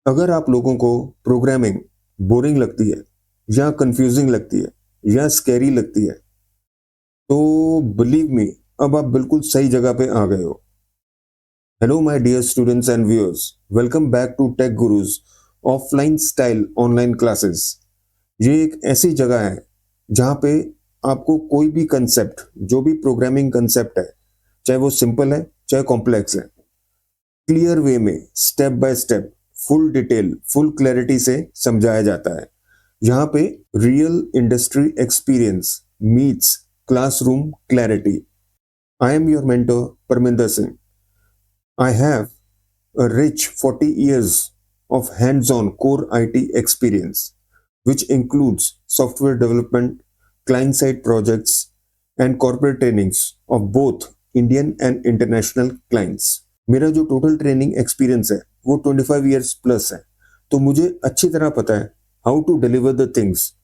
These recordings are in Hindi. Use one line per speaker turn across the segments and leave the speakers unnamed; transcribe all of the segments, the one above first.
अगर आप लोगों को प्रोग्रामिंग बोरिंग लगती है या कंफ्यूजिंग लगती है या स्कैरी लगती है तो बिलीव मी, अब आप बिल्कुल सही जगह पे आ गए हो। Hello my dear students and viewers, welcome back to tech gurus offline style online classes. ये एक ऐसी जगह है जहाँ पे आपको कोई भी कंसेप्ट, जो भी प्रोग्रामिंग कंसेप्ट है, चाहे वो सिंपल है चाहे कॉम्प्लेक्स है, क्लियर वे में step by step, full detail, full clarity से समझाया जाता है। यहाँ पे real industry experience meets classroom clarity. I am your mentor Parminder Singh. I have a rich 40 years of hands-on core IT experience, which includes software development, client-side projects, and corporate trainings of both Indian and international clients. मेरा जो टोटल ट्रेनिंग एक्सपीरियंस है वो 25 ईयर्स प्लस है, तो मुझे अच्छी तरह पता है how to deliver the things,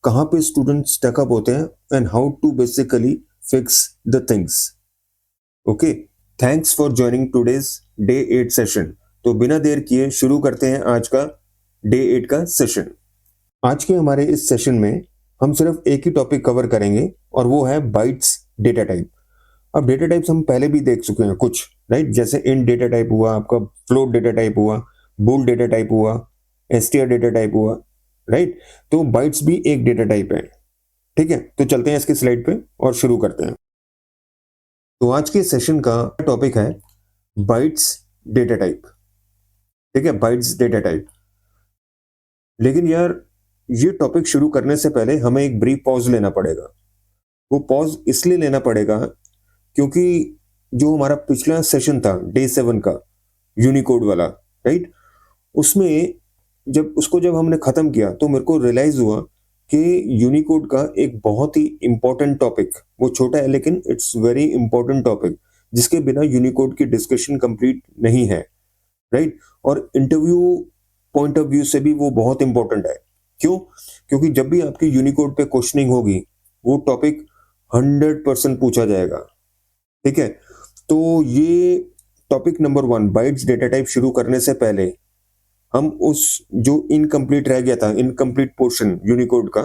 कहाँ पे स्टूडेंट स्टकअप होते हैं and how to basically fix the things. Okay, thanks for joining today's day 8 session. तो बिना देर किए शुरू करते हैं आज का डे 8 का सेशन। आज के हमारे इस सेशन में हम सिर्फ एक ही टॉपिक कवर करेंगे और वो है बाइट्स डेटा टाइप। अब डेटा टाइप्स हम पहले भी देख चुके हैं कुछ, राइट? जैसे इंट डेटा टाइप हुआ, आपका फ्लोट डेटा टाइप हुआ, बूल डेटा टाइप हुआ, एसटीआर डेटा टाइप हुआ, राइट? तो बाइट्स भी एक डेटा टाइप है। ठीक है, तो चलते हैं इसकी स्लाइड पे और शुरू करते हैं। तो आज के सेशन का टॉपिक है बाइट्स डेटा टाइप। ठीक है, बाइट्स डेटा टाइप। लेकिन यार, ये टॉपिक शुरू करने से पहले हमें एक ब्रीफ पॉज लेना पड़ेगा। वो पॉज इसलिए लेना पड़ेगा क्योंकि जो हमारा पिछला सेशन था डे 7 का, यूनिकोड वाला, राइट, उसमें जब हमने खत्म किया तो मेरे को रियलाइज हुआ कि यूनिकोड का एक बहुत ही इंपॉर्टेंट टॉपिक, वो छोटा है लेकिन इट्स वेरी इंपॉर्टेंट टॉपिक, जिसके बिना यूनिकोड की डिस्कशन कंप्लीट नहीं है, राइट? और इंटरव्यू पॉइंट ऑफ व्यू से भी वो बहुत इंपॉर्टेंट है। क्यों? क्योंकि जब भी आपकी यूनिकोड पे क्वेश्चनिंग होगी, वो टॉपिक 100% पूछा जाएगा। ठीक है, तो ये topic number 1 bytes data type शुरू करने से पहले हम उस जो इनकम्प्लीट रह गया था, इनकम्प्लीट पोर्शन यूनिकोड का,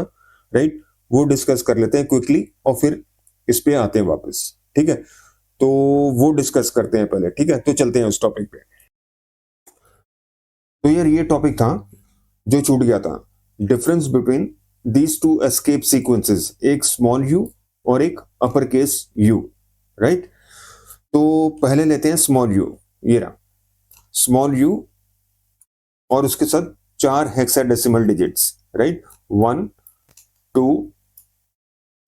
राइट, वो डिस्कस कर लेते हैं क्विकली और फिर इस पे आते हैं वापस। ठीक है, तो वो डिस्कस करते हैं पहले। ठीक है, तो चलते हैं उस टॉपिक पे। तो यार, ये टॉपिक था जो छूट गया था, difference between these two escape sequences, एक स्मॉल यू और एक अपर केस यू, राइट? तो पहले लेते हैं स्मॉल यू। ये रहा स्मॉल यू और उसके साथ 4 हेक्साडेसिमल डिजिट्स, राइट? 1 2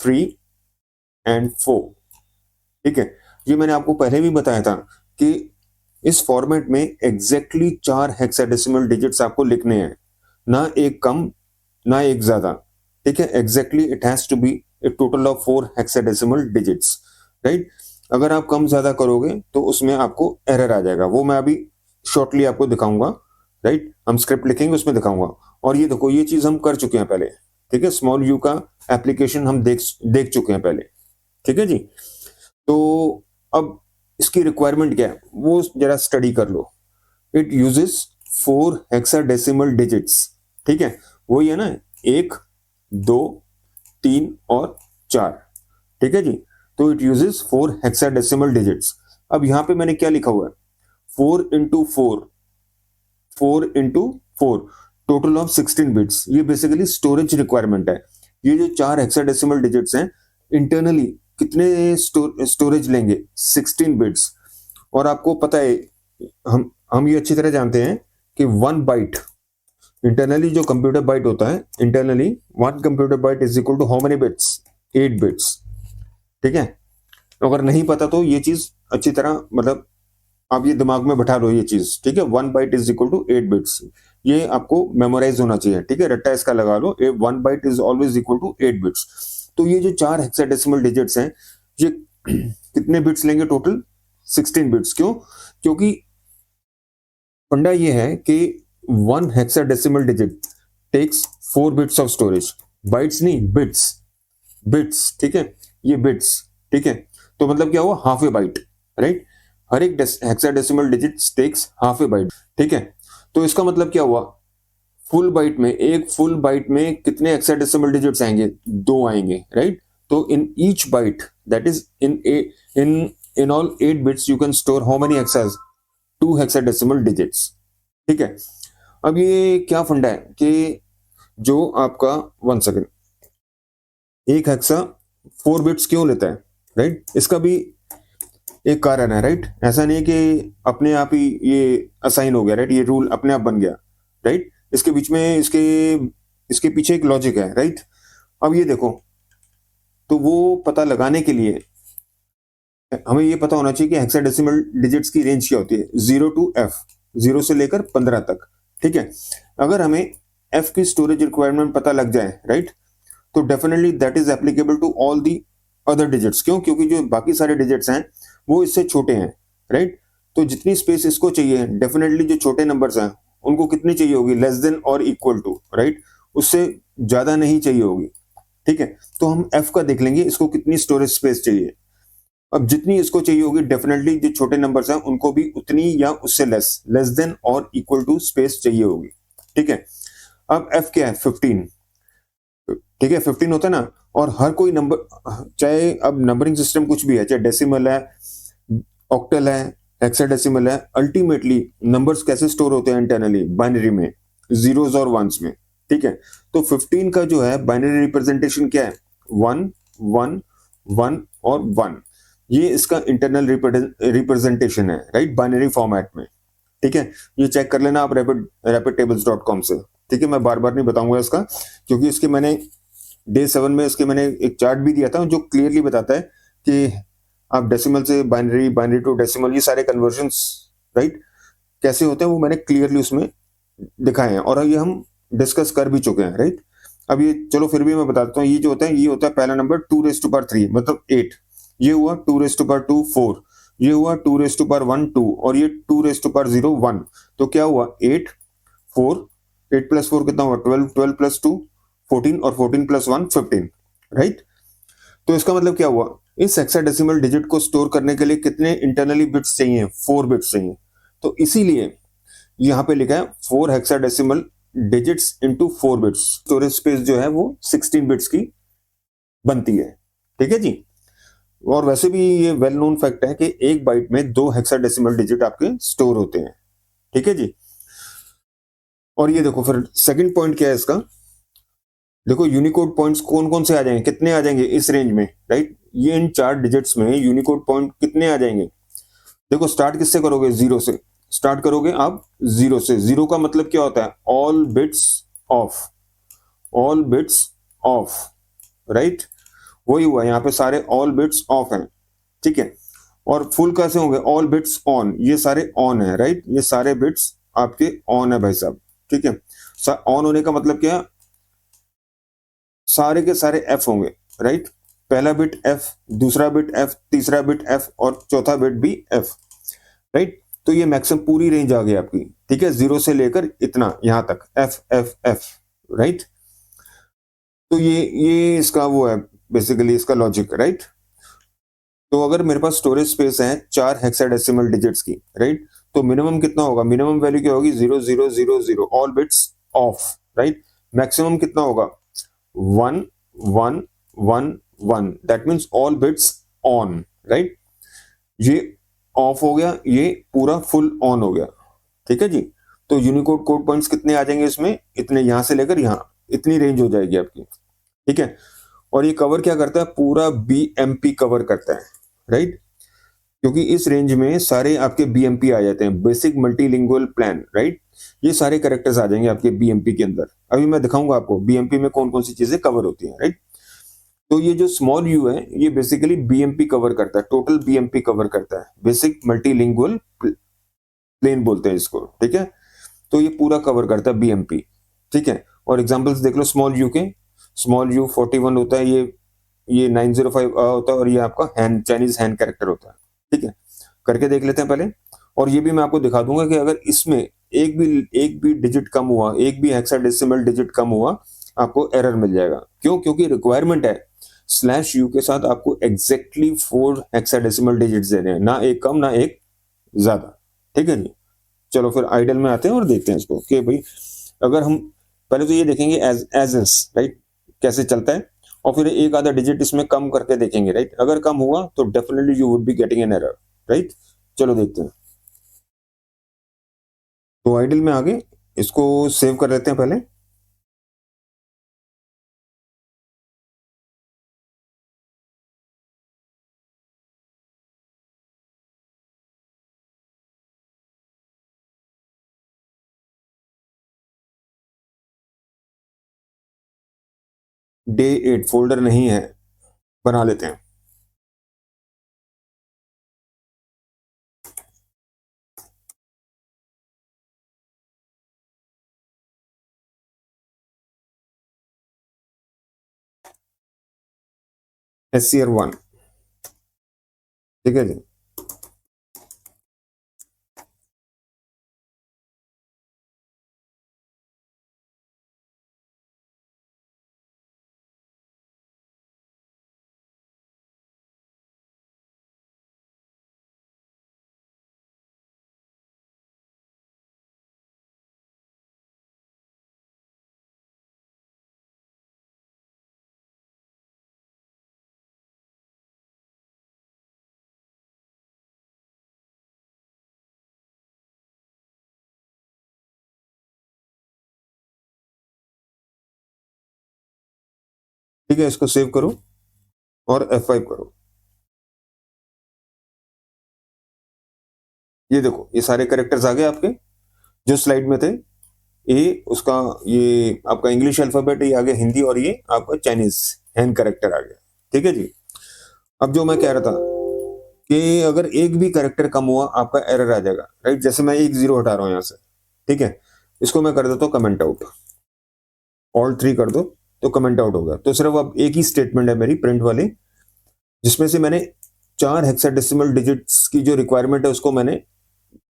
3 एंड 4। ठीक है, ये मैंने आपको पहले भी बताया था कि इस फॉर्मेट में एग्जैक्टली 4 हेक्साडेसिमल डिजिट्स आपको लिखने हैं, ना एक कम ना एक ज्यादा। ठीक है, exactly it has to be a total of 4 hexadecimal digits, right? अगर आप कम ज्यादा करोगे तो उसमें आपको एरर आ जाएगा, वो मैं अभी शॉर्टली आपको दिखाऊंगा, राइट? हम स्क्रिप्ट लिखेंगे उसमें दिखाऊंगा। और ये देखो, ये चीज हम कर चुके हैं पहले। ठीक है, स्मॉल यू का एप्लीकेशन हम देख चुके हैं पहले। ठीक है जी, तो अब इसकी रिक्वायरमेंट क्या है वो जरा स्टडी कर लो। It uses 4 hexadecimal digits. ठीक है, वही है ना, 1 2 3 और 4। ठीक है जी, तो इट यूजेस 4 हेक्साडेसिमल डिजिट्स। अब यहां पे मैंने क्या लिखा हुआ है, 4 इंटू 4 टोटल ऑफ 16 बिट्स। ये बेसिकली स्टोरेज रिक्वायरमेंट है। ये जो 4 हेक्साडेसिमल डिजिट्स हैं, इंटरनली कितने स्टोरेज लेंगे, 16 बिट्स। और आपको पता है, हम ये अच्छी तरह जानते हैं कि 1 बाइट, इंटरनली जो कंप्यूटर बाइट होता है, internally 1 computer byte is equal to how many bits, 8 bits. ठीक है, अगर नहीं पता तो ये चीज अच्छी तरह, मतलब आप ये दिमाग में बैठा लो ये चीज। ठीक है, 1 byte is equal to 8 bits, ये आपको मेमोराइज होना चाहिए। ठीक है, रट्टा इसका लगा लो, 1 byte is always equal to 8 bits. तो ये जो 4 हेक्साडेसिमल डिजिट्स हैं, ये कितने बिट्स लेंगे टोटल, 16 बिट्स। क्यों? क्योंकि फंडा ये है कि 1 hexadecimal digit takes 4 bits of storage, bytes नहीं, बिट्स, बिट्स। ठीक है, ये बिट्स। ठीक है, तो मतलब क्या हुआ, हाफ ए बाइट, राइट? हर एक hexadecimal digit takes half a byte. ठीक है, तो इसका मतलब क्या हुआ, फुल बाइट में, एक फुल बाइट में कितने हेक्साडेसिमल डिजिट्स आएंगे, 2 आएंगे, राइट। तो in each byte, that is in all 8 bits you can store how many hexas, 2 hexadecimal digits. ठीक है। अब ये क्या फंडा है कि जो आपका 1 सेकेंड, एक हेक्सा 4 बिट्स क्यों लेता है, राइट। इसका भी एक कारण है, राइट। ऐसा नहीं कि अपने आप ही ये असाइन हो गया, राइट, ये रूल अपने आप बन गया, राइट। इसके बीच में इसके पीछे एक लॉजिक है, राइट। अब ये देखो, तो वो पता लगाने के लिए हमें ये पता होना चाहिए कि हेक्साडेसिमल डिजिट्स की रेंज क्या होती है, 0 टू F, 0 से लेकर 15 तक। ठीक है। अगर हमें F की स्टोरेज रिक्वायरमेंट पता लग जाए, राइट, तो definitely that is applicable to all the other digits. क्यों? क्योंकि जो बाकी सारे डिजिट्स हैं वो इससे छोटे हैं, राइट। तो जितनी स्पेस इसको चाहिए, डेफिनेटली जो छोटे नंबर्स हैं उनको कितनी चाहिए होगी, लेस देन और इक्वल टू, राइट, उससे ज्यादा नहीं चाहिए होगी। ठीक है। तो हम F का देख लेंगे, इसको कितनी स्टोरेज स्पेस चाहिए। अब जितनी इसको चाहिए होगी, डेफिनेटली जो छोटे नंबर्स हैं उनको भी उतनी या उससे लेस देन और इक्वल टू स्पेस चाहिए होगी। ठीक है। अब F क्या है, 15। ठीक है, 15 होता है ना। और हर कोई नंबर, चाहे अब नंबरिंग सिस्टम कुछ भी है, चाहे डेसिमल है, ऑक्टल है, हेक्साडेसिमल है, अल्टीमेटली नंबर्स कैसे स्टोर होते हैं इंटरनली, बाइनरी में, जीरोस और वंस में। ठीक है। तो 15 का जो है बाइनरी रिप्रेजेंटेशन क्या है, 1 1 1 और 1। ये इसका इंटरनल रिप्रेजेंटेशन है, राइट, बाइनरी फॉर्मेट में। ठीक है। ये चेक कर लेना आप rapidtables.com से। ठीक है। मैं बार बार नहीं बताऊंगा इसका, क्योंकि इसके मैंने डे 7 में इसके मैंने एक चार्ट भी दिया था जो क्लियरली बताता है कि आप डेसिमल से बाइनरी, बाइनरी टू डेसिमल, ये सारे कन्वर्जन्स, राइट, कैसे होते हैं वो मैंने क्लियरली उसमें दिखाए हैं, और ये हम डिस्कस कर भी चुके हैं, राइट। अब ये चलो फिर भी मैं बताता हूँ, ये जो होता है, ये होता है पहला नंबर 2⁻3, मतलब 8। ये हुआ 2⁻2 4, ये हुआ 2⁻1 2, और ये 2⁻0 1। तो क्या हुआ, 8 4, 8 + 4 कितना हुआ, 12, 12 + 2 14, और 14 + 1 15, राइट। तो इसका मतलब क्या हुआ, इस हेक्साडेसिमल डिजिट को स्टोर करने के लिए कितने इंटरनली बिट्स चाहिए, 4 बिट्स चाहिए। तो इसीलिए यहाँ पे लिखा है 4 hexadecimal digits into 4 bits. Storage space जो है वो 16 बिट्स की बनती है। ठीक है जी। और वैसे भी ये वेल नोन फैक्ट है कि एक बाइट में 2 हेक्साडेसिमल डिजिट आपके स्टोर होते हैं। ठीक है जी। और ये देखो फिर सेकंड पॉइंट क्या है इसका, देखो यूनिकोड पॉइंट्स कौन कौन से आ जाएंगे, कितने आ जाएंगे इस रेंज में, राइट। ये इन 4 डिजिट्स में यूनिकोड पॉइंट कितने आ जाएंगे। देखो स्टार्ट किससे करोगे, 0 से स्टार्ट करोगे आप, 0 से। 0 का मतलब क्या होता है, all bits of, all bits of, right. वही हुआ यहाँ पे, सारे ऑल बिट्स ऑफ हैं। ठीक है। और फुल कैसे होंगे, ऑल बिट्स ऑन, ये सारे ऑन है, राइट। ये सारे बिट्स आपके ऑन है भाई साहब। ठीक है। ऑन होने का मतलब क्या है, सारे के सारे एफ होंगे, राइट। पहला बिट एफ, दूसरा बिट एफ, तीसरा बिट एफ, और चौथा बिट भी एफ, राइट। तो ये मैक्सिमम पूरी रेंज आ गई आपकी। ठीक है। 0 से लेकर इतना यहां तक एफ एफ एफ, राइट। तो ये इसका वो है बेसिकली, इसका लॉजिक, राइट। तो अगर मेरे पास स्टोरेज स्पेस है 4 हेक्साडेसिमल डिजिट्स की, राइट, तो मिनिमम कितना होगा, मिनिमम वैल्यू क्या होगी, 0 0 0 0, all bits of, right. Maximum कितना होगा, 1 1 1 1, that means all beads on, right. ये ऑफ हो गया, ये पूरा फुल ऑन हो गया। ठीक है जी। तो यूनिकोड कोड पॉइंट्स कितने आ जाएंगे इसमें, इतने, यहां से लेकर यहां, इतनी रेंज हो जाएगी आपकी। ठीक है। और ये कवर क्या करता है, पूरा BMP कवर करता है, राइट। क्योंकि इस रेंज में सारे आपके BMP आ जाते हैं, बेसिक मल्टीलिंगुअल प्लान, राइट। ये सारे कैरेक्टर्स आ जाएंगे आपके BMP के अंदर। अभी मैं दिखाऊंगा आपको BMP में कौन कौन सी चीजें कवर होती हैं, राइट। तो ये जो स्मॉल यू है, ये बेसिकली BMP कवर करता है, टोटल BMP कवर करता है, बेसिक मल्टीलिंगुअल प्लेन बोलते हैं इसको। ठीक है। तो ये पूरा कवर करता है BMP। ठीक है। और एग्जांपल्स देख लो स्मॉल यू के, स्मॉल यू 41 होता है, ये 905 होता है, और ये आपका हैंड, चाइनीज हैंड कैरेक्टर होता है। ठीक है। करके देख लेते हैं पहले। और ये भी मैं आपको दिखा दूंगा कि अगर इसमें एक भी डिजिट कम हुआ, एक भी हेक्साडेसिमल डिजिट कम हुआ, आपको एरर मिल जाएगा। क्यों? क्योंकि रिक्वायरमेंट है /u के साथ आपको एग्जैक्टली 4 हेक्साडेसिमल डिजिट्स देने हैं, ना एक कम ना एक ज्यादा। ठीक है जी। चलो फिर आइडल में आते हैं और देखते हैं इसको कि भाई अगर हम पहले तो ये देखेंगे एज इज, राइट, कैसे चलता है, और फिर एक आधा डिजिट इसमें कम करके देखेंगे, राइट। अगर कम हुआ तो definitely you would be getting an error, right. चलो देखते हैं। तो आइडल में आगे इसको सेव कर लेते हैं पहले। Day 8 फोल्डर नहीं है, बना लेते हैं। SCR1, ठीक है जी। ठीक है, इसको सेव करो और F5 करो। ये देखो, ये सारे कैरेक्टर्स आ गए आपके जो स्लाइड में थे। ए उसका, ये आपका इंग्लिश अल्फाबेट, ये आ गया हिंदी, और ये आपका चाइनीज हैंड कैरेक्टर आ गया। ठीक है जी। अब जो मैं कह रहा था कि अगर एक भी कैरेक्टर कम हुआ आपका एरर आ जाएगा, राइट। जैसे मैं 1 0 हटा रहा हूं यहां से, ठीक है। इसको मैं कर देता हूं कमेंट आउट, Alt 3 कर दो तो कमेंट आउट होगा। तो सिर्फ अब एक ही स्टेटमेंट है मेरी प्रिंट वाली, जिसमें से मैंने 4 हेक्साडेसिमल डिजिट्स की जो रिक्वायरमेंट है उसको मैंने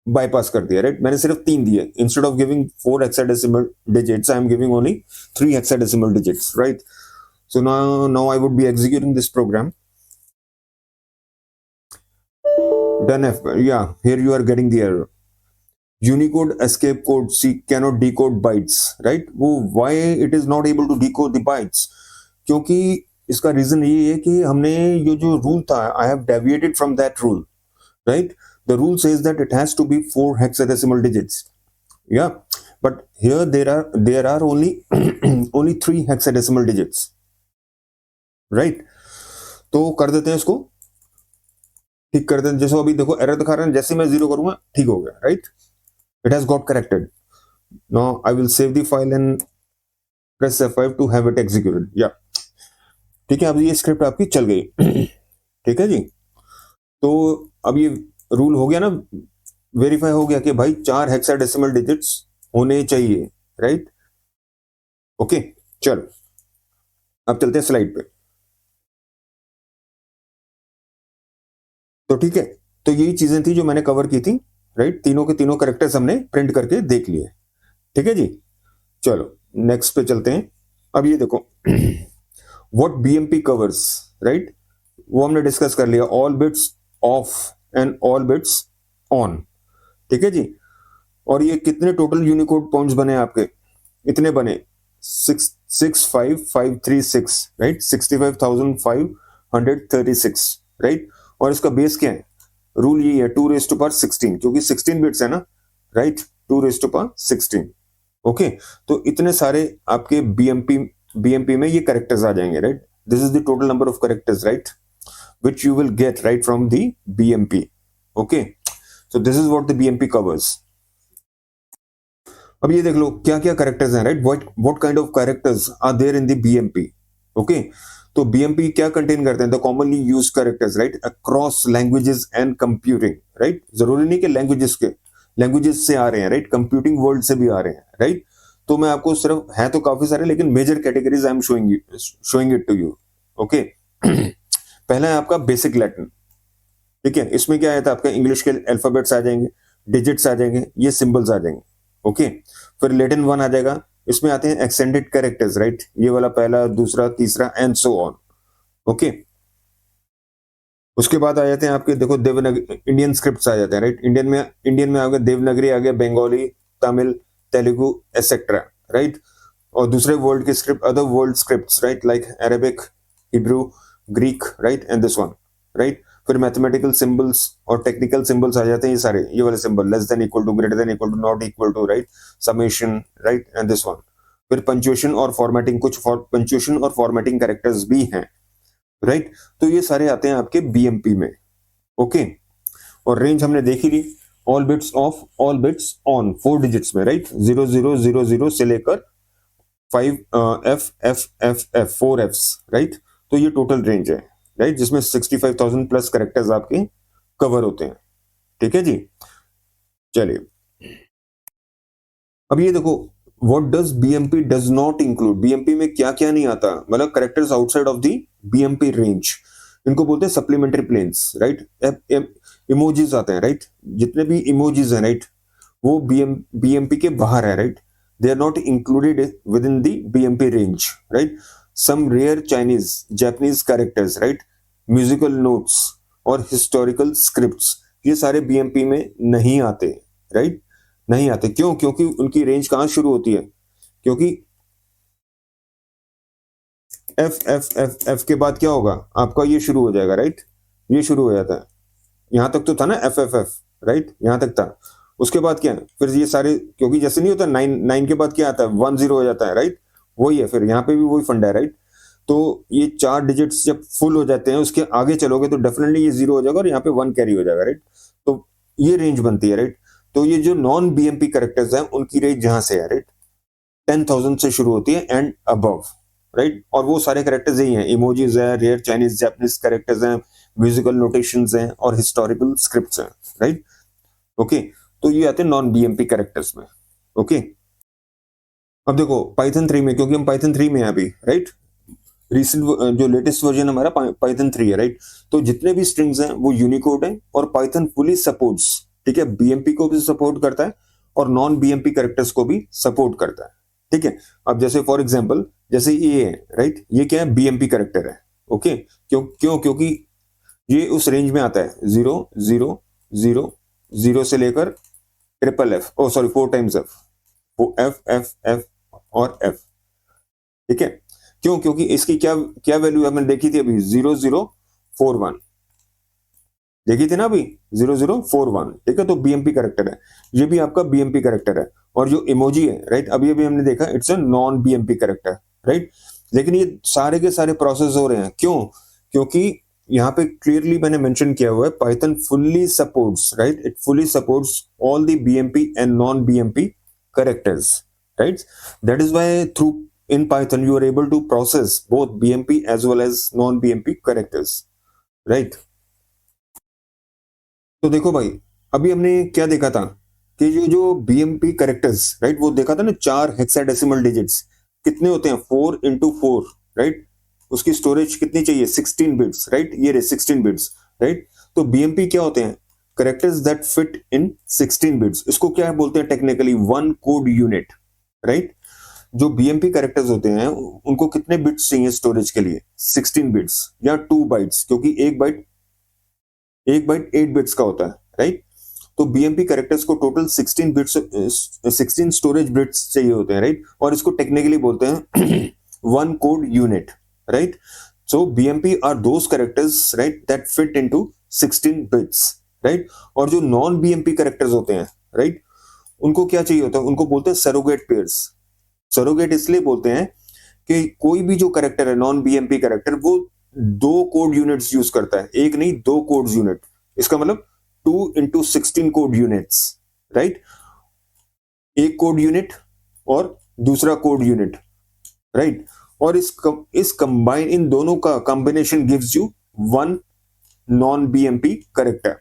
बाईपास कर दिया, राइट। मैंने सिर्फ 3 दिए, instead of giving 4 hexadecimal digits I am giving only 3 hexadecimal digits, right. So now I would be executing this program. Done F. Yeah, here you are getting the error. Unicode escape code C cannot decode bytes, right? वो why it is not able to decode the bytes? क्योंकि इसका रीजन ये है कि हमने ये जो रूल था, I have deviated from that rule, right? The rule says that it has to be 4 hexadecimal digits. Yeah, but here there are only only 3 hexadecimal digits, right? तो कर देते हैं इसको, ठीक कर देते हैं। जैसे अभी देखो एरर दिखा रहे हैं, जैसे मैं 0 करूंगा ठीक हो गया, right. It has got corrected. Now I will save the file and press F5 to have it executed. या ठीक है, अब ये स्क्रिप्ट आपकी चल गई। ठीक है जी। तो अब ये रूल हो गया ना, वेरीफाई हो गया कि भाई 4 हेक्साडेसिमल डिजिट्स होने चाहिए, राइट। ओके, चल अब चलते हैं स्लाइड पे। तो ठीक है, तो यही चीजें थी जो मैंने कवर की थी, राइट। तीनों के तीनों करेक्टर्स हमने प्रिंट करके देख लिए। ठीक है जी। चलो नेक्स्ट पे चलते हैं। अब ये देखो व्हाट बीएमपी कवर्स, राइट, वो हमने डिस्कस कर लिया। All bits of and all beads on. ठीक है जी। और ये कितने टोटल यूनिकोड पॉइंट्स बने आपके? इतने बने 665,536, राइट, 65,536, राइट। और इसका बेस क्या है? रूल ये है 2⁻16, क्योंकि 16 बिट्स है ना, राइट। 2⁻16। ओके, तो इतने सारे आपके बीएमपी में ये करेक्टर्स आ जाएंगे, right. This is the total number of characters, right, which you will get right from the BMP. Okay, so this is what the BMP covers. अब ये देख लो क्या क्या कैरेक्टर्स हैं, right. what kind of characters are there in the BMP? Okay, तो BMP क्या कंटेन करते हैं? The commonly use characters, right, across languages and computing, right. जरूरी नहीं कि लैंग्वेजेस से आ रहे हैं, राइट, कंप्यूटिंग वर्ल्ड से भी आ रहे हैं, राइट। तो मैं आपको सिर्फ, है तो काफी सारे, लेकिन major categories I am showing it to you. Okay, पहला है आपका बेसिक लैटिन। ठीक है, इसमें क्या है, आपका इंग्लिश के अल्फाबेट्स आ जाएंगे, डिजिट्स आ जाएंगे, ये सिंबल्स आ जाएंगे। ओके, फिर लैटिन 1 आ जाएगा। इसमें आते हैं एक्सटेंडेड कैरेक्टर्स, राइट, ये वाला पहला, दूसरा, तीसरा एंड सो ऑन। ओके, उसके बाद आ जाते हैं आपके, देखो देवनागरी इंडियन स्क्रिप्ट्स आ जाते हैं, राइट। इंडियन में आ गया देवनागरी, आ गया बंगाली, तमिल, तेलुगु एटसेट्रा, राइट। और दूसरे वर्ल्ड के script, other world scripts, right, like Arabic, Hebrew, Greek, right, and this one, right. फिर मैथमेटिकल सिंबल्स और टेक्निकल सिंबल्स आ जाते हैं, ये सारे, ये वाले symbol, less than, equal to, greater than, equal to, not equal to, right, summation, right, and this one. फिर पंचुएशन और फॉर्मेटिंग, कुछ पंचुएशन और फॉर्मेटिंग कैरेक्टर्स भी हैं, राइट। तो ये सारे आते हैं आपके बीएमपी में, ओके। और रेंज हमने देखी ली, ऑल बिट्स ऑन 4 डिजिट्स में, राइट, 0000 से लेकर 5 F 4 Fs, राइट। तो ये टोटल रेंज है, राइट, जिसमें 65,000 प्लस कैरेक्टर्स आपके कवर होते हैं, ठीक है जी। चलिए अब ये देखो, what does BMP does not include, BMP में क्या क्या नहीं आता, मतलब characters outside of the BMP range, इनको बोलते हैं सप्लीमेंट्री प्लेन्स, राइट। इमोजीज आते हैं, राइट, जितने भी इमोजीज हैं, राइट, वो बीएमपी के बाहर है, right, they are not included within the BMP range, right? Some rare Chinese, Japanese characters, right? Musical notes और historical scripts, ये सारे BMP में नहीं आते, right? नहीं आते, क्यों? क्योंकि उनकी रेंज कहाँ शुरू होती है, क्योंकि F के बाद क्या होगा आपका, ये शुरू हो जाएगा, राइट, ये शुरू हो जाता है, यहां तक तो था ना FFF, राइट, यहां तक था। उसके बाद क्या है, फिर ये सारे, क्योंकि जैसे नहीं होता 9 के बाद क्या आता है, 10 हो जाता है, राइट, वही है, फिर यहाँ पे भी वही फंडा है, राइट। तो ये 4 डिजिट्स जब फुल हो जाते हैं, उसके आगे चलोगे तो डेफिनेटली ये 0 हो जाएगा और यहाँ पे 1 कैरी हो जाएगा, राइट। तो ये रेंज बनती है, राइट। तो ये जो नॉन बीएमपी कैरेक्टर्स हैं उनकी रेंज जहां से है, राइट, 10,000 से शुरू होती है एंड अबव, राइट। और वो सारे कैरेक्टर्स यही हैं, इमोजीज है, रेयर चाइनीज जापानीज कैरेक्टर्स हैं, म्यूजिकल नोटेशंस हैं और हिस्टोरिकल स्क्रिप्ट्स हैं, राइट, ओके। तो ये आते हैं नॉन बीएमपी कैरेक्टर्स में, ओके। अब देखो पाइथन 3 में, क्योंकि हम पाइथन 3 में हैं अभी, राइट, रिसेंट जो लेटेस्ट वर्जन हमारा पाइथन 3 है, राइट। तो जितने भी स्ट्रिंग्स हैं वो यूनिकोड है और पाइथन फुली सपोर्ट्स, ठीक है, बीएमपी को भी सपोर्ट करता है और नॉन बीएमपी कैरेक्टर्स को भी सपोर्ट करता है, ठीक है। अब जैसे फॉर एग्जांपल, जैसे ये है, राइट, ये क्या है, बीएमपी कैरेक्टर है, ओके। क्योंकि ये उस रेंज में आता है 0 से लेकर ट्रिपल एफ, ओ सॉरी 4 टाइम्स एफ, वो एफ और एफ, ठीक है। क्यों? क्योंकि इसकी क्या क्या वैल्यू हमने देखी थी अभी, 0041 देखी थी ना अभी, 0041, ठीक है। तो बीएमपी कैरेक्टर है, ये भी आपका बीएमपी कैरेक्टर है। और जो इमोजी है, राइट, अभी अभी हमने देखा it's a non BMP character, right. लेकिन ये सारे के सारे प्रोसेस हो रहे हैं, क्यों? क्योंकि यहाँ पे क्लियरली मैंने मेंशन किया हुआ है, Python fully supports, right, it fully supports all the BMP and non BMP characters, right. That is why through in Python you are able to process both BMP as well as non-BMP characters, right? तो देखो भाई, अभी हमने क्या देखा था कि जो BMP कैरेक्टर्स, राइट, वो देखा था ना, 4 हेक्साडेसिमल डिजिट्स कितने होते हैं, 4 into 4, राइट। उसकी स्टोरेज कितनी चाहिए, 16 बिट्स, राइट, ये रहे 16 बिट्स, राइट। तो BMP क्या होते हैं, characters that fit in 16 bits, इसको क्या बोलते हैं technically, one code unit, right. जो बीएमपी कैरेक्टर्स होते हैं उनको कितने बिट्स चाहिए स्टोरेज के लिए, 16 बिट्स या 2 बाइट्स, क्योंकि एक बाइट 8 बिट्स का होता है, राइट। तो बीएमपी कैरेक्टर्स को टोटल 16 बिट्स, 16 स्टोरेज बिट्स चाहिए होते हैं, राइट। और इसको टेक्निकली बोलते हैं one code unit, right. So BMP are those characters, right, that fit into 16 bits, right. और जो नॉन बीएमपी कैरेक्टर्स होते हैं, राइट, उनको क्या चाहिए होता है, उनको बोलते हैं सरोगेट पेयर्स। सरोगेट इसलिए बोलते हैं कि कोई भी जो कैरेक्टर है नॉन बीएमपी कैरेक्टर, वो 2 कोड यूनिट्स यूज करता है, एक नहीं 2 कोड यूनिट, इसका मतलब 2 into 16 कोड यूनिट्स, राइट। एक कोड यूनिट और दूसरा कोड यूनिट, राइट। और इस कंबाइन, इन दोनों का combination gives you one non BMP character.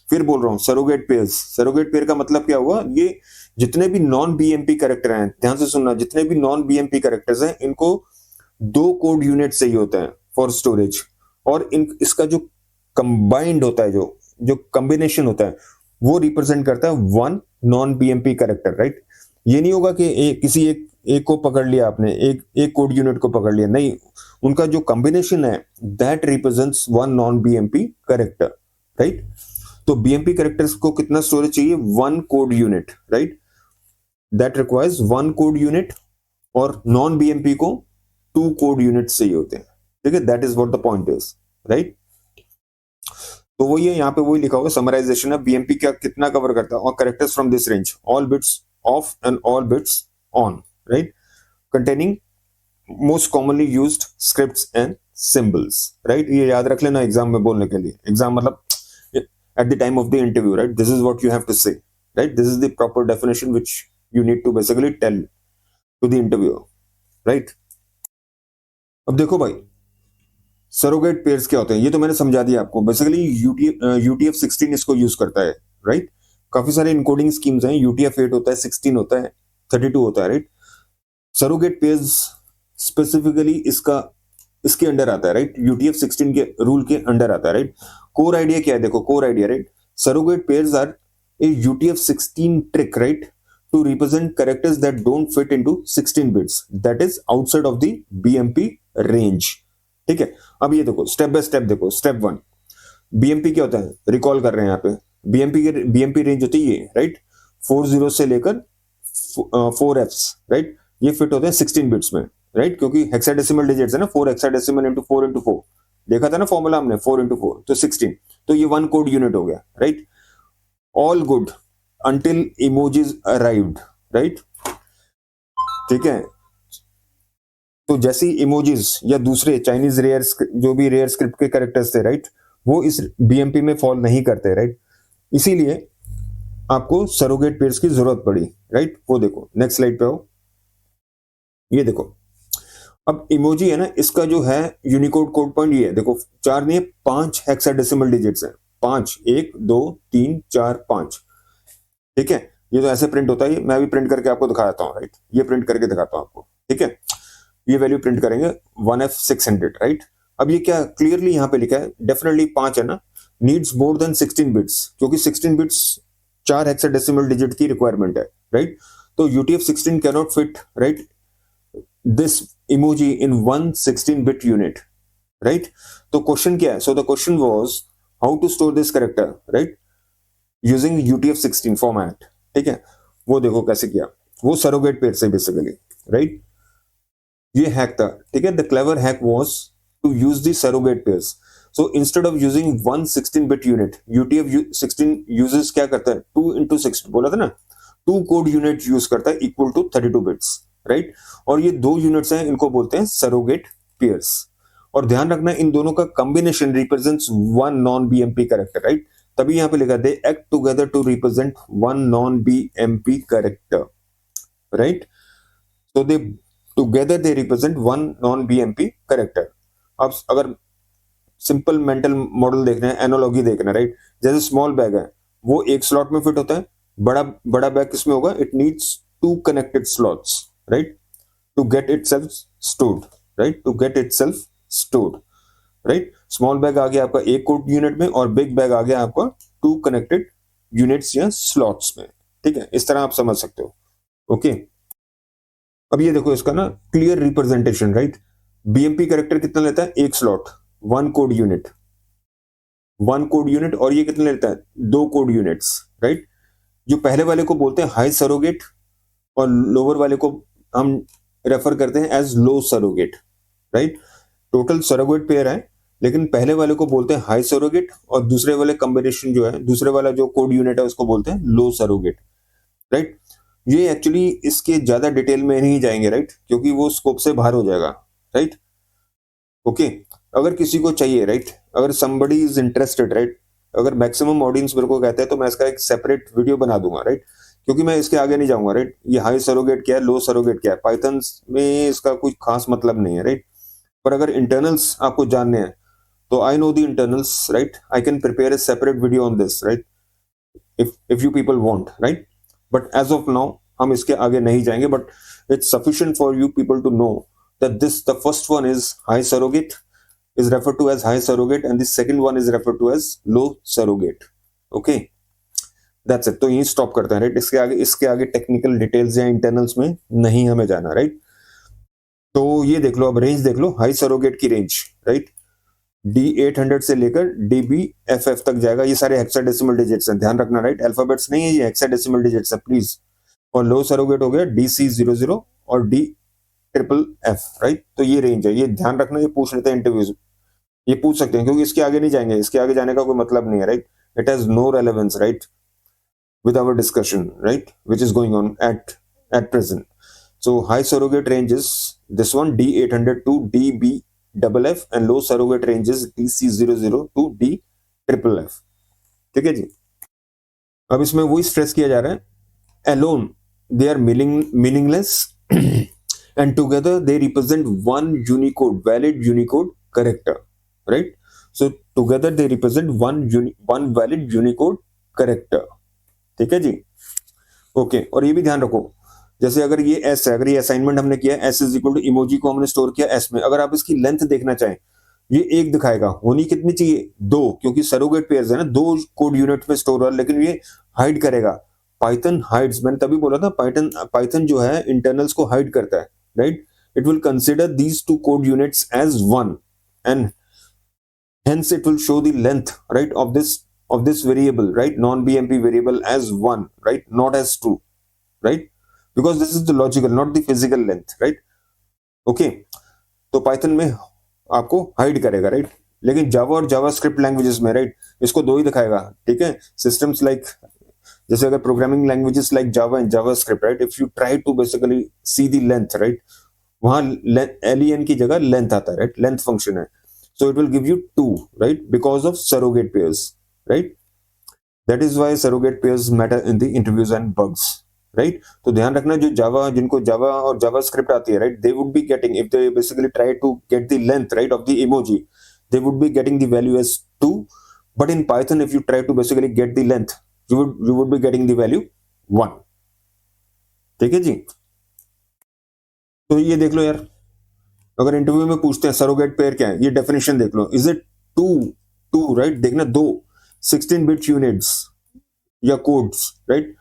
फिर बोल रहा हूं सरोगेट पेयर्स, सरोगेट पेयर का मतलब क्या हुआ, ये जितने भी नॉन बीएमपी कैरेक्टर हैं, ध्यान से सुनना, जितने भी नॉन बीएमपी कैरेक्टर्स हैं इनको 2 कोड यूनिट चाहिए होता है फॉर स्टोरेज। और इसका जो कंबाइंड होता है, जो कॉम्बिनेशन होता है, वो रिप्रेजेंट करता है one non BMP character, right. ये नहीं होगा कि किसी एक एक को पकड़ लिया आपने, एक कोड यूनिट को पकड़ लिया, नहीं, उनका जो कॉम्बिनेशन है that represents one non BMP character, right. तो बीएमपी कैरेक्टर्स को कितना स्टोरेज चाहिए, one code unit, right, that requires one code unit, और नॉन बीएमपी को टू कोड यूनिट्स चाहिए होते हैं, ठीक है, that is what the point is, right. तो वही है, यहाँ पे वही लिखा होगा, समराइजेशन है, बीएमपी क्या कितना कवर करता है, और characters from this range, all bits of and all beads on, right, containing most commonly used scripts and symbols, right. ये याद रख लेना एग्जाम में बोलने के लिए, एग्जाम मतलब at the time of the interview, right, this is what you have to say, right, this is the proper definition which you need to basically tell to the interviewer, right। अब देखो भाई, सरोगेट पेयर्स क्या होते हैं, ये तो मैंने समझा दिया आपको। बेसिकली UTF-16 इसको यूज करता है, राइट। काफी सारे इनकोडिंग स्कीम्स हैं, UTF-8 होता है, 16 होता है, 32 होता है, राइट। सरोगेट पेयर्स स्पेसिफिकली इसके अंडर आता है, राइट, UTF-16 के रूल के अंडर आता है, राइट। कोर आइडिया क्या है, देखो core idea, right, surrogate pairs are a UTF-16 trick, right, to represent characters that don't fit into 16 bits, that is outside of the BMP range, ठीक है। अब ये देखो स्टेप बाय स्टेप, देखो स्टेप 1, BMP क्या होता है, रिकॉल कर रहे हैं यहाँ पे, BMP रेंज होती है ये, राइट, 40 से लेकर 4Fs, राइट, ये फिट होते हैं 16 बिट्स में, राइट, क्योंकि हेक्साडेसिमल डिजिट्स है ना, 4 हेक्साडेसिमल इंटू 4 इंटू 4 देखा था ना फॉर्मूला हमने, 4 इंटू 4 तो 16, तो ये वन कोड यूनिट हो गया, right. All good until emojis arrived, right, ठीक है। तो जैसे इमोजीज या दूसरे चाइनीज रेयर जो भी रेयर स्क्रिप्ट के कैरेक्टर्स थे, राइट, वो इस बीएमपी में फॉल नहीं करते, राइट, इसीलिए आपको सरोगेट पेयर्स की जरूरत पड़ी, राइट। वो देखो नेक्स्ट स्लाइड पे आओ, ये देखो, अब इमोजी है ना, इसका जो है यूनिकोड कोड पॉइंट ये है, देखो 4 नहीं 5 हेक्साडेसिमल डिजिट्स हैं, 5, 1 2 3 4 5, ठीक है। ये तो ऐसे प्रिंट होता है, मैं भी प्रिंट करके आपको दिखाता हूँ, राइट, ये प्रिंट करके दिखाता हूँ आपको, ठीक है। ये वैल्यू प्रिंट करेंगे 1F600, राइट। अब ये क्या क्लियरली यहाँ पे लिखा है, डेफिनेटली 5 है ना, नीड्स मोर देन 16 बिट्स, क्योंकि 16 बिट्स 4 हेक्साडेसिमल डिजिट की रिक्वायरमेंट है, राइट। तो UTF-16 can not fit, right, this emoji in 1 16-bit unit, right. तो क्वेश्चन क्या है, so the question was how to store this character, right, using UTF-16 format, ठीक है। वो देखो कैसे किया, वो सरोगेट पेयर से बेसिकली, राइट, ये हैक था, ठीक है। The clever hack was to use the surrogate pairs, so instead of using 1 16-bit unit, UTF-16 uses क्या करता है, 2 into 6 बोला था ना, 2 कोड यूनिट यूज करता है इक्वल टू 32 बिट्स, राइट। और ये 2 यूनिट्स हैं, इनको बोलते हैं सरोगेट पेयर्स, और ध्यान रखना इन दोनों का combination represents one non BMP character, right. तभी यहां पे लिखा they act together to represent one non BMP character, right. तो they together they represent one non BMP character. अब अगर सिंपल मेंटल मॉडल देखना है, एनालॉजी देखना है, राइट, जैसे स्मॉल बैग है वो एक स्लॉट में फिट होता है, बड़ा बैग किसमें होगा, it needs 2 connected slots, right, to get itself stored, right, to get itself stored, right. Small bag आ गया आपका एक कोड यूनिट में, और बिग बैग आ गया आपका 2 कनेक्टेड यूनिट्स या स्लॉट्स में, ठीक है। इस तरह आप समझ सकते हो, ओके। अब ये देखो इसका ना clear representation, right, BMP character कितना लेता है, एक slot, 1 code unit, 1 code unit, और ये कितना लेता है, 2 कोड यूनिट्स, राइट। जो पहले वाले को बोलते हैं हाई सरोगेट, और लोअर वाले को हम रेफर करते हैं as low surrogate, right. Total surrogate pair है, लेकिन पहले वाले को बोलते हैं हाई सरोगेट, और दूसरे वाले कॉम्बिनेशन जो है, दूसरे वाला जो कोड यूनिट है उसको बोलते हैं लो सरोगेट, राइट। ये एक्चुअली इसके ज्यादा डिटेल में नहीं जाएंगे, राइट, क्योंकि वो स्कोप से बाहर हो जाएगा, राइट, ओके। अगर किसी को चाहिए, राइट, अगर somebody इज इंटरेस्टेड, राइट, अगर मैक्सिमम ऑडियंस मेरे को कहते हैं तो मैं इसका एक सेपरेट वीडियो बना दूंगा, राइट, क्योंकि मैं इसके आगे नहीं जाऊंगा, राइट। ये हाई सरोगेट क्या है, लो सरोगेट क्या है, पाइथन में इसका कुछ खास मतलब नहीं है, राइट। पर अगर इंटरनल्स आपको जानने हैं तो I know the internals, right, I can prepare a separate video on this, right, if you people want, right, but as of now हम इसके आगे नहीं जाएंगे, but it's sufficient for you people to know that the first one is high surrogate, is referred to as high surrogate, and the second one is referred to as low surrogate, okay। That's it. तो यही स्टॉप करते हैं, राइट। इसके आगे टेक्निकल डिटेल्स या इंटरनल्स में नहीं हमें जाना, राइट। तो ये देख लो, अब रेंज देख लो, हाई सरोगेट की रेंज, राइट। D800 से लेकर DBFF तक जाएगा। ये सारे हेक्साडेसिमल डिजिट्स हैं, ध्यान रखना, राइट। अल्फाबेट्स नहीं है, ये हेक्साडेसिमल डिजिट्स है, प्लीज। और लो सरोगेट हो गया DC00 और DFFF, राइट। तो ये रेंज है, ये ध्यान रखना, ये पूछ लेते हैं इंटरव्यूज, ये पूछ सकते हैं, क्योंकि इसके आगे नहीं जाएंगे, इसके आगे जाने का कोई मतलब नहीं है, right. It has no relevance, right, with our discussion, right, which is going on at present. So high surrogate range is this one, D800 to DBFF, and low surrogate range is DC00 to DFFF. ठीक है जी। अब इसमें वही स्ट्रेस किया जा रहा है, alone they are meaningless and together they represent one Unicode, valid Unicode character, right? So together they represent one valid Unicode character. ठीक है जी, ओके। और ये भी ध्यान रखो, जैसे अगर ये एस है, अगर ये असाइनमेंट हमने किया, S is equal to emoji को हमने स्टोर किया एस में, अगर आप इसकी लेंथ देखना चाहें, ये एक दिखाएगा, होनी कितनी चाहिए, 2, क्योंकि सरोगेट पेयर्स है ना, 2 कोड यूनिट में स्टोर हो, लेकिन ये हाइड करेगा। पाइथन हाइड्स, मैंने तभी बोला था, पाइथन जो है इंटरनल्स को हाइड करता है, right. It will consider these 2 code units as one, and hence it will show the length, right, of this variable, right, non-BMP variable as 1, right, not as 2, right, because this is the logical, not the physical length, right, okay। तो पाइथन में आपको हाइड करेगा, राइट। लेकिन जावा और जावास्क्रिप्ट लैंग्वेजेस में, राइट, इसको 2 ही दिखाएगा, ठीक है। सिस्टम्स लाइक, जैसे अगर programming languages like Java and JavaScript, right, if you try to basically see the length, right, वहां len की जगह लेंथ आता है, राइट, लेंथ फंक्शन है। So it will give you 2, right, because of surrogate pairs, right. That is why surrogate pairs matter in the interviews and bugs, right. तो ध्यान रखना, जो जावा, जिनको जावा और जावास्क्रिप्ट आती है, right, they would be getting, if they basically try to get the length, right, of the emoji, they would be getting the value as 2, but in Python if you try to basically get the length, you would be getting the value 1। ठीक है जी। तो ये देख लो यार, अगर इंटरव्यू में पूछते हैं सरोगेट पेयर क्या है, ये डेफिनेशन देख लो, इज इट टू, राइट, देखना, 2 16-bit यूनिट्स या codes, right,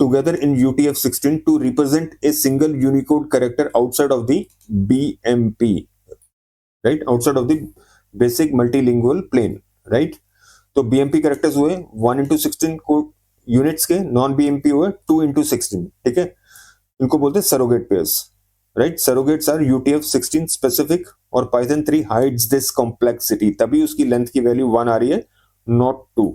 together in UTF-16 to represent a single Unicode character outside of the BMP, right, outside of the basic multilingual plane, right. तो BMP कैरेक्टर्स हुए 1x16 कोड यूनिट्स के, नॉन BMP हुए 2x16, ठीक है। इनको बोलते हैं surrogate pairs, right. Surrogates are UTF-16 specific, और पाइथन 3 हाइड्स दिस कॉम्प्लेक्सिटी, तभी उसकी लेंथ की वैल्यू 1 आ रही है, नॉट 2,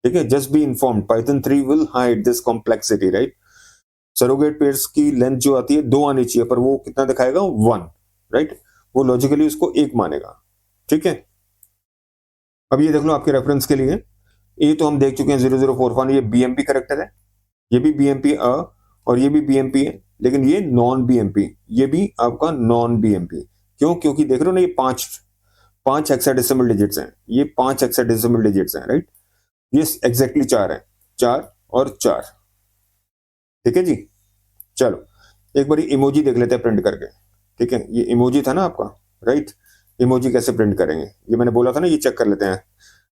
ठीक है। Just be informed, Python 3 will hide this complexity, right. Surrogate pairs की लेंथ जो आती है 2 आनी चाहिए, पर वो कितना दिखाएगा, 1, राइट। वो लॉजिकली उसको 1 मानेगा, ठीक है। अब ये देख लो आपके रेफरेंस के लिए, ये तो हम देख चुके हैं 0041, ये BMP कैरेक्टर है, ये भी BMP और ये भी BMP है, लेकिन ये नॉन BMP, ये भी आपका नॉन BMP। क्यों? क्योंकि देख रहे हो ना, ये 5 हेक्साडेसिमल डिजिट्स हैं, ये 5 हेक्साडेसिमल डिजिट्स हैं, राइट। ये एग्जैक्टली 4 है, 4 और 4, ठीक है जी। चलो एक बार इमोजी देख लेते हैं प्रिंट करके, ठीक है। ये इमोजी था ना आपका, राइट। इमोजी कैसे प्रिंट करेंगे, ये मैंने बोला था ना, ये चेक कर लेते हैं,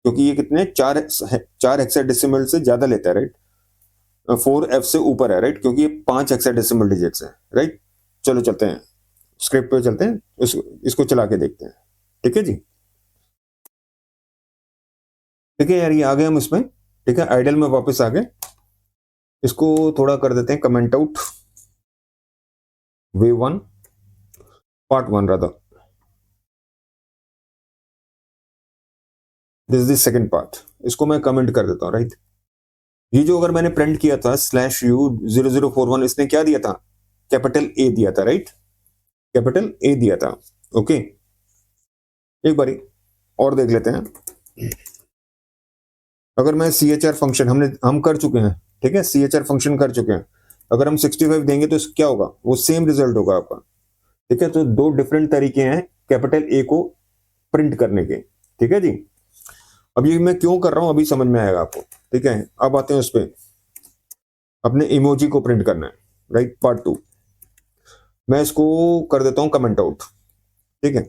क्योंकि ये कितने 4 हेक्साडेसिमल से ज्यादा लेता है, राइट। 4F से ऊपर है, राइट, क्योंकि ये 5 हेक्साडेसिमल डिजिट्स हैं, राइट। चलो चलते हैं स्क्रिप्ट पे, चलते हैं, इसको चला के देखते हैं, ठीक है जी। ठीक है यार, ये आ गए हम इसमें, ठीक है, आइडल में वापस आ गए। इसको थोड़ा कर देते हैं comment out, way 1 part 1 rather, this is the second part. इसको मैं कमेंट कर देता हूं, राइट। ये जो अगर मैंने प्रिंट किया था /u0041, इसने क्या दिया था, कैपिटल A दिया था, राइट, कैपिटल A दिया था, ओके। एक बारी और देख लेते हैं, अगर मैं CHR फंक्शन हम कर चुके हैं, ठीक है, CHR फंक्शन कर चुके हैं, अगर हम 65 देंगे तो क्या होगा, वो सेम रिजल्ट होगा आपका, ठीक है। तो 2 डिफरेंट तरीके हैं कैपिटल A को प्रिंट करने के, ठीक है जी। अब ये मैं क्यों कर रहा हूं, अभी समझ में आएगा आपको, ठीक है। अब आते हैं उस पर, अपने इमोजी को प्रिंट करना है, राइट, पार्ट 2। मैं इसको कर देता हूं कमेंट आउट, ठीक है।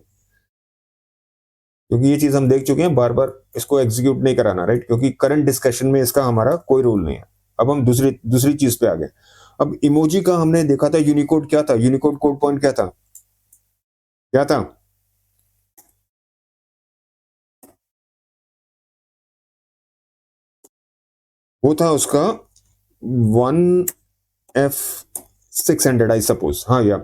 क्योंकि ये चीज हम देख चुके हैं, बार बार इसको एग्जीक्यूट नहीं कराना, राइट, क्योंकि करंट डिस्कशन में इसका हमारा कोई रोल नहीं है। अब हम दूसरी दूसरी चीज पे आ गए। अब इमोजी का हमने देखा था, यूनिकोड क्या था, यूनिकोड कोड पॉइंट क्या था, क्या था? वो था उसका 1F600 आई सपोज, हाँ या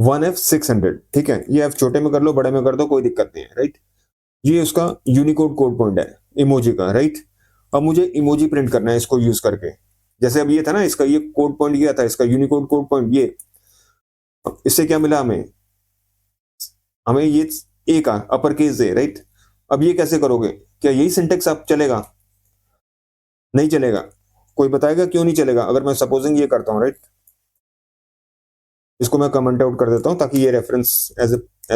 1F600, ठीक है। ये एफ छोटे में कर लो, बड़े में कर दो, कोई दिक्कत नहीं है, राइट। ये उसका यूनिकोड कोड पॉइंट है इमोजी का, राइट। अब मुझे इमोजी प्रिंट करना है इसको यूज करके। जैसे अब ये था ना, इसका ये कोड पॉइंट ये था, इसका यूनिकोड कोड पॉइंट ये। इससे क्या मिला हमें? हमें ये ए का अपर केस है, राइट। अब ये कैसे करोगे? क्या यही सिंटेक्स आप चलेगा? नहीं चलेगा। कोई बताएगा क्यों नहीं चलेगा? अगर मैं सपोजिंग ये करता हूं, राइट, इसको मैं कमेंट आउट कर देता हूं ताकि ये reference as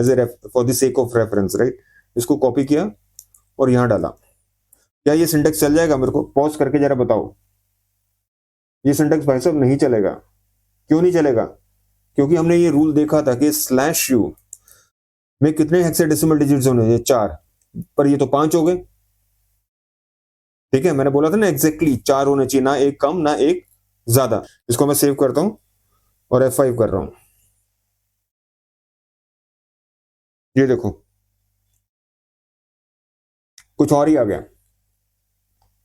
a for the sake of reference, right. इसको कॉपी किया और यहां डाला। क्या ये सिंटेक्स चल जाएगा? मेरे को पॉज करके जरा बताओ। ये सिंटेक्स भाई साहब नहीं चलेगा। क्यों नहीं चलेगा? क्योंकि हमने ये रूल देखा था कि स्लैश यू में कितने हेक्साडेसिमल डिजिट्स होने चाहिए? 4, पर ये तो 5 हो गए। ठीक है, मैंने बोला था ना एग्जैक्टली 4 होने चाहिए, ना एक कम ना एक ज्यादा। इसको मैं सेव करता हूं और F5 कर रहा हूं। ये देखो, कुछ और ही आ गया,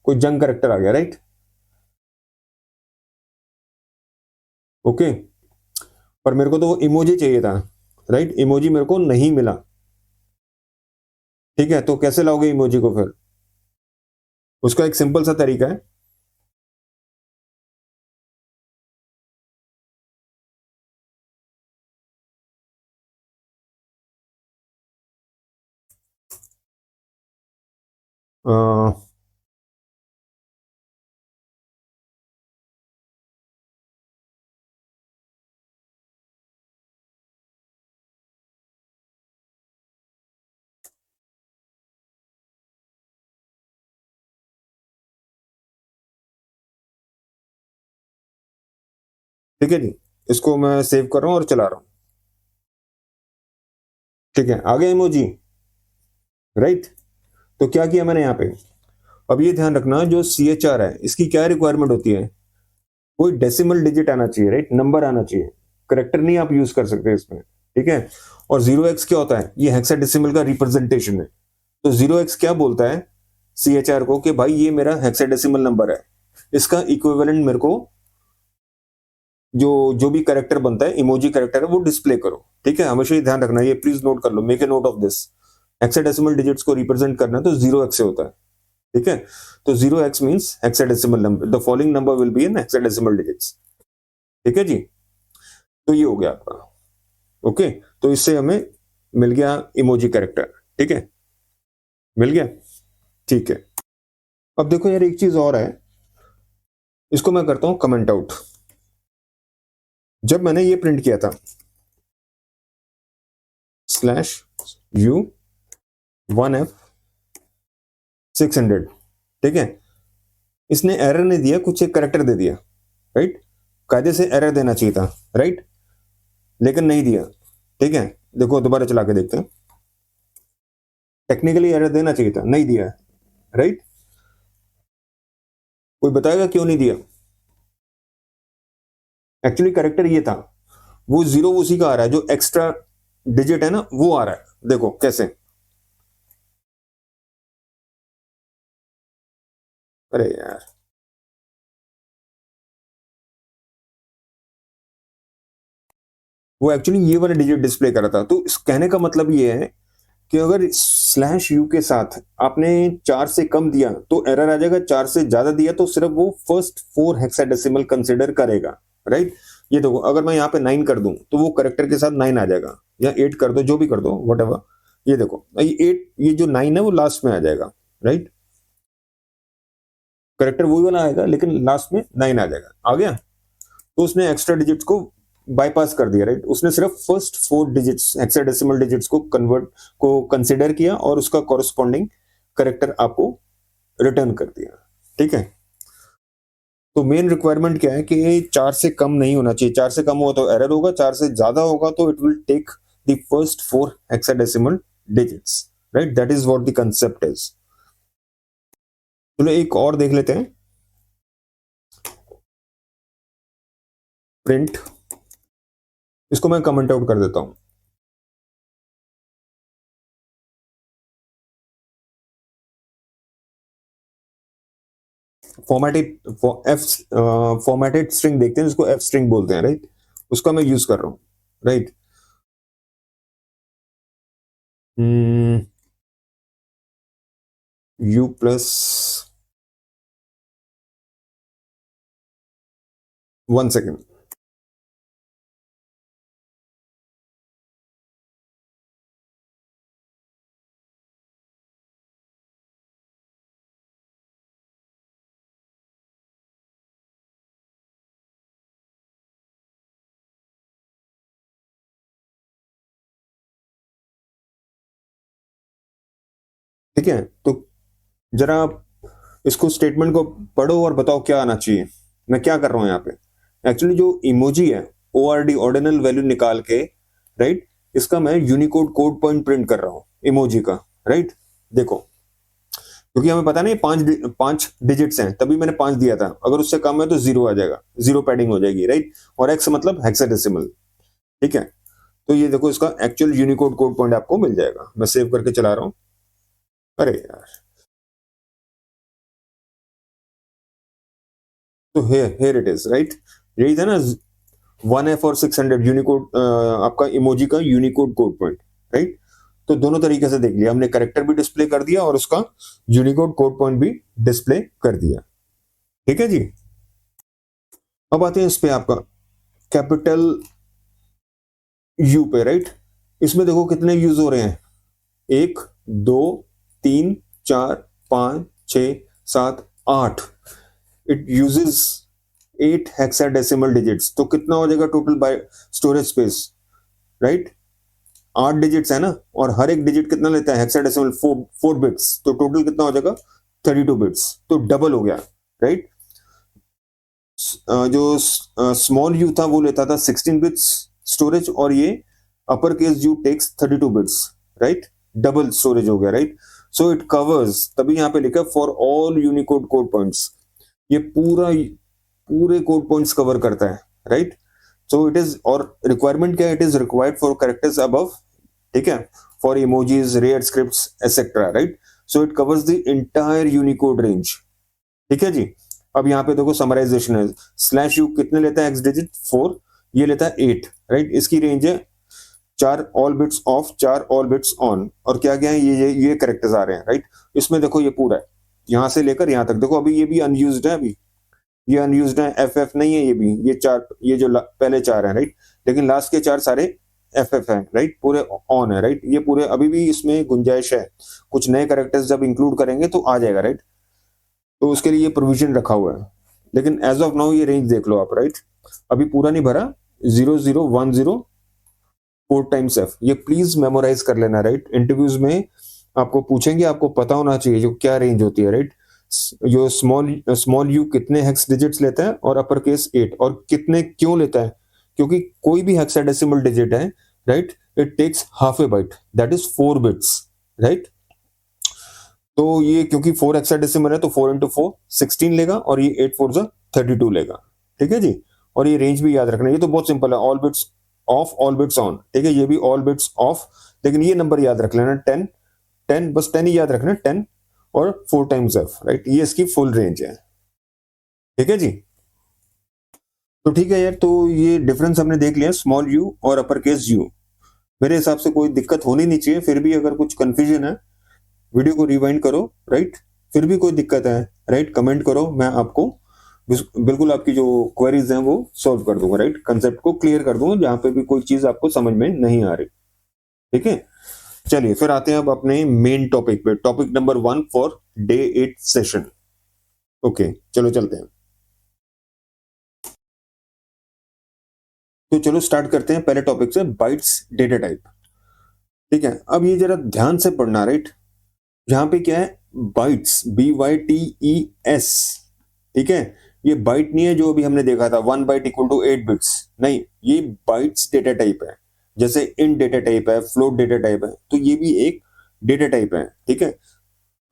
कोई जंग करेक्टर आ गया, राइट। ओके, पर मेरे को तो वो इमोजी चाहिए था, राइट। इमोजी मेरे को नहीं मिला। ठीक है, तो कैसे लाओगे इमोजी को फिर? उसका एक सिंपल सा तरीका है। ठीक है जी, इसको मैं सेव कर रहा हूं और चला रहा हूं। ठीक है, आ गया इमोजी, राइट। तो क्या किया मैंने यहाँ पे? अब ये ध्यान रखना, जो CHR है इसकी क्या रिक्वायरमेंट होती है? कोई डेसिमल डिजिट आना चाहिए, राइट, नंबर आना चाहिए। करेक्टर नहीं आप यूज कर सकते इसमें, ठीक है। और 0x क्या होता है? ये हेक्साडेसिमल का रिप्रेजेंटेशन है। तो 0x क्या बोलता है CHR को कि भाई ये मेरा हेक्साडेसिमल नंबर है, इसका इक्विवेलेंट मेरे को जो जो भी करेक्टर बनता है, इमोजी करेक्टर है, वो डिस्प्ले करो। ठीक है, हमेशा ये ध्यान रखना, ये प्लीज नोट कर लो, make a note of this. Hexadecimal digits को रिप्रेजेंट करना तो 0x से होता है। ठीक है, तो 0x means hexadecimal number, the following number will be in hexadecimal digits. ठीक है जी, तो ये हो गया आपका। ओके, तो इससे हमें मिल गया इमोजी कैरेक्टर। ठीक है, मिल गया, ठीक है। अब देखो यार, एक चीज और है, इसको मैं करता हूं कमेंट आउट। जब मैंने ये प्रिंट किया था /u 1F600, ठीक है, इसने एरर नहीं दिया, कुछ एक करेक्टर दे दिया, राइट। कायदे से एरर देना चाहिए था, राइट, लेकिन नहीं दिया। ठीक है, देखो दोबारा चला के देखते हैं। टेक्निकली एरर देना चाहिए था, नहीं दिया, राइट। कोई बताएगा क्यों नहीं दिया? एक्चुअली करेक्टर ये था, वो जीरो उसी का आ रहा है, जो एक्स्ट्रा डिजिट है ना वो आ रहा है। देखो कैसे, अरे यार, वो एक्चुअली ये वाला डिजिट डिस्प्ले कर रहा था। तो इस कहने का मतलब ये है कि अगर /u के साथ आपने 4 से कम दिया तो एरर आ जाएगा, 4 से ज्यादा दिया तो सिर्फ वो फर्स्ट 4 हेक्साडेसिमल कंसिडर करेगा, राइट। ये देखो, अगर मैं यहाँ पे 9 कर दूं तो वो करेक्टर के साथ 9 आ जाएगा, या 8 कर दो, जो भी कर दो, वट एवर। ये देखो, ये 8, ये जो 9 है वो लास्ट में आ जाएगा, राइट। करेक्टर वही वाला आएगा लेकिन लास्ट में 9 आ जाएगा, आ गया। तो उसने एक्स्ट्रा डिजिट्स को बाईपास कर दिया, राइट। उसने सिर्फ फर्स्ट 4 डिजिट्स, हेक्साडेसिमल डिजिट्स को कन्वर्ट को कंसिडर किया और उसका कॉरेस्पॉन्डिंग करेक्टर आपको रिटर्न कर दिया। ठीक है, तो मेन रिक्वायरमेंट क्या है कि 4 से कम नहीं होना चाहिए। 4 से कम हुआ तो एरर होगा, 4 से ज्यादा होगा तो it will take the first 4 hexadecimal digits. Right, that is what the concept is. चलो एक और देख लेते हैं, प्रिंट, इसको मैं कमेंट आउट कर देता हूं। फॉर्मेटेड एफ फॉर्मेटेड स्ट्रिंग देखते हैं, जिसको एफ स्ट्रिंग बोलते हैं, राइट, उसका मैं यूज कर रहा हूं, राइट। You plus 1 second. ठीक है, तो जरा आप इसको स्टेटमेंट को पढ़ो और बताओ क्या आना चाहिए। मैं क्या कर रहा हूं यहाँ पे, एक्चुअली जो इमोजी है ORD ऑर्डिनल वैल्यू निकाल के, राइट, इसका मैं यूनिकोड कोड पॉइंट प्रिंट कर रहा हूं इमोजी का, राइट। देखो, क्योंकि हमें पता नहीं पांच डिजिट्स हैं, तभी मैंने 5 दिया था, अगर उससे कम है तो 0 आ जाएगा, 0 पैडिंग हो जाएगी, राइट। और x मतलब हेक्साडेसिमल, ठीक है। तो ये देखो, इसका एक्चुअल यूनिकोड कोड पॉइंट आपको मिल जाएगा। मैं सेव करके चला रहा हूं। अरे यार, तो हेयर इट इज, राइट। यही था ना, 1F और 600 यूनिकोड, आपका इमोजी का यूनिकोड कोड पॉइंट, राइट। तो दोनों तरीके से देख लिया हमने, करेक्टर भी डिस्प्ले कर दिया और उसका यूनिकोड कोड पॉइंट भी डिस्प्ले कर दिया, ठीक है जी। अब आते हैं इस पे, आपका कैपिटल यू पे, राइट। इसमें देखो कितने यूज हो रहे हैं, 1 2 3 4 5 6 7 8। It uses 8 hexadecimal digits. तो कितना हो जाएगा total by storage space, right. 8 digits है ना, और हर एक डिजिट कितना लेता है, हेक्साडेसिमल 4 बिट्स। तो टोटल कितना हो जाएगा, 32 बिट्स। तो डबल हो गया, राइट। जो स्मॉल यू था वो लेता था 16 बिट्स स्टोरेज, और ये upper case U takes 32 bits, right. Double storage हो गया, राइट। सो इट कवर्स, तभी यहां पे लिखा for all Unicode code points. ये पूरे कोड पॉइंट्स कवर करता है, राइट। सो इट इज, और रिक्वायरमेंट क्या है, it is required for characters above, ठीक है, for emojis, rare scripts etcetera, right. So it covers the entire Unicode range, ठीक है जी। अब यहाँ पे देखो समराइजेशन है, स्लैश यू कितने लेता है एक्स डिजिट, 4, ये लेता है 8, राइट। इसकी रेंज है 4 all bits of, 4 all beads on, और क्या क्या है, ये करेक्टर्स आ रहे हैं, राइट। इसमें देखो ये पूरा है, यहां से लेकर यहां तक। देखो अभी ये भी अनयूज्ड है, अभी ये अनयूज्ड है, FF नहीं है ये भी, ये 4, ये जो पहले 4 है, राइट। लेकिन लास्ट के 4 सारे FF है, राइट, पूरे ऑन है, राइट। ये पूरे अभी भी इसमें गुंजाइश है, कुछ नए करेक्टर्स जब इंक्लूड करेंगे तो आ जाएगा, राइट। तो उसके लिए ये प्रोविजन रखा हुआ है। लेकिन एज ऑफ नाउ ये रेंज देख लो आप, राइट। अभी पूरा नहीं भरा, 0010 4 टाइम्स F। ये प्लीज मेमोराइज कर लेना, राइट। इंटरव्यूज में आपको पूछेंगे, आपको पता होना चाहिए जो क्या रेंज होती है, राइट। जो स्मॉल यू कितने हेक्स डिजिट्स लेता है, और अपर केस 8, और कितने क्यों लेता है, क्योंकि कोई भी हेक्साडेसिमल डिजिट है, right, it takes half a byte, that is 4 bits, right. तो ये क्योंकि 4 हेक्साडेसिमल है तो 4 इंटू 4 16 लेगा, और ये 8 4 32 लेगा, ठीक है जी। और ये रेंज भी याद रखना, ये तो बहुत सिंपल है, all bits of all beads on, ठीक है। ये भी ऑल बिट्स ऑफ, लेकिन ये नंबर याद रख लेना, 10 10, बस 10 ही याद रखना, 10 और 4 टाइम्स F, राइट। ये इसकी फुल रेंज है, ठीक है जी। तो ठीक है यार, तो ये डिफरेंस हमने देख लिया, स्मॉल यू और अपर केस यू। मेरे हिसाब से कोई दिक्कत होनी नहीं चाहिए, फिर भी अगर कुछ कंफ्यूजन है वीडियो को रिवाइंड करो, राइट। फिर भी कोई दिक्कत है, राइट, कमेंट करो, मैं आपको बिल्कुल आपकी जो क्वेरीज हैं वो सॉल्व कर दूंगा, राइट। कंसेप्ट को क्लियर कर दूंगा जहां पे भी कोई चीज आपको समझ में नहीं आ रही, ठीक है। चलिए फिर आते हैं अब अपने मेन टॉपिक पे, topic number 1 for day 8 session. Okay, चलो चलते हैं। तो चलो स्टार्ट करते हैं पहले टॉपिक से, बाइट्स डेटा टाइप, ठीक है। अब ये जरा ध्यान से पढ़ना, राइट। यहाँ पे क्या है, बाइट्स, BYTES, ठीक है। ये बाइट नहीं है जो अभी हमने देखा था 1 बाइट इक्वल टू 8 बिट्स, नहीं, ये बाइट्स डेटा टाइप है। जैसे इन डेटा टाइप है, फ्लोट डेटा टाइप है, तो ये भी एक डेटा टाइप है, ठीक है।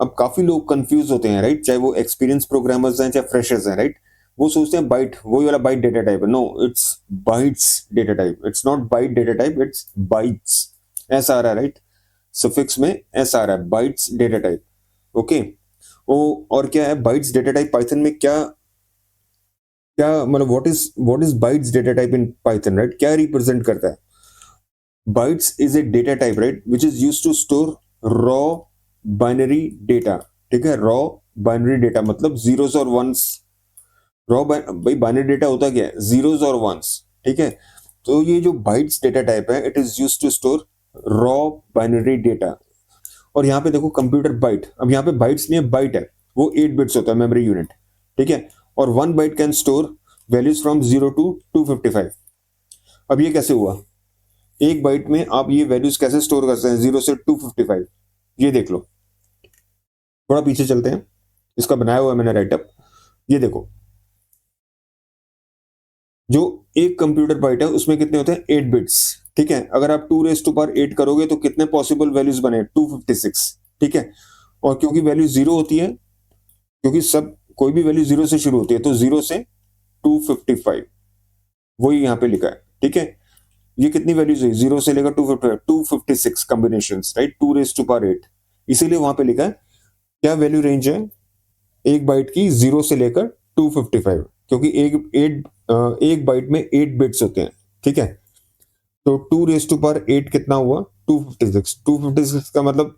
अब काफी लोग कंफ्यूज होते हैं, राइट, चाहे वो एक्सपीरियंस प्रोग्रामर्स हैं चाहे फ्रेशर्स हैं, राइट। वो सोचते हैं बाइट वही वाला बाइट डेटा टाइप है। No, it's bytes data type, it's not byte data type, it's bytes. ऐसा आ रहा है, राइट, सफिक्स में ऐसा आ रहा है, बाइट्स डेटा टाइप। ओके। ओ, और क्या है बाइट्स डेटा टाइप पाइथन में? क्या क्या मतलब what is bytes data type in Python, right? क्या रिप्रेजेंट करता है? Bytes is a data type, right, which is used to store raw binary data. ठीक है, रॉ बाइनरी डेटा मतलब जीरोस और वंस। रॉ भाई बाइनरी डेटा होता क्या है? जीरोस और वंस, ठीक है। तो ये जो बाइट्स डेटा टाइप है, it is used to store raw binary data. और यहाँ पे देखो कंप्यूटर बाइट, अब यहाँ पे बाइट्स नहीं है, बाइट है, वो 8 बिट्स होता है मेमोरी यूनिट, ठीक है। और 1 byte can store values from 0 to 255। अब ये कैसे हुआ? एक बाइट में आप ये वैल्यूज कैसे स्टोर कर सकते हैं 0 से 255? ये देख लो, थोड़ा पीछे चलते हैं, इसका बनाया हुआ है मैंने राइटअप। ये देखो, जो एक कंप्यूटर बाइट है उसमें कितने होते हैं? 8 बिट्स, ठीक है। अगर आप 2 रेज टू पावर 8 करोगे तो कितने पॉसिबल वैल्यूज बने? 256, ठीक है। और क्योंकि वैल्यू जीरो होती है, क्योंकि सब कोई भी वैल्यू जीरो से शुरू होती है, तो 0 से 255 वही यहाँ पे लिखा है, ठीक है। ये कितनी वैल्यूज है? 0 से लेकर 255, 256 combination, right, 2 raise to power 8। इसीलिए वहां पे लिखा है क्या वैल्यू रेंज है एक बाइट की? 0 से लेकर 255, क्योंकि एक बाइट में 8 बिट्स होते हैं, ठीक है। तो 2 रेज टू पावर 8 कितना हुआ? 256। 256 का मतलब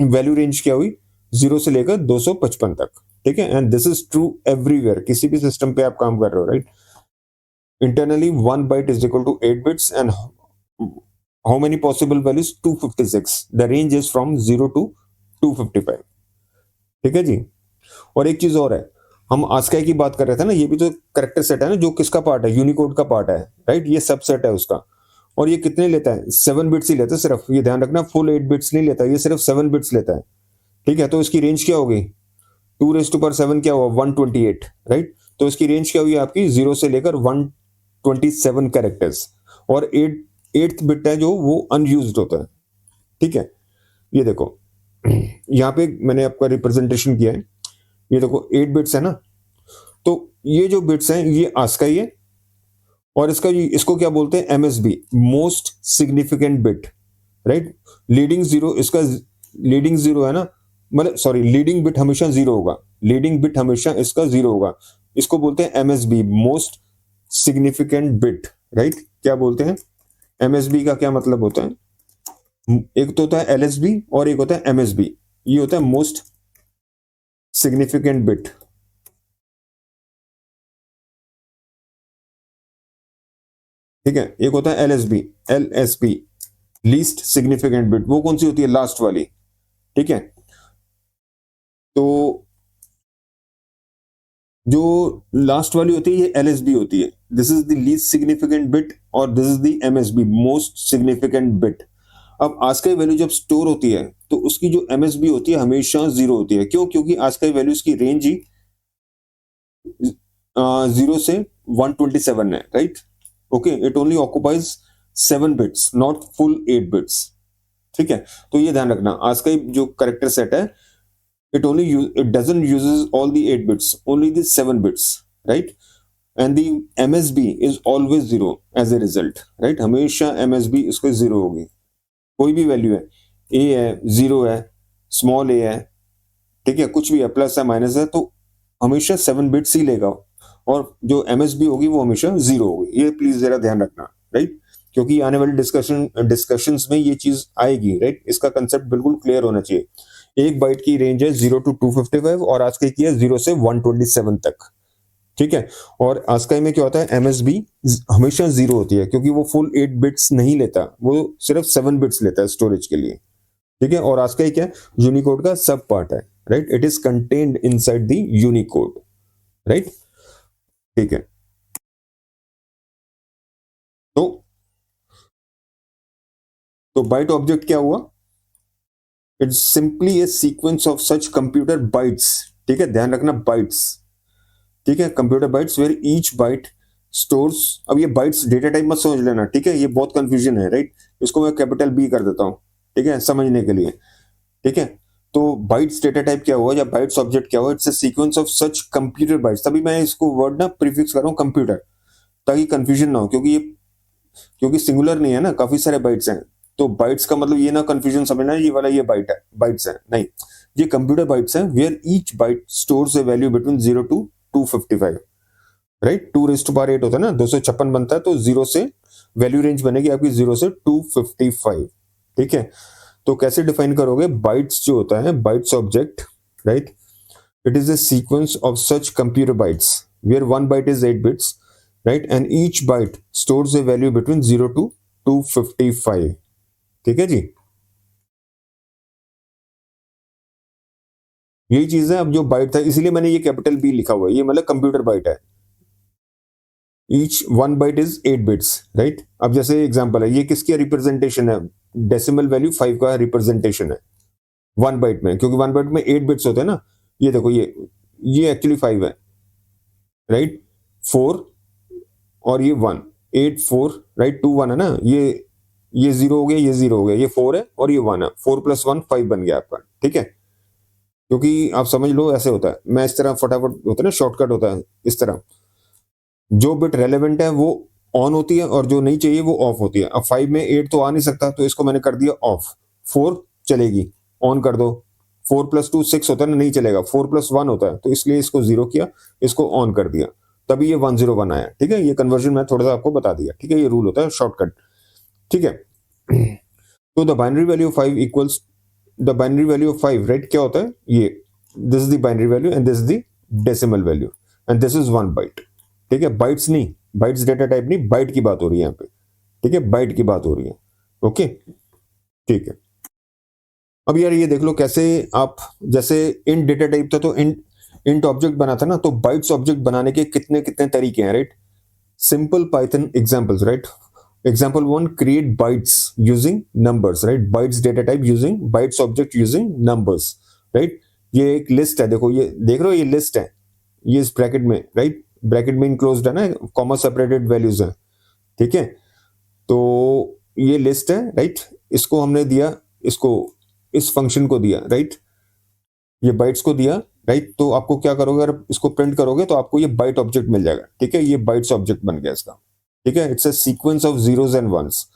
वैल्यू रेंज क्या हुई? 0 से लेकर 255 तक, ठीक है। And this is true everywhere, किसी भी सिस्टम पे आप काम कर रहे हो, right. Internally 1 byte is equal to 8 bits and how many possible values? 256। The range is from 0 to 255, ठीक है जी। और एक चीज और है, हम आस्काई की बात कर रहे थे ना, ये भी तो करेक्टर सेट है ना, जो किसका पार्ट है? यूनिकोड का पार्ट है, राइट, ये सब सेट है उसका। और ये कितने लेता है? 7 बिट्स ही लेता है सिर्फ, ये ध्यान रखना, फुल 8 बिट्स नहीं लेता, ये सिर्फ 7 बिट्स लेता है, ठीक है। तो इसकी रेंज क्या होगी? 2 रेज टू पावर 7 क्या हुआ? 128, राइट। तो इसकी रेंज क्या हुई आपकी? 0 से लेकर 127 कैरेक्टर्स। और 8th बिट है जो वो अनयूज्ड होता है, ठीक है। ये देखो, यहाँ पे मैंने आपका रिप्रेजेंटेशन किया है, ये देखो 8 बिट्स है ना। तो ये जो बिट्स हैं ये आस्काई है, और इसको क्या बोलते हैं? MSB, most significant bit, right. Leading zero, इसका लीडिंग जीरो है ना, मतलब सॉरी, लीडिंग बिट हमेशा जीरो होगा, लीडिंग बिट हमेशा इसका जीरो होगा। इसको बोलते हैं MSB, most significant bit, right. क्या बोलते हैं? एमएसबी का क्या मतलब होता है? एक तो होता है एलएसबी और एक होता है एमएसबी। ये होता है मोस्ट सिग्निफिकेंट बिट, ठीक है। एक होता है LSB, LSB least significant bit, वो कौन सी होती है? लास्ट वाली, ठीक है। तो जो लास्ट वाली होती है ये एलएसबी होती है, this is the least significant bit, और this is the MSB, most significant bit. अब आस्काई वैल्यू जब स्टोर होती है तो उसकी जो एमएसबी होती है हमेशा जीरो होती है। क्यों? क्योंकि आस्काई वैल्यूज की रेंज ही 0 से 127 है, right. Okay, it only occupies 7 bits, not full 8 bits, ठीक है। तो ये ध्यान रखना, आस्काई जो करेक्टर सेट है, it doesn't uses all the 8 bits, only the 7 bits, right. And the MSB is always zero as a result, right, हमेशा MSB इसको जीरो होगी, कोई भी वैल्यू है, a है, जीरो है, स्मॉल a है, ठीक है, कुछ भी है, प्लस है, माइनस है, तो हमेशा 7 बिट्स ही लेगा, और जो MSB होगी वो हमेशा जीरो होगी। ये प्लीज जरा ध्यान रखना, राइट, क्योंकि आने वाली डिस्कशंस में ये चीज आएगी, राइट। इसका कंसेप्ट बिल्कुल क्लियर होना चाहिए। एक बाइट की रेंज है 0 टू 255, और आस्काई की है 0 से 127 तक, ठीक है। और आस्काई में क्या होता है? एमएसबी हमेशा जीरो होती है, क्योंकि वो फुल 8 बिट्स नहीं लेता, वो सिर्फ 7 बिट्स लेता है स्टोरेज के लिए, ठीक है। और आस्काई क्या है? यूनिकोड का सब पार्ट है, right, it is contained inside the Unicode, right, ठीक है। तो बाइट ऑब्जेक्ट क्या हुआ? It's simply a sequence of such computer bytes, ठीक है, ध्यान रखना, बाइट्स, ठीक है, computer bytes where each byte stores. अब ये बाइट्स डेटा टाइप मत समझ लेना, ठीक है, ये बहुत कंफ्यूजन है, राइट। इसको मैं कैपिटल बी कर देता हूं, ठीक है, समझने के लिए। ठीक है। तो बाइट्स डेटा टाइप क्या हुआ या बाइट्स ऑब्जेक्ट क्या हुआ, it's a sequence of such computer bytes. तभी मैं इसको वर्ड ना प्रीफिक्स कर रहा हूँ कंप्यूटर, ताकि कंफ्यूजन ना हो, क्योंकि सिंगुलर नहीं है ना, काफी सारे बाइट्स हैं। तो बाइट्स का मतलब ये ना कंफ्यूजन समझना ये वाला ये बाइट है, बाइट्स है नहीं, ये कंप्यूटर बाइट्स हैं, where each byte stores a value between 0 to 255, right. 2⁻8 होता है ना, 256 बनता है, तो 0 से वैल्यू रेंज बनेगी आपकी 0 से 255, ठीक है। तो कैसे डिफाइन करोगे, बाइट्स जो होता है bytes object, right, it is a sequence of such computer bytes where one byte is 8 bits, right, and each byte stores a value between 0 to 255, ठीक है जी। यही चीज है। अब जो बाइट था, इसीलिए मैंने ये कैपिटल बी लिखा हुआ है, ये मतलब कंप्यूटर बाइट है। Each one byte is 8 bits, right. अब जैसे एग्जांपल है, ये किसकी रिप्रेजेंटेशन है, डेसिमल वैल्यू 5 का रिप्रेजेंटेशन है वन बाइट में, क्योंकि वन बाइट में 8 बिट्स होते हैं ना। ये देखो, ये एक्चुअली 5 है, राइट, 4 और ये 1, 8 4, राइट, 2 1 है ना, ये 0 हो गया, ये 0 हो गया, ये 4 है और ये 1 है, 4 + 1 5 बन गया आपका, ठीक है। क्योंकि आप समझ लो ऐसे होता है, मैं इस तरह फटाफट होता है ना, शॉर्टकट होता है इस तरह, जो बिट रेलेवेंट है वो ऑन होती है और जो नहीं चाहिए वो ऑफ होती है। अब 5 में 8 तो आ नहीं सकता, तो इसको मैंने कर दिया ऑफ। 4 चलेगी, ऑन कर दो। 4 + 2 6 होता है ना, नहीं चलेगा। 4 + 1 होता है, तो इसलिए इसको 0 किया, इसको ऑन कर दिया, तभी ये 101 आया, ठीक है। ये कन्वर्जन मैं थोड़ा सा आपको बता दिया, ठीक है, ये रूल होता है शॉर्टकट, ठीक है। तो the binary value of 5 equals the binary value of 5, right, क्या होता है ये, this is the binary value and this is the decimal value and this is 1 byte, ठीक है। बाइट्स नहीं, बाइट्स डेटा टाइप नहीं, बाइट की बात हो रही है यहाँ पे, ठीक है, बाइट की बात हो रही है, ओके, ठीक है। अब यार ये देख लो कैसे आप, जैसे इन डेटा टाइप था तो इंट ऑब्जेक्ट बना था ना, तो बाइट्स ऑब्जेक्ट बनाने के कितने कितने तरीके हैं, right. Simple Python examples, right. Example 1, create bytes using numbers, right, bytes data type using bytes object using numbers, right. ये एक लिस्ट है, देखो ये देख रहे हो, ये लिस्ट है, ये इस ब्रैकेट में, राइट, ब्रैकेट में इनक्लोज्ड है ना, कॉमा सेपरेटेड वैल्यूज है, ठीक है। तो ये लिस्ट है, राइट, इसको हमने दिया, इसको इस फंक्शन को दिया, राइट, ये बाइट्स को दिया, राइट। तो आपको क्या करोगे, अगर इसको प्रिंट करोगे तो आपको ये बाइट ऑब्जेक्ट मिल जाएगा, ठीक है, ये बाइट्स ऑब्जेक्ट बन गया इसका, ठीक है। It's a sequence of zeros and ones.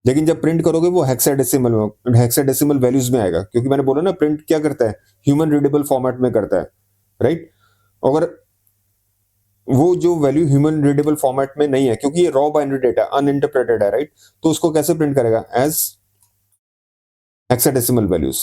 लेकिन जब प्रिंट करोगे वो हेक्साडेसिमल वैल्यूज में आएगा, क्योंकि मैंने बोला ना प्रिंट क्या करता है, ह्यूमन रीडेबल फॉर्मेट में करता है, राइट। अगर वो जो वैल्यू ह्यूमन रीडेबल फॉर्मेट में नहीं है, क्योंकि ये रॉ बाइनरी डेटा अनइंटरप्रेटेड है, राइट, तो उसको कैसे प्रिंट करेगा, एज हेक्साडेसिमल वैल्यूज,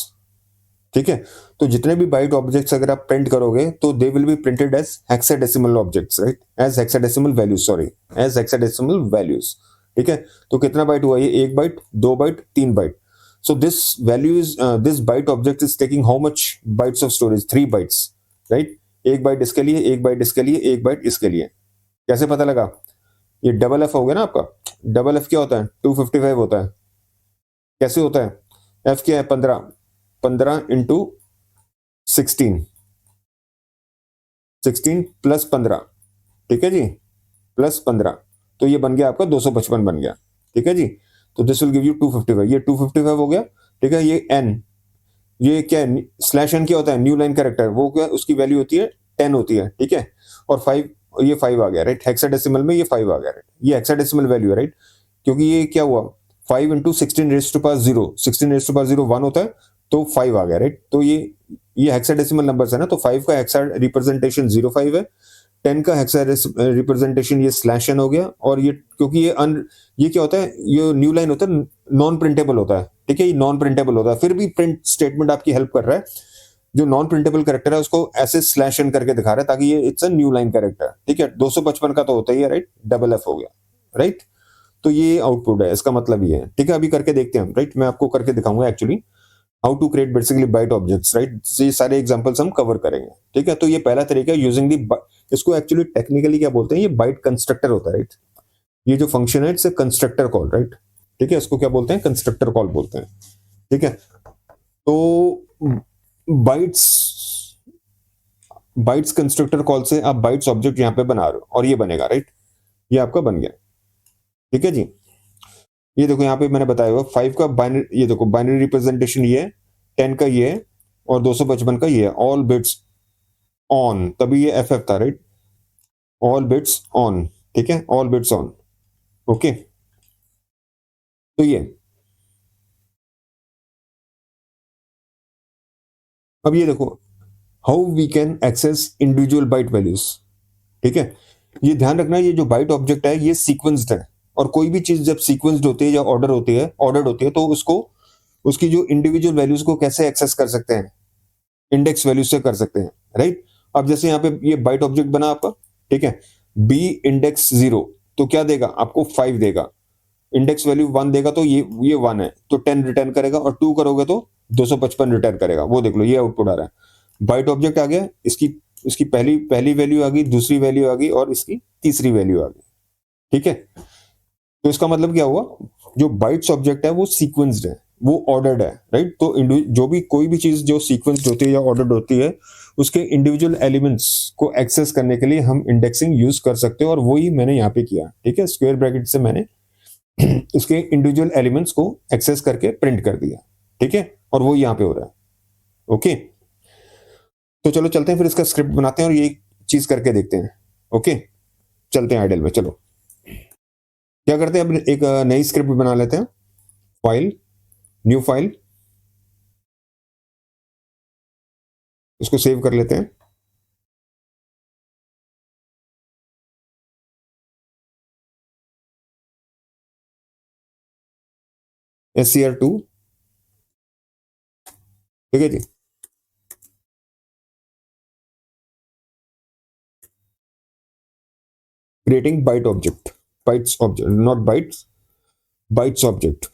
ठीक है। तो जितने भी बाइट ऑब्जेक्ट्स अगर आप प्रिंट करोगे तो they will be printed as hexadecimal objects, right, as hexadecimal values, sorry, as hexadecimal values, ठीक है। तो कितना बाइट हुआ ये, 1 byte, 2 byte, 3 byte. So this value is this byte object is taking how much bytes of storage, 3 bytes, right. 1 byte इसके लिए, 1 बाइट इसके लिए, 1 बाइट इसके लिए। कैसे पता लगा, ये डबल एफ हो गया ना आपका। डबल एफ क्या होता है, 255 होता है। कैसे होता है, एफ क्या है, 15, 15 इंटू 16, 16 + 15, ठीक है जी, +15, तो ये बन गया आपका 255 बन गया, ठीक है जी। तो दिस विल गिव यू 255, ये 255 हो गया, ठीक है। ये एन, ये क्या है, स्लैश एन क्या होता है, न्यू लाइन कैरेक्टर, वो क्या उसकी वैल्यू होती है 10 होती है, ठीक है। और 5, ये 5 आ गया, राइट, हेक्साडेसिमल में ये 5 आ गया, राइट, ये हेक्साडेसिमल वैल्यू है, राइट। क्योंकि ये क्या हुआ, 5 इंटू 16⁻0, 16⁻0 1 होता है, तो 5 आ गया, राइट। तो ये हेक्साडेसिमल नंबर्स है ना, तो 5 का हेक्सा रिप्रेजेंटेशन 05 है, 10 का हेक्सा रिप्रेजेंटेशन ये स्लैश एन हो गया, और ये क्योंकि ये क्या होता है, ये न्यू लाइन होता है, नॉन प्रिंटेबल होता है, ठीक है, ये नॉन प्रिंटेबल होता है, फिर भी प्रिंट स्टेटमेंट आपकी हेल्प कर रहा है। जो नॉन प्रिंटेबल कैरेक्टर है उसको ऐसे स्लैश एन करके दिखा रहा है, ताकि ये it's a new line character, ठीक है। 255 का तो होता ही है, राइट, डबल एफ हो गया, राइट। तो ये आउटपुट है, इसका मतलब ये है, ठीक है। अभी करके देखते हैं हम, राइट, मैं आपको करके दिखाऊंगा actually how to create basically byte objects, right. ये सारे एग्जांपल्स हम कवर करेंगे, ठीक है। तो ये पहला तरीका है यूजिंग दी, इसको एक्चुअली टेक्निकली क्या बोलते हैं, ये बाइट कंस्ट्रक्टर होता है, राइट। ये जो फंक्शन है इट्स कंस्ट्रक्टर कॉल, राइट, ठीक है। इसको क्या बोलते हैं, कंस्ट्रक्टर कॉल बोलते हैं, ठीक है। तो बाइट्स बाइट्स कंस्ट्रक्टर कॉल से आप बाइट्स ऑब्जेक्ट यहाँ पे बना रहे हो, और ये बनेगा, राइट, ये आपका बन गया, ठीक है जी। ये देखो यहाँ पे मैंने बताया हुआ 5 का बाइनरी, ये देखो बाइनरी रिप्रेजेंटेशन ये है, 10 का ये है और 255 का ये है, ऑल बिट्स ऑन, तभी ये एफ एफ था, राइट, ऑल बिट्स ऑन, ठीक है, ऑल बिट्स ऑन, ओके। तो ये अब ये देखो how we can access individual byte values, ठीक है। ये ध्यान रखना, ये जो बाइट ऑब्जेक्ट है ये सीक्वेंस्ड है, और कोई भी चीज जब सीक्वेंस्ड होती है या ऑर्डर्ड होती है तो उसको उसकी जो इंडिविजुअल वैल्यूज को कैसे एक्सेस कर सकते हैं, इंडेक्स वैल्यूज से कर सकते हैं, राइट। अब जैसे यहाँ पे ये बाइट ऑब्जेक्ट बना आपका, ठीक है, बी इंडेक्स 0, तो क्या देगा आपको 5 देगा, इंडेक्स वैल्यू 1 देगा तो ये 1 है तो 10 रिटर्न करेगा, और 2 करोगे तो 255 रिटर्न करेगा, वो देख लो ये आउटपुट आ रहा है। बाइट ऑब्जेक्ट आ गया, इसकी इसकी पहली पहली वैल्यू आ गई, दूसरी वैल्यू आ गई और इसकी तीसरी वैल्यू आ गई, ठीक है। तो इसका मतलब क्या हुआ, जो बाइट्स ऑब्जेक्ट है वो सीक्वेंस्ड है, वो ऑर्डर्ड है, राइट। तो जो भी कोई भी चीज जो सीक्वेंस्ड होती है या ऑर्डर्ड होती है, उसके इंडिविजुअल एलिमेंट्स को एक्सेस करने के लिए हम इंडेक्सिंग यूज कर सकते हैं, और वही मैंने यहाँ पे किया, ठीक है। स्क्वायर ब्रैकेट से मैंने उसके इंडिविजुअल एलिमेंट्स को एक्सेस करके प्रिंट कर दिया, ठीक है, और वो यहाँ पे हो रहा है, ओके। तो चलो चलते हैं फिर इसका स्क्रिप्ट बनाते हैं और ये चीज करके देखते हैं, ओके। चलते हैं आइडल में, चलो क्या करते हैं, अब एक नई स्क्रिप्ट बना लेते हैं, फाइल, न्यू फाइल, इसको सेव कर लेते हैं। SCR2, ठीक है जी। Creating byte object, bytes object, not bytes, bytes object.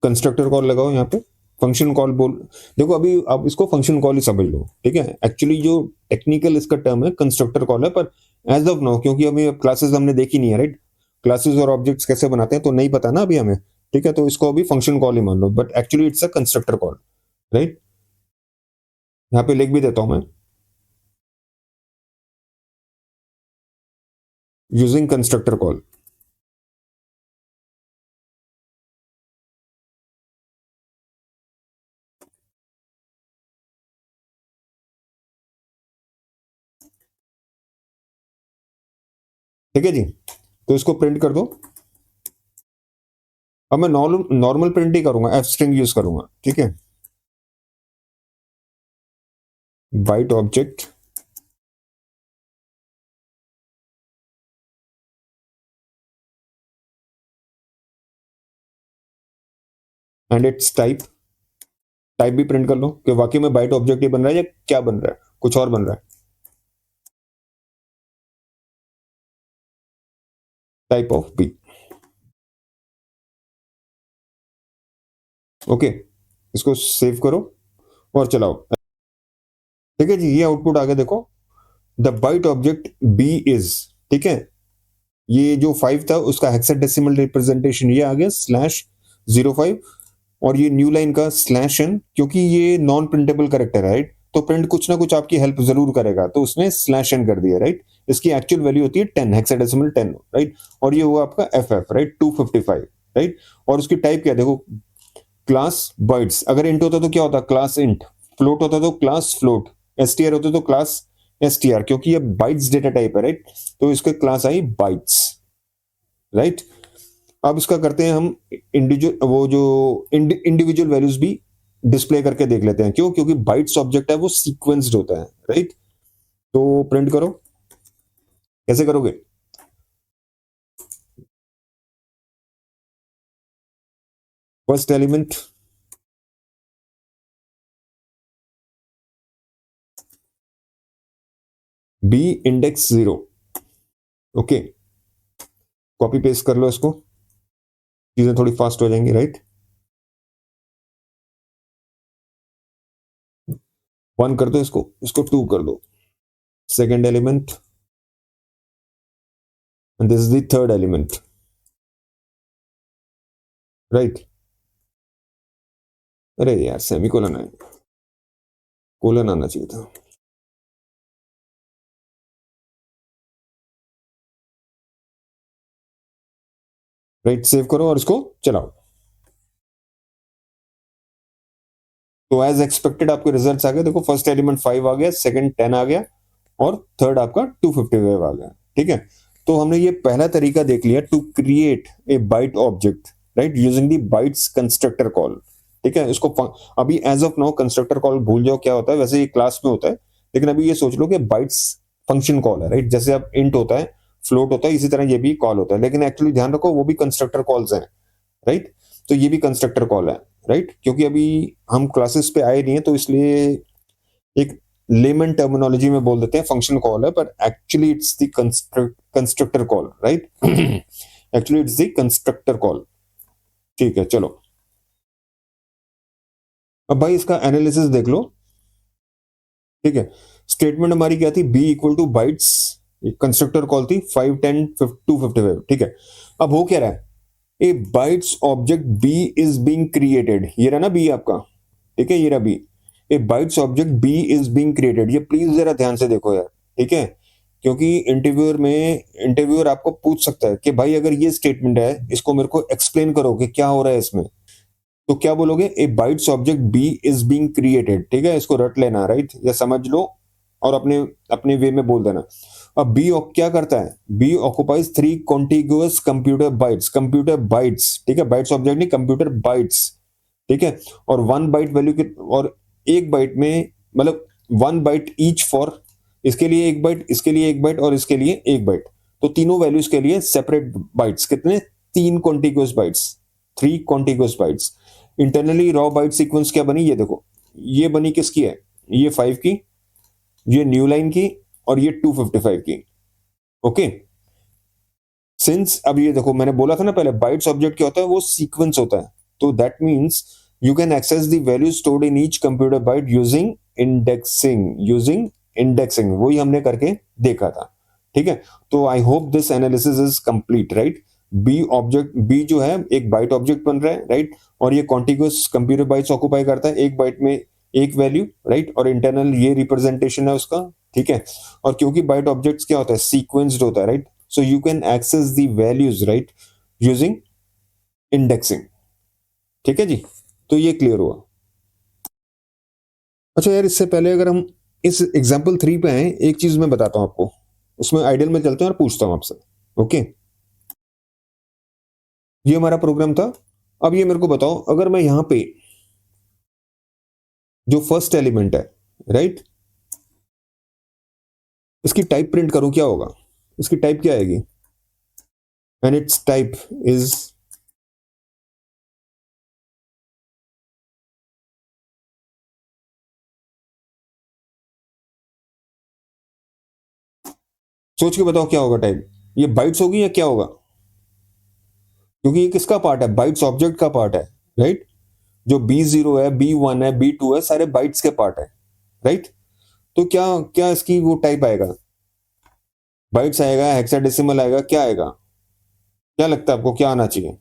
Constructor call लगाओ यहाँ पे, फंक्शन कॉल बोल, देखो अभी आप इसको फंक्शन कॉल ही समझ लो, ठीक है। एक्चुअली जो टेक्निकल इसका टर्म है कंस्ट्रक्टर कॉल है, पर एज ऑफ नाउ क्योंकि अभी क्लासेस हमने देखी नहीं है, राइट, क्लासेस और ऑब्जेक्ट्स कैसे बनाते हैं तो नहीं पता ना अभी हमें, ठीक है। तो इसको अभी फंक्शन कॉल ही मान लो, but actually it's a constructor call, right. यहाँ पे लिख भी देता हूं मैं, यूजिंग कंस्ट्रक्टर कॉल, ठीक है जी। तो इसको प्रिंट कर दो। अब मैं नॉर्मल प्रिंट ही करूंगा, एफ स्ट्रिंग यूज करूंगा, ठीक है। Byte object, and its type, type भी प्रिंट कर लो कि वाकई में बाइट ऑब्जेक्ट ही बन रहा है या क्या बन रहा है, कुछ और बन रहा है। Type of B, okay. इसको सेव करो और चलाओ, ठीक है जी। ये आउटपुट आ गया, देखो, the byte object B is, ठीक है, ये जो 5 था उसका हेक्साडेसिमल रिप्रेजेंटेशन ये आ गया /05, और ये न्यू लाइन का /n, क्योंकि ये नॉन प्रिंटेबल करेक्टर है, राइट, तो प्रिंट कुछ ना कुछ आपकी हेल्प जरूर करेगा, तो उसने /n कर दिया, राइट। इसकी एक्चुअल वैल्यू होती है 10, हेक्साडेसिमल 10, राइट, और ये हुआ आपका FF, राइट, 255, राइट। और उसकी टाइप क्या, देखो, क्लास बाइट्स, अगर इंट होता तो क्या होता, क्लास इंट, फ्लोट होता तो क्लास फ्लोट, STR होता तो क्लास STR, क्योंकि ये बाइट्स डेटा टाइप है, राइट, तो इसके क्लास आई बाइट्स, राइट। अब इसका करते हैं हम इंडिविजुअल, वो जो इंडिविजुअल वैल्यूज भी डिस्प्ले करके देख लेते हैं, क्यों, क्योंकि बाइट्स ऑब्जेक्ट है वो सीक्वेंस्ड होता है, राइट। तो प्रिंट करो, कैसे करोगे, first element, B index 0, okay. Copy paste कर लो इसको, चीजें थोड़ी फास्ट हो जाएंगी, राइट। 1 कर दो इसको, इसको 2 कर दो, second element, and this is the third element, right. अरे यार सेमी कोलन है, कोलन आना चाहिए था। राइट, सेव करो और इसको चलाओ। तो एज एक्सपेक्टेड आपके रिजल्ट्स आ गए। देखो फर्स्ट एलिमेंट 5 आ गया, सेकंड 10 आ गया और थर्ड आपका 255 आ गया। ठीक है, तो हमने ये पहला तरीका देख लिया, to create a byte object, right, using the bytes constructor call. ठीक है, इसको अभी as of now constructor call भूल जाओ क्या होता है, वैसे ये क्लास में होता है, लेकिन अभी ये सोच लो कि बाइट्स फंक्शन कॉल है, राइट। जैसे अब इंट होता है, फ्लोट होता है, इसी तरह ये भी कॉल होता है, लेकिन एक्चुअली ध्यान रखो वो भी कंस्ट्रक्टर कॉल्स हैं, राइट। तो ये भी कंस्ट्रक्टर कॉल है, राइट, क्योंकि अभी हम क्लासेस पे आए नहीं है, तो इसलिए एक लेमन टर्मिनोलॉजी में बोल देते हैं फंक्शन कॉल है, पर actually it's the constructor call, right. Actually it's the constructor call. ठीक है, चलो अब भाई इसका एनालिसिस देख लो। ठीक है, स्टेटमेंट हमारी क्या थी, B equal to bytes, constructor call थी 5 10 255। ठीक है, अब हो क्या रहा है, a bytes object B is being created, ये रहा ना बी आपका। ठीक है, ये रहा B, a bytes object B is being created. ये प्लीज जरा ध्यान से देखो यार, ठीक है, क्योंकि इंटरव्यूअर आपको पूछ सकता है कि भाई अगर ये स्टेटमेंट है, इसको मेरे को एक्सप्लेन करो कि क्या हो रहा है इसमें। तो क्या बोलोगे, a bytes object B is being created. ठीक है, इसको रट लेना, राइट, या समझ लो और अपने अपने वे में बोल देना। अब बी क्या करता है, B occupies 3 contiguous computer bytes, computer bytes. ठीक है, बाइट्स ऑब्जेक्ट नहीं, कंप्यूटर बाइट्स। ठीक है, और 1 बाइट वैल्यू के, और एक बाइट में मतलब 1 बाइट ईच फॉर, इसके लिए 1 बाइट, इसके लिए 1 बाइट और इसके लिए 1 बाइट। तो तीनों वैल्यूज के लिए सेपरेट बाइट्स, कितने, 3 contiguous bytes, 3 contiguous bytes. Internally raw byte sequence क्या बनी, ये देखो, ये बनी किसकी है, ये 5 की, ये न्यू लाइन की, और ये 255 की। ओके, सिंस अब ये देखो मैंने बोला था ना पहले, बाइट्स ऑब्जेक्ट क्या होता है, वो सीक्वेंस होता है। तो that means you can access the value stored in each computer byte using indexing, using indexing, वही हमने करके देखा था। ठीक है, तो I hope this analysis is complete, right. B object, B जो है एक बाइट ऑब्जेक्ट बन रहा है, राइट, और ये कॉन्टिग्यूअस कंप्यूटर बाइट्स ऑक्यूपाई करता है, एक बाइट में एक वैल्यू, राइट, और इंटरनल ये रिप्रेजेंटेशन है उसका। ठीक है, और क्योंकि बाइट ऑब्जेक्ट्स क्या होता है, सीक्वेंस्ड होता है, right, so you can access the values, right, using indexing। ठीक है जी, तो ये क्लियर हुआ। अच्छा यार, इससे पहले अगर हम इस एग्जाम्पल 3 पे आए, एक चीज मैं बताता हूं आपको, उसमें आइडियल में चलते हैं और पूछता हूं आपसे। ओके, ये हमारा प्रोग्राम था। अब ये मेरे को बताओ, अगर मैं यहां पे जो फर्स्ट एलिमेंट है, राइट, इसकी टाइप प्रिंट करूं, क्या होगा, इसकी टाइप क्या आएगी, एंड इट्स टाइप इज, सोच के बताओ क्या होगा टाइप, ये बाइट्स होगी या क्या होगा, क्योंकि ये किसका पार्ट है, बाइट्स ऑब्जेक्ट का पार्ट है, राइट। जो B0 है, B1 है, B2 है, सारे बाइट्स के पार्ट है, राइट। तो क्या क्या इसकी वो टाइप आएगा, बाइट्स आएगा, हेक्साडेसिमल आएगा, क्या आएगा, क्या लगता है आपको क्या आना चाहिए,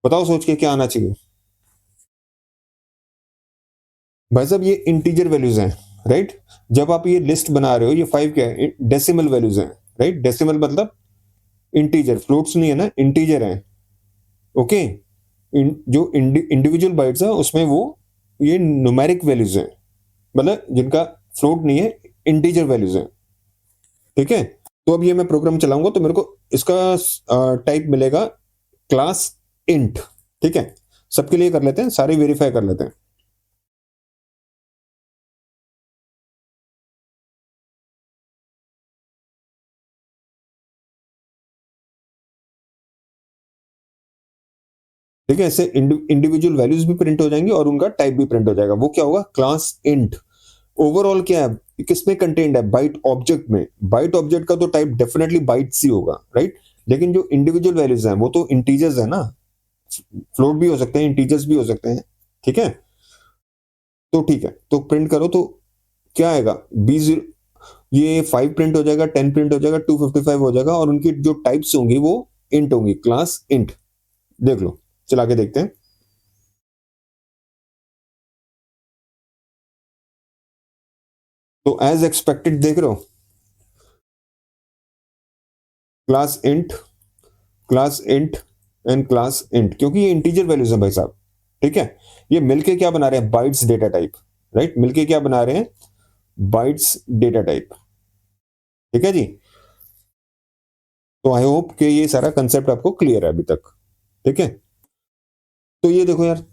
बताओ सोच के क्या आना चाहिए। भाई साहब ये इंटीजर वैल्यूज हैं, राइट। जब आप ये लिस्ट बना रहे हो, ये 5 क्या है, डेसिमल वैल्यूज हैं, राइट। डेसिमल मतलब इंटीजर, फ्लोट्स नहीं है ना, इंटीजर है। ओके, जो इंडिविजुअल बाइट्स है उसमें वो ये न्यूमेरिक वैल्यूज हैं, मतलब जिनका फ्लोट नहीं है, इंटीजर वैल्यूज हैं। ठीक है, तो अब ये मैं प्रोग्राम चलाऊंगा तो मेरे को इसका टाइप मिलेगा क्लास इंट। ठीक है, सबके लिए कर लेते हैं, सारे वेरीफाई कर लेते हैं। ठीक है, ऐसे इंडिविजुअल वैल्यूज भी प्रिंट हो जाएंगी और उनका टाइप भी प्रिंट हो जाएगा। वो क्या होगा, क्लास इंट। ओवरऑल क्या है, किसमें कंटेंट है, बाइट ऑब्जेक्ट में। बाइट ऑब्जेक्ट का तो टाइप डेफिनेटली बाइट्स ही होगा, राइट। लेकिन जो इंडिविजुअल वैल्यूज हैं वो तो इंटीजर्स है ना, फ्लोट भी हो सकते हैं, इंटीजर्स भी हो सकते हैं। ठीक है, तो ठीक है, तो प्रिंट करो तो क्या आएगा, B0, ये 5 प्रिंट हो जाएगा, 10 प्रिंट हो जाएगा, 255 हो जाएगा, और उनकी जो टाइप्स होंगी वो इंट होंगी, क्लास इंट। देख लो, चला के देखते हैं। तो एज एक्सपेक्टेड देख रहे हो, class int, class int and class int, क्योंकि ये इंटीजर वैल्यूज है भाई साहब, ठीक है। ये मिलके क्या बना रहे हैं, बाइट्स डेटा टाइप, राइट, मिलके क्या बना रहे हैं, बाइट्स डेटा टाइप, ठीक है जी। तो आई होप कि ये सारा कंसेप्ट आपको क्लियर है अभी तक, ठीक है। तो ये देखो यार,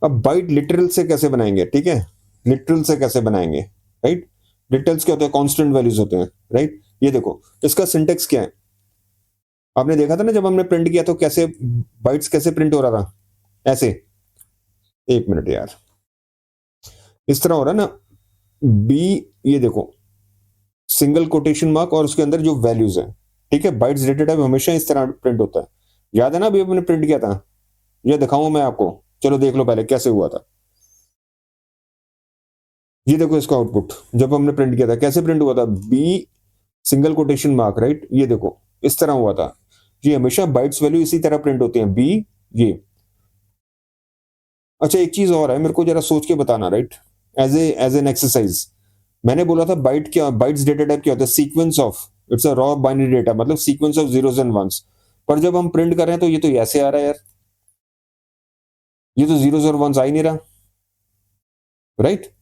अब बाइट लिटरल से कैसे बनाएंगे, ठीक है, लिटरल से कैसे बनाएंगे, राइट। लिटरल्स क्या होते हैं, कांस्टेंट वैल्यूज होते हैं, राइट। ये देखो इसका सिंटेक्स क्या है, आपने देखा था ना जब हमने प्रिंट किया तो कैसे बाइट्स कैसे प्रिंट हो रहा था, ऐसे, एक मिनट यार, इस तरह हो रहा है ना, बी, ये देखो सिंगल कोटेशन मार्क और उसके अंदर जो वैल्यूज है, ठीक है, बाइट्स डेटा टाइप हमेशा इस तरह प्रिंट होता है, याद है ना अभी हमने प्रिंट किया था, ये दिखाऊं मैं आपको, चलो देख लो पहले कैसे हुआ था। ये देखो इसका आउटपुट जब हमने प्रिंट किया था कैसे प्रिंट हुआ था, B single quotation mark, right, ये देखो इस तरह हुआ था। ये हमेशा बाइट्स वैल्यू इसी तरह प्रिंट होती है, बी, ये। अच्छा एक चीज और है, मेरे को जरा सोच के बताना, राइट, एज एन एक्सरसाइज। मैंने बोला था बाइट क्या, बाइट्स डेटा टाइप क्या होता है, sequence of, it's a raw binary data, मतलब sequence of zeros and ones. पर जब हम प्रिंट कर रहे हैं तो ये तो ऐसे आ रहा है यार, ये तो जीरोस और वंस आ ही नहीं रहा, राइट।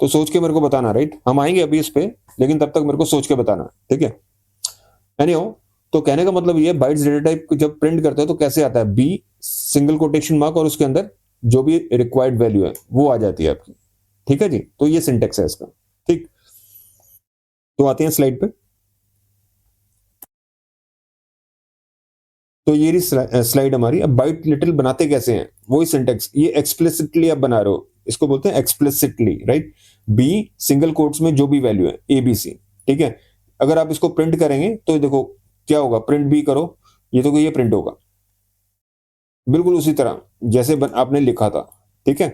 तो सोच के मेरे को बताना, राइट, हम आएंगे अभी इस पे, लेकिन तब तक मेरे को सोच के बताना, ठीक है। एनीहाउ, तो कहने का मतलब ये, बाइट्स डेटा टाइप जब प्रिंट करते हो तो कैसे आता है, बी सिंगल कोटेशन मार्क और उसके अंदर जो भी रिक्वायर्ड वैल्यू है वो आ जाती है आपकी, ठीक है जी। तो ये सिंटेक्स है इसका, ठीक। तो आते हैं स्लाइड पे। तो ये स्लाइड हमारी, अब बाइट लिटिल बनाते कैसे हैं, वही सिंटेक्स, ये एक्सप्लिसिटली आप बना रहे हो, इसको बोलते हैं explicitly, right. B single quotes में जो भी वैल्यू है ए बी सी, ठीक है। अगर आप इसको प्रिंट करेंगे तो देखो क्या होगा, प्रिंट बी करो, ये तो ये प्रिंट होगा बिल्कुल उसी तरह जैसे आपने लिखा था, ठीक है।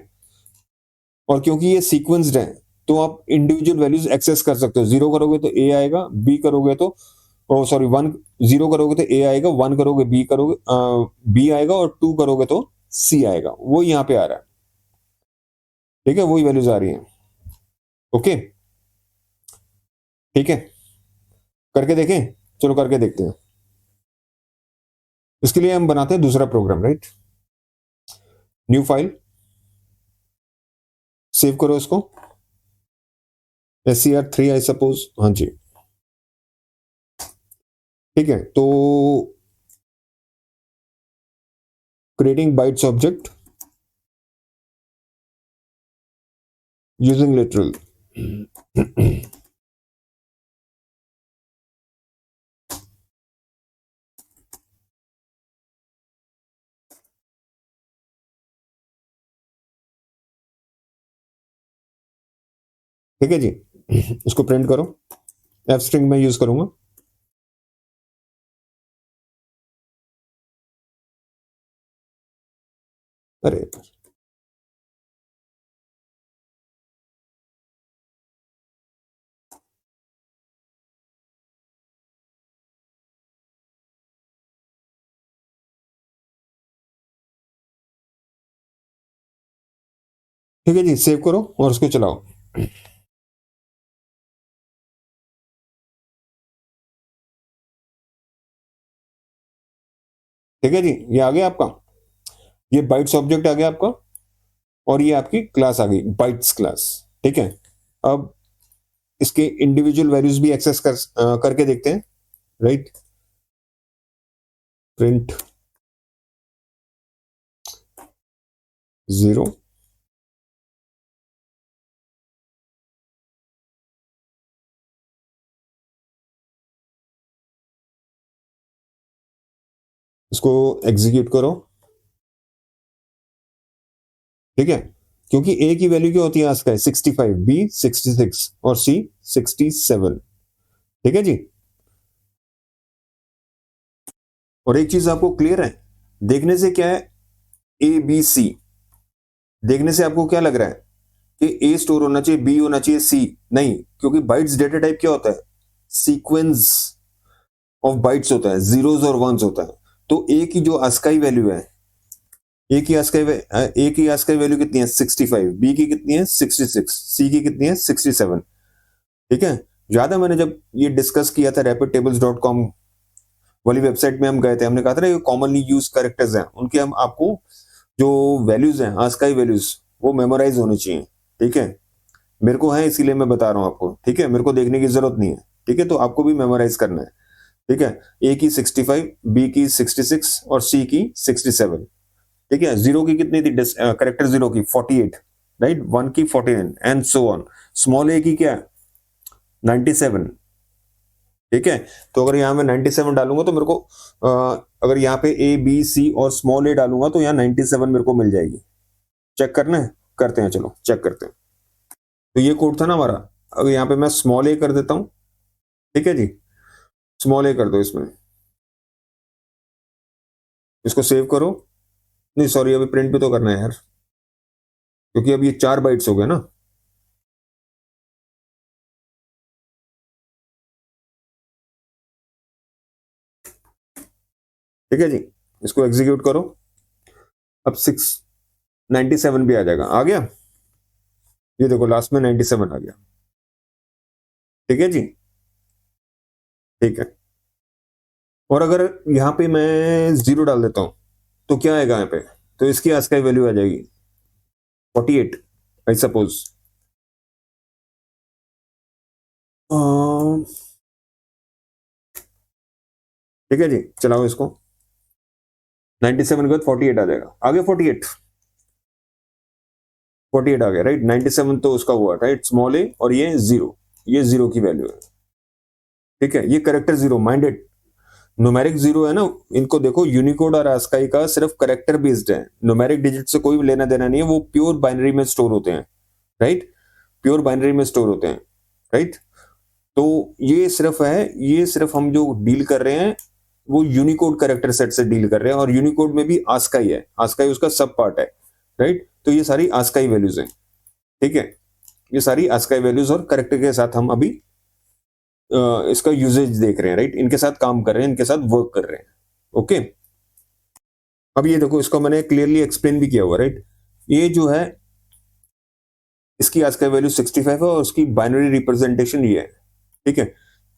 और क्योंकि ये सीक्वेंस्ड है तो आप इंडिविजुअल वैल्यूज एक्सेस कर सकते हो, जीरो करोगे तो ए आएगा, बी करोगे तो, ओ सॉरी वन, जीरो करोगे तो ए आएगा, वन करोगे बी करोगे, बी आएगा, और टू करोगे तो सी आएगा, वो यहाँ पे आ रहा है, ठीक है, वही वैल्यूज आ रही हैं, ओके, ठीक है। करके देखें, चलो करके देखते हैं। इसके लिए हम बनाते हैं दूसरा program, right, new file, save करो इसको, SCR3 आई सपोज, हाँ जी, ठीक है। तो creating bytes object using literal, ठीक है जी। इसको प्रिंट करो, एफ स्ट्रिंग में यूज करूंगा, अरे ठीक है जी, सेव करो और उसको चलाओ, ठीक है जी। ये आ गया आपका, ये बाइट्स ऑब्जेक्ट आ गया आपका, और ये आपकी क्लास आ गई बाइट्स क्लास, ठीक है। अब इसके इंडिविजुअल वैल्यूज भी एक्सेस करके देखते हैं, राइट, प्रिंट जीरो, इसको एग्जीक्यूट करो, ठीक है। क्योंकि ए की वैल्यू क्या होती है आज का, 65, बी 66 और सी 67, ठीक है जी। और एक चीज आपको क्लियर है, देखने से क्या है, ए बी सी, देखने से आपको क्या लग रहा है कि ए स्टोर होना चाहिए, बी होना चाहिए, सी नहीं, क्योंकि बाइट्स डेटा टाइप क्या होता है, सीक्वेंस ऑफ बाइट्स होता है, जीरोस और वंस होता है। तो ए की जो अस्काई वैल्यू है, ए की अस्काई वैल्यू कितनी है, 65, बी की कितनी है 66, सी की कितनी है 67, ठीक है। याद है मैंने जब ये डिस्कस किया था rapidtables.com वाली वेबसाइट में हम गए थे, हमने कहा था ना ये कॉमनली यूज कैरेक्टर्स हैं, उनके हम आपको जो वैल्यूज हैं, आस्काई वैल्यूज, वो मेमोराइज होनी चाहिए। ठीक है, मेरे को है इसीलिए मैं बता रहा हूँ आपको। ठीक है, मेरे को देखने की जरूरत नहीं है। ठीक है, तो आपको भी मेमोराइज करना है। ठीक है, ए की 65, बी की 66 और सी की 67। ठीक है, जीरो की कितनी थी, करेक्टर जीरो की 48, राइट, वन की 49 एंड सो ऑन। स्मॉल ए की क्या, 97। ठीक है, तो अगर यहाँ मैं 97 डालूंगा तो मेरे को अगर यहाँ पे ए बी सी और स्मॉल ए डालूंगा तो यहाँ 97 मेरे को मिल जाएगी। चेक करना है, करते हैं, चलो चेक करते हैं। तो ये कोड था ना हमारा, अगर यहाँ पे मैं स्मॉल ए कर देता हूँ। ठीक है जी, स्मॉल ए कर दो इसमें, इसको सेव करो। नहीं सॉरी, अभी प्रिंट भी तो करना है यार, क्योंकि अब ये 4 बाइट्स हो गए ना। ठीक है जी, इसको एग्जीक्यूट करो। अब 697 भी आ जाएगा, आ गया, ये देखो लास्ट में 97 आ गया। ठीक है जी, ठीक है। और अगर यहाँ पे मैं जीरो डाल देता हूं तो क्या आएगा यहाँ पे, तो इसकी आस्काई वैल्यू आ जाएगी 48, आई सपोज। ठीक है जी, चलाओ इसको। 97 के बाद 48 आ जाएगा, आगे 48, 48 आ गया, राइट। 97 तो उसका हुआ, राइट, स्मॉल ए, और ये जीरो, ये जीरो की वैल्यू है। ठीक है, ये character zero minded numeric zero है ना, इनको देखो, यूनिकोड और आस्काई का सिर्फ करेक्टर बेस्ड है, न्यूमेरिक डिजिट से कोई लेना देना नहीं है, वो प्योर बाइनरी में स्टोर होते हैं, राइट, प्योर बाइनरी में स्टोर होते हैं, राइट। तो ये सिर्फ है, ये सिर्फ हम जो डील कर रहे हैं वो यूनिकोड करेक्टर सेट से डील कर रहे हैं, और यूनिकोड में भी आस्काई है, आस्काई उसका सब पार्ट है, राइट। तो ये सारी आस्काई वैल्यूज हैं। ठीक है, ये सारी आस्काई वैल्यूज और करेक्टर के साथ हम अभी इसका यूजेज देख रहे हैं, राइट, इनके साथ काम कर रहे हैं, इनके साथ वर्क कर रहे हैं। ओके, अब ये देखो, इसको मैंने क्लियरली एक्सप्लेन भी किया हुआ, राइट। ये जो है, इसकी आस्काई वैल्यू 65 है और उसकी बाइनरी रिप्रेजेंटेशन ये है। ठीक है,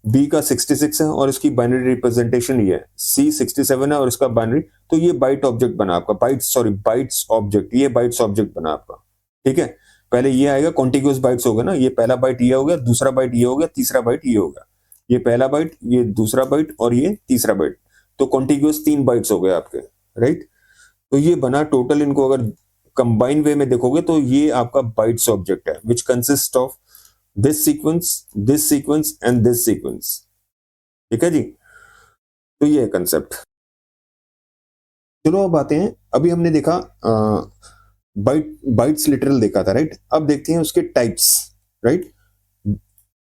बी का 66 है और इसकी बाइनरी रिप्रेजेंटेशन ये है, सी 67 है और इसका बाइनरी। तो ये बाइट ऑब्जेक्ट बना आपका, बाइट्स, सॉरी बाइट्स ऑब्जेक्ट, ये बाइट्स ऑब्जेक्ट बना आपका। ठीक है, पहले ये आएगा, कॉन्टिग्यूअस बाइट्स हो गया ना, ये पहला बाइट ये हो गया, दूसरा बाइट ये हो गया, तीसरा बाइट ये हो गया, ये पहला बाइट, ये दूसरा बाइट और ये तीसरा बाइट। तो कॉन्टिग्यूअस 3 बाइट्स हो गए आपके, राइट। तो ये बना टोटल, इनको अगर कंबाइन वे में देखोगे तो ये आपका बाइट्स ऑब्जेक्ट है, which consist of this sequence, this sequence and this sequence. ठीक है जी, तो ये है कंसेप्ट। चलो अब आते हैं, अभी हमने देखा बाइट्स लिटरल देखा था, राइट। अब देखते हैं उसके टाइप्स, राइट,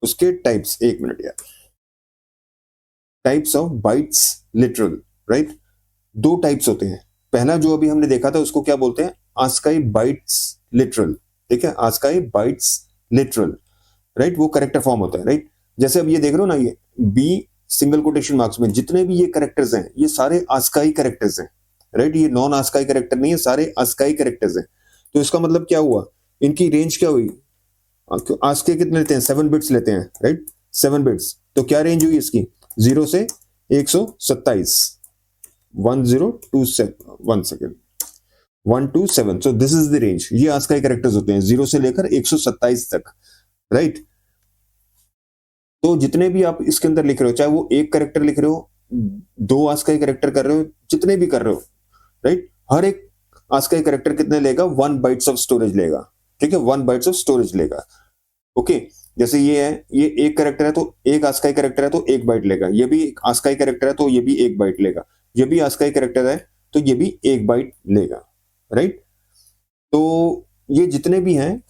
उसके टाइप्स, एक मिनट यार, types of bytes literal, right. 2 types होते हैं। पहला जो अभी हमने देखा था उसको क्या बोलते हैं, आस्काई बाइट्स लिटरल। ठीक है, आस्काई बाइट्स लिटरल, राइट, वो करेक्टर फॉर्म होता है, राइट। जैसे अब ये देख रहे हो ना, ये बी सिंगल कोटेशन मार्क्स में जितने भी ये करेक्टर्स हैं, ये सारे आस्काई करेक्टर्स हैं, राइट। ये नॉन आस्काई करेक्टर नहीं है, सारे आस्काई करेक्टर्स हैं। तो इसका मतलब क्या हुआ, इनकी रेंज क्या हुई, आस्काई कितने लेते हैं, 7 बिट्स लेते हैं, राइट, 7 बिट्स। तो क्या रेंज हुई इसकी, 0 से 127, 1027, 1 second, 127। So this is the range, ये आस्काई कैरेक्टर्स होते हैं 0 से लेकर 127 तक, राइट। तो जितने भी आप इसके अंदर लिख रहे हो, चाहे वो एक कैरेक्टर लिख रहे हो, 2 आस्काई कैरेक्टर कर रहे हो, जितने भी कर रहे हो, राइट, हर एक आस्काई कैरेक्टर कितने लेगा, 1 बाइट्स ऑफ स्टोरेज लेगा। ठीक है, 1 बाइट्स ऑफ स्टोरेज लेगा। ओके, जैसे ये है, ये एक कैरेक्टर है तो एक आस्काई कैरेक्टर है तो 1 बाइट लेगा, ये भी एक आस्काई कैरेक्टर है तो ये भी 1 बाइट लेगा, ये भी आस्काई कैरेक्टर है तो ये भी 1 बाइट लेगा, राइट। तो ये जितने भी हैं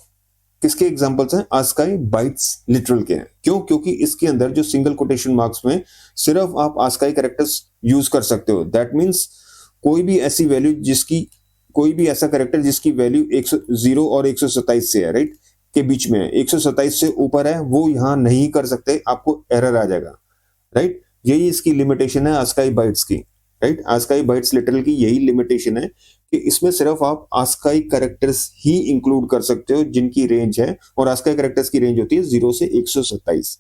किसके एग्जांपल्स हैं, आस्काई बाइट्स लिटरल के हैं। क्यों, क्योंकि इसके अंदर जो सिंगल कोटेशन मार्क्स में सिर्फ आप आस्काई कैरेक्टर्स यूज कर सकते हो। दैट मीन्स कोई भी ऐसी वैल्यू जिसकी, कोई भी ऐसा कैरेक्टर जिसकी वैल्यू 0 और 127 से है, राइट, के बीच में है, 127 से ऊपर है, वो यहां नहीं कर सकते, आपको एरर आ जाएगा, राइट। यही इसकी लिमिटेशन है आस्काई बाइट्स की, राइट। आस्काई बाइट्स लिटरल की यही लिमिटेशन है कि इसमें सिर्फ आप आस्काई कैरेक्टर्स ही इंक्लूड कर सकते हो जिनकी रेंज है, और आस्काई कैरेक्टर्स की रेंज होती है 0 से 127।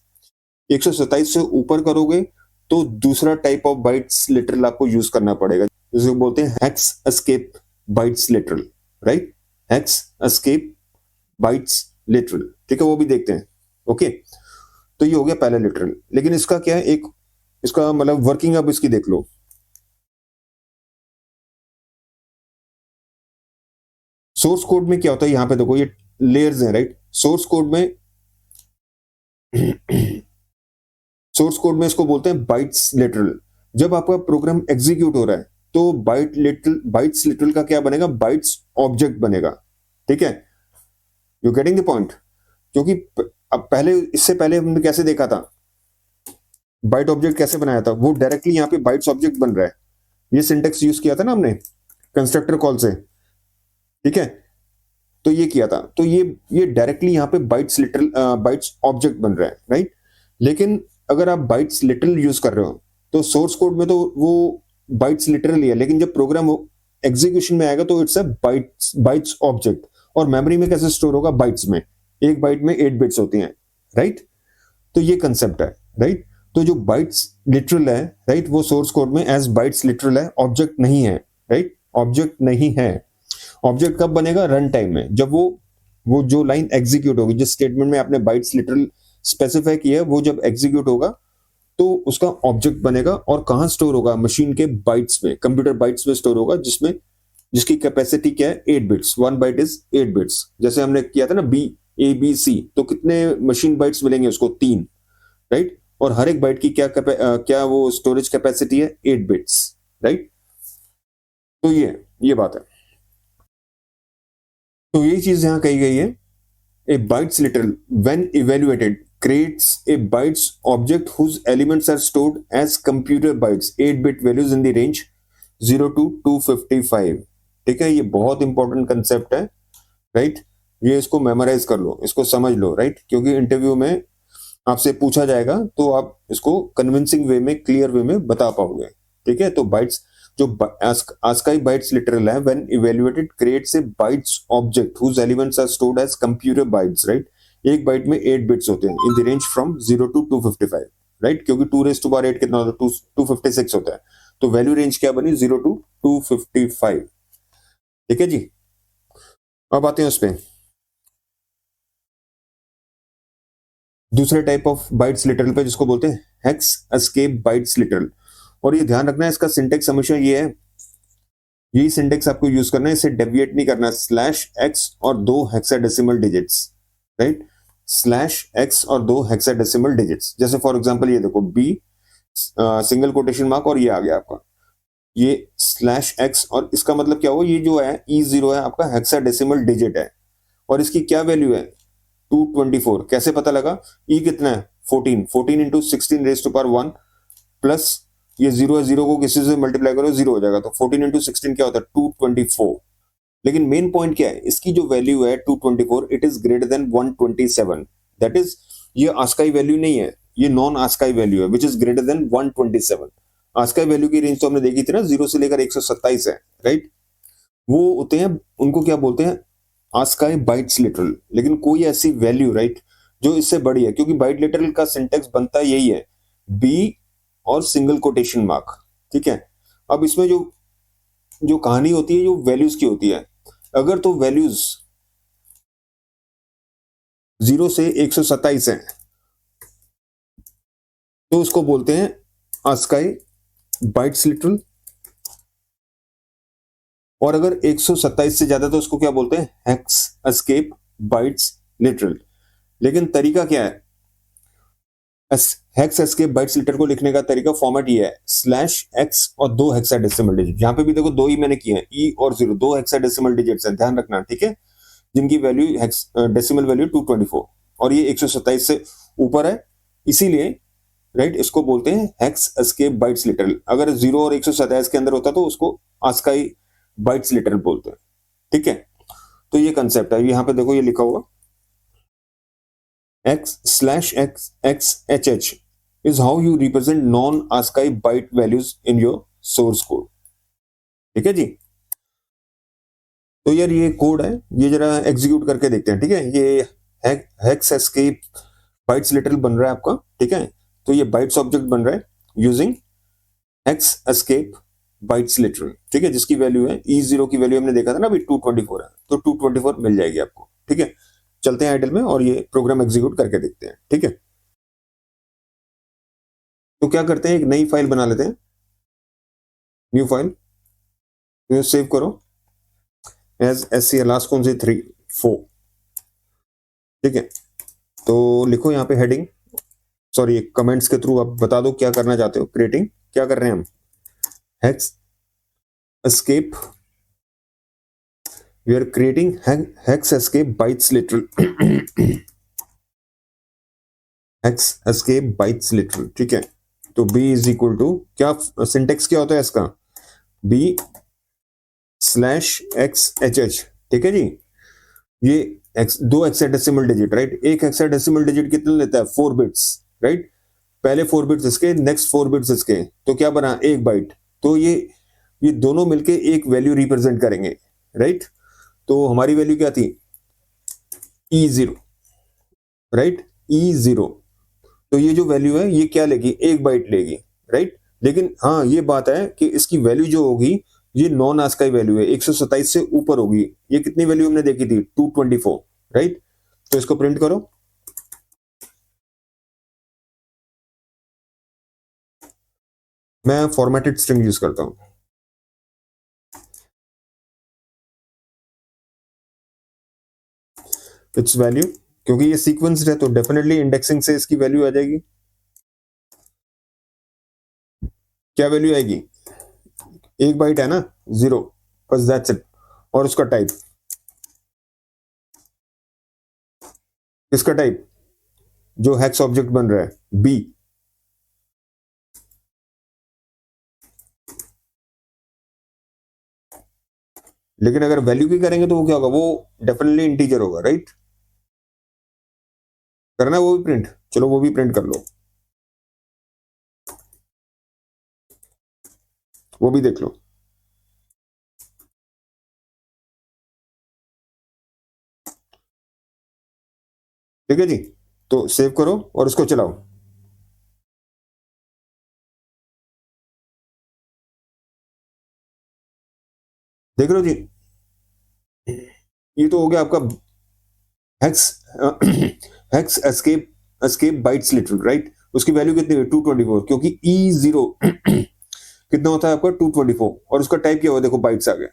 127 से ऊपर करोगे तो दूसरा टाइप ऑफ बाइट्स लिटरल आपको यूज करना पड़ेगा, जिसे बोलते हैं hex escape bytes literal, right? Hex escape bytes literal, ठीक है, वो भी देखते हैं। ओके, तो ये हो गया पहला लिटरल। लेकिन इसका क्या है, एक इसका मतलब वर्किंग अब इसकी देख लो। सोर्स कोड में क्या होता है, यहां पे देखो ये लेयर्स हैं, राइट? सोर्स कोड में सोर्स कोड में इसको बोलते हैं बाइट्स लिटरल। जब आपका प्रोग्राम एग्जीक्यूट हो रहा है तो बाइट्स लिटरल का क्या बनेगा, बाइट्स ऑब्जेक्ट बनेगा, ठीक है? You getting the point? क्योंकि अब पहले, इससे पहले हमने कैसे देखा था, बाइट ऑब्जेक्ट कैसे बनाया था, वो डायरेक्टली यहाँ पे बाइट्स ऑब्जेक्ट बन रहा है। ये सिंटेक्स यूज किया था ना हमने कंस्ट्रक्टर कॉल से, ठीक है? तो ये किया था, तो ये डायरेक्टली यहाँ पे बाइट्स ऑब्जेक्ट बन रहा है, राइट? लेकिन अगर आप बाइट्स लिटरल यूज कर रहे हो तो सोर्स कोड में तो वो बाइट्स लिटरल ही है, लेकिन जब प्रोग्राम एग्जीक्यूशन में आएगा तो इट्स अ बाइट्स ऑब्जेक्ट। और मेमोरी में कैसे स्टोर होगा, बाइट्स में। एक बाइट में 8 बिट्स होती हैं, राइट? तो ये कंसेप्ट है, राइट? तो जो बाइट्स लिटरल है, राइट, वो सोर्स कोड में एज बाइट्स लिटरल है, ऑब्जेक्ट नहीं है, राइट? ऑब्जेक्ट नहीं है। ऑब्जेक्ट कब बनेगा, रन टाइम में, जब वो जो लाइन एग्जीक्यूट होगी, जिस स्टेटमेंट में आपने बाइट्स लिटरल स्पेसिफाई किया है, वो जब एग्जीक्यूट होगा तो उसका ऑब्जेक्ट बनेगा। और कहां स्टोर होगा, मशीन के बाइट्स में, कंप्यूटर बाइट्स में स्टोर होगा, जिसकी कैपेसिटी क्या है, 8 बिट्स। 1 byte is 8 bits. जैसे हमने किया था ना ABC, तो कितने मशीन बाइट्स मिलेंगे उसको, 3, राइट? और हर एक बाइट की क्या वो स्टोरेज कैपेसिटी है, 8 बिट्स, राइट? तो ये बात है। तो यही चीज यहां कही गई है। A bytes literal, when evaluated, creates a bytes object whose elements are stored as computer bytes, 8-bit values in the range 0 to 255। ठीक है, ये बहुत इंपॉर्टेंट कंसेप्ट है, राइट? ये इसको मेमोराइज कर लो, इसको समझ लो, राइट? क्योंकि इंटरव्यू में आपसे पूछा जाएगा तो आप इसको कन्विंसिंग वे में, क्लियर वे में बता पाओगे, ठीक है? तो बाइट्स, जो ASCII bytes literal है, when evaluated creates a bytes object whose elements are stored as computer bytes, right? एक बाइट में 8 बिट्स होते हैं, in the range from 0 to 255, right? क्योंकि 2⁸ कितना होता है, 256 होता है। तो वैल्यू रेंज क्या बनी, 0 to 255, ठीक है जी? अब आते हैं उस पर, दूसरे टाइप ऑफ बाइट्स लिटरल पे, जिसको बोलते हैं हेक्स एस्केप बाइट्स लिटरल। और ये ध्यान रखना है, इसका सिंटेक्स हमेशा ये है, यही सिंटेक्स आपको यूज करना है, इसे डेविएट नहीं करना। /x और 2 हेक्साडेसिमल डिजिट्स, राइट? /x और 2 हेक्साडेसिमल डिजिट्स। जैसे फॉर एग्जांपल ये देखो, B सिंगल कोटेशन मार्क और ये आ गया आपका, ये /x, और इसका मतलब क्या हुआ, ये जो है E0 है आपका हेक्साडेसिमल डिजिट है, और इसकी क्या वैल्यू है, 224। कैसे पता लगा, E कितना है, 14 इंटू 16⁻1 प्लस ये 0 है, 0 को किसी से मल्टीप्लाई करो 0 हो जाएगा, तो 14 इंटू 16 क्या होता है, 224। लेकिन मेन पॉइंट क्या है, इसकी जो वैल्यू है 224, it is greater than 127। That is, ये ASCII वैल्यू नहीं है, ये नॉन ASCII वैल्यू है, which is greater than 127। ASCII value की रेंज तो हमने देखी थी ना, 0 से लेकर 127 है, राइट? वो होते हैं, उनको क्या बोलते हैं, ASCII बाइट्स लिटरल। लेकिन कोई ऐसी वैल्यू, राइट, जो इससे बड़ी है, क्योंकि बाइट लिटरल का सिंटेक्स बनता यही है, B और सिंगल कोटेशन मार्क, ठीक है? अब इसमें जो जो कहानी होती है, जो वैल्यूज की होती है, अगर तो वैल्यूज 0 से 127 है तो उसको बोलते हैं ASCII बाइट्स लिटरल, और अगर 127 से ज्यादा तो उसको क्या बोलते हैं, हेक्स एस्केप बाइट्स लिटरल। लेकिन तरीका क्या है, हेक्स एस्केप बाइट्स लिटरल को लिखने का तरीका, फॉर्मेट ये है, /x और 2 हेक्साडेसिमल डिजिट। यहां पे भी देखो 2 ही मैंने किए हैं, E और 0, 2 हेक्साडेसिमल डिजिट्स हैं, ध्यान रखना, ठीक है? जिनकी वैल्यू डेसिमल वैल्यू 224, और ये 127 से ऊपर है, इसीलिए, राइट, इसको बोलते हैं हेक्स एस्केप बाइट्स लिटरल। अगर 0 और 127 के अंदर होता तो उसको ASCII बाइट्स लिटरल बोलते हैं, ठीक है? तो ये कंसेप्ट है, यहाँ पे देखो ये लिखा हुआ, x/x_hh is how you represent non-ASCII byte values in your source code, ठीक है जी? तो यार ये कोड है, ये जरा एग्जीक्यूट करके देखते हैं, ठीक है? ये हेक्स एस्केप बाइट्स लिटरल बन रहा है आपका, ठीक है? तो ये बाइट्स ऑब्जेक्ट बन रहा है, using x escape bytes literal, ठीक है, जिसकी वैल्यू है E0 की वैल्यू हमने देखा था ना अभी 224 है, तो 224 मिल जाएगी आपको, ठीक है। चलते हैं आइडल में और ये प्रोग्राम एग्जीक्यूट करके देखते हैं, ठीक है। तो क्या करते हैं, एक नई फाइल बना लेते हैं, न्यू फाइल, तो सेव करो एज SCR, लास्ट कौन सी 3 4, ठीक है। तो लिखो यहाँ पे हेडिंग, सॉरी कमेंट्स के थ्रू आप बता दो क्या करना चाहते हो। क्रिएटिंग, क्या कर रहे हैं हम, hex escape, we are creating hex escape bytes literal, hex escape bytes literal, ठीक है। तो b इज इक्वल टू, क्या सिंटेक्स क्या होता है इसका, b/xhh, ठीक है जी। ये दो हेक्साडेसिमल डिजिट, राइट, एक हेक्साडेसिमल डिजिट कितने लेता है, 4 बिट्स, राइट। पहले 4 बिट्स इसके, नेक्स्ट 4 बिट्स इसके, तो क्या बना, 1 बाइट। तो ये दोनों मिलके एक वैल्यू रिप्रेजेंट करेंगे, राइट। तो हमारी वैल्यू क्या थी, E0, राइट, E0। तो ये जो वैल्यू है ये क्या लेगी, 1 बाइट लेगी, राइट। लेकिन हाँ ये बात है कि इसकी वैल्यू जो होगी ये नॉन आस्काई वैल्यू है, 127 से ऊपर होगी। ये कितनी वैल्यू हमने देखी थी, 224, राइट। तो इसको प्रिंट करो, मैं फॉर्मेटेड स्ट्रिंग यूज करता हूं, इट्स वैल्यू, क्योंकि ये सीक्वेंस्ड है तो डेफिनेटली इंडेक्सिंग से इसकी वैल्यू आ जाएगी। क्या वैल्यू आएगी, 1 बाइट है ना, 0, बस दैट्स इट। और उसका टाइप, किसका टाइप, जो हेक्स ऑब्जेक्ट बन रहा है, बी। लेकिन अगर वैल्यू की करेंगे तो वो क्या होगा, वो डेफिनेटली इंटीजर होगा, राइट। करना है वो भी प्रिंट, चलो वो भी प्रिंट कर लो, वो भी देख लो, ठीक है जी। तो सेव करो और इसको चलाओ, देख रहे हो जी। ये तो हो गया आपका hex hex escape escape bytes literal, right. उसकी वैल्यू कितनी है, 224, क्योंकि E0 कितना होता है आपका, 224, और उसका टाइप क्या हुआ, देखो बाइट्स आ गया।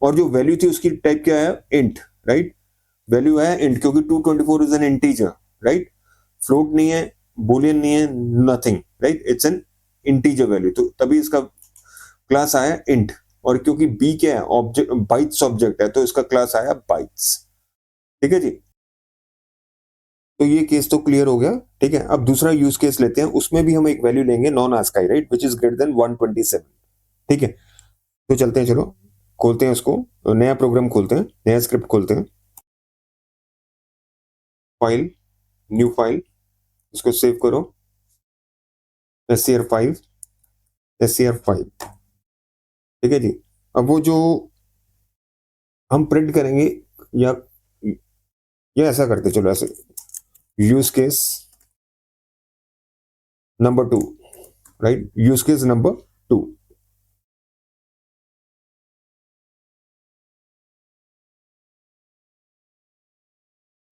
और जो वैल्यू थी उसकी टाइप क्या है, इंट, राइट। वैल्यू है इंट, क्योंकि 224 is an integer, right. Float नहीं है, बुलियन नहीं है, nothing, right, it's an integer value, तो तभी इसका क्लास आया इंट। और क्योंकि बी क्या है, ऑब्जेक्ट, बाइट्स ऑब्जेक्ट है, तो इसका क्लास आया बाइट्स, ठीक है जी। तो ये केस तो क्लियर हो गया, ठीक है। अब दूसरा यूज केस लेते हैं, उसमें भी हम एक वैल्यू लेंगे non ASCII, right, which is greater than 127, ठीक है। तो चलते हैं, चलो खोलते हैं उसको, नया प्रोग्राम खोलते हैं, नया स्क्रिप्ट खोलते हैं, फाइल, न्यू फाइल, उसको सेव करो, SCR5, SCR5, ठीक है जी। अब वो जो हम प्रिंट करेंगे, या ऐसा करते, चलो ऐसे, use case number 2, right, use case number 2,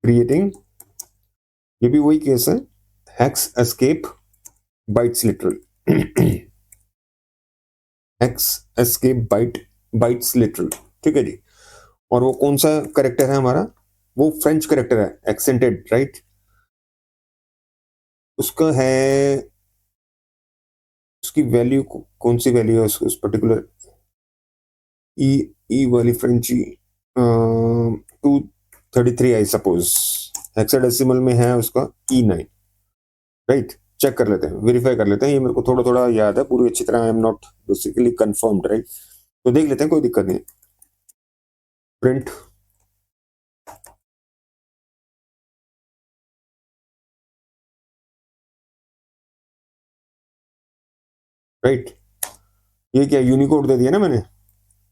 creating, ये भी वही केस है, hex escape bytes literal, hex escape bytes literal, ठीक है जी। और वो कौन सा करेक्टर है हमारा, वो फ्रेंच करेक्टर है, एक्सेंटेड, राइट। उसका है, उसकी वैल्यू कौन सी वैल्यू है उस पर्टिकुलर ई ई वाली फ्रेंची, 233 आई सपोज, हेक्साडेसिमल में है उसका E9, राइट। चेक कर लेते हैं, वेरीफाई कर लेते हैं, ये मेरे को थोड़ा थोड़ा याद है, पूरी अच्छी तरह I am not basically confirmed, right. तो देख लेते हैं, कोई दिक्कत नहीं, प्रिंट, राइट। ये क्या यूनिकोड दे दिया ना मैंने,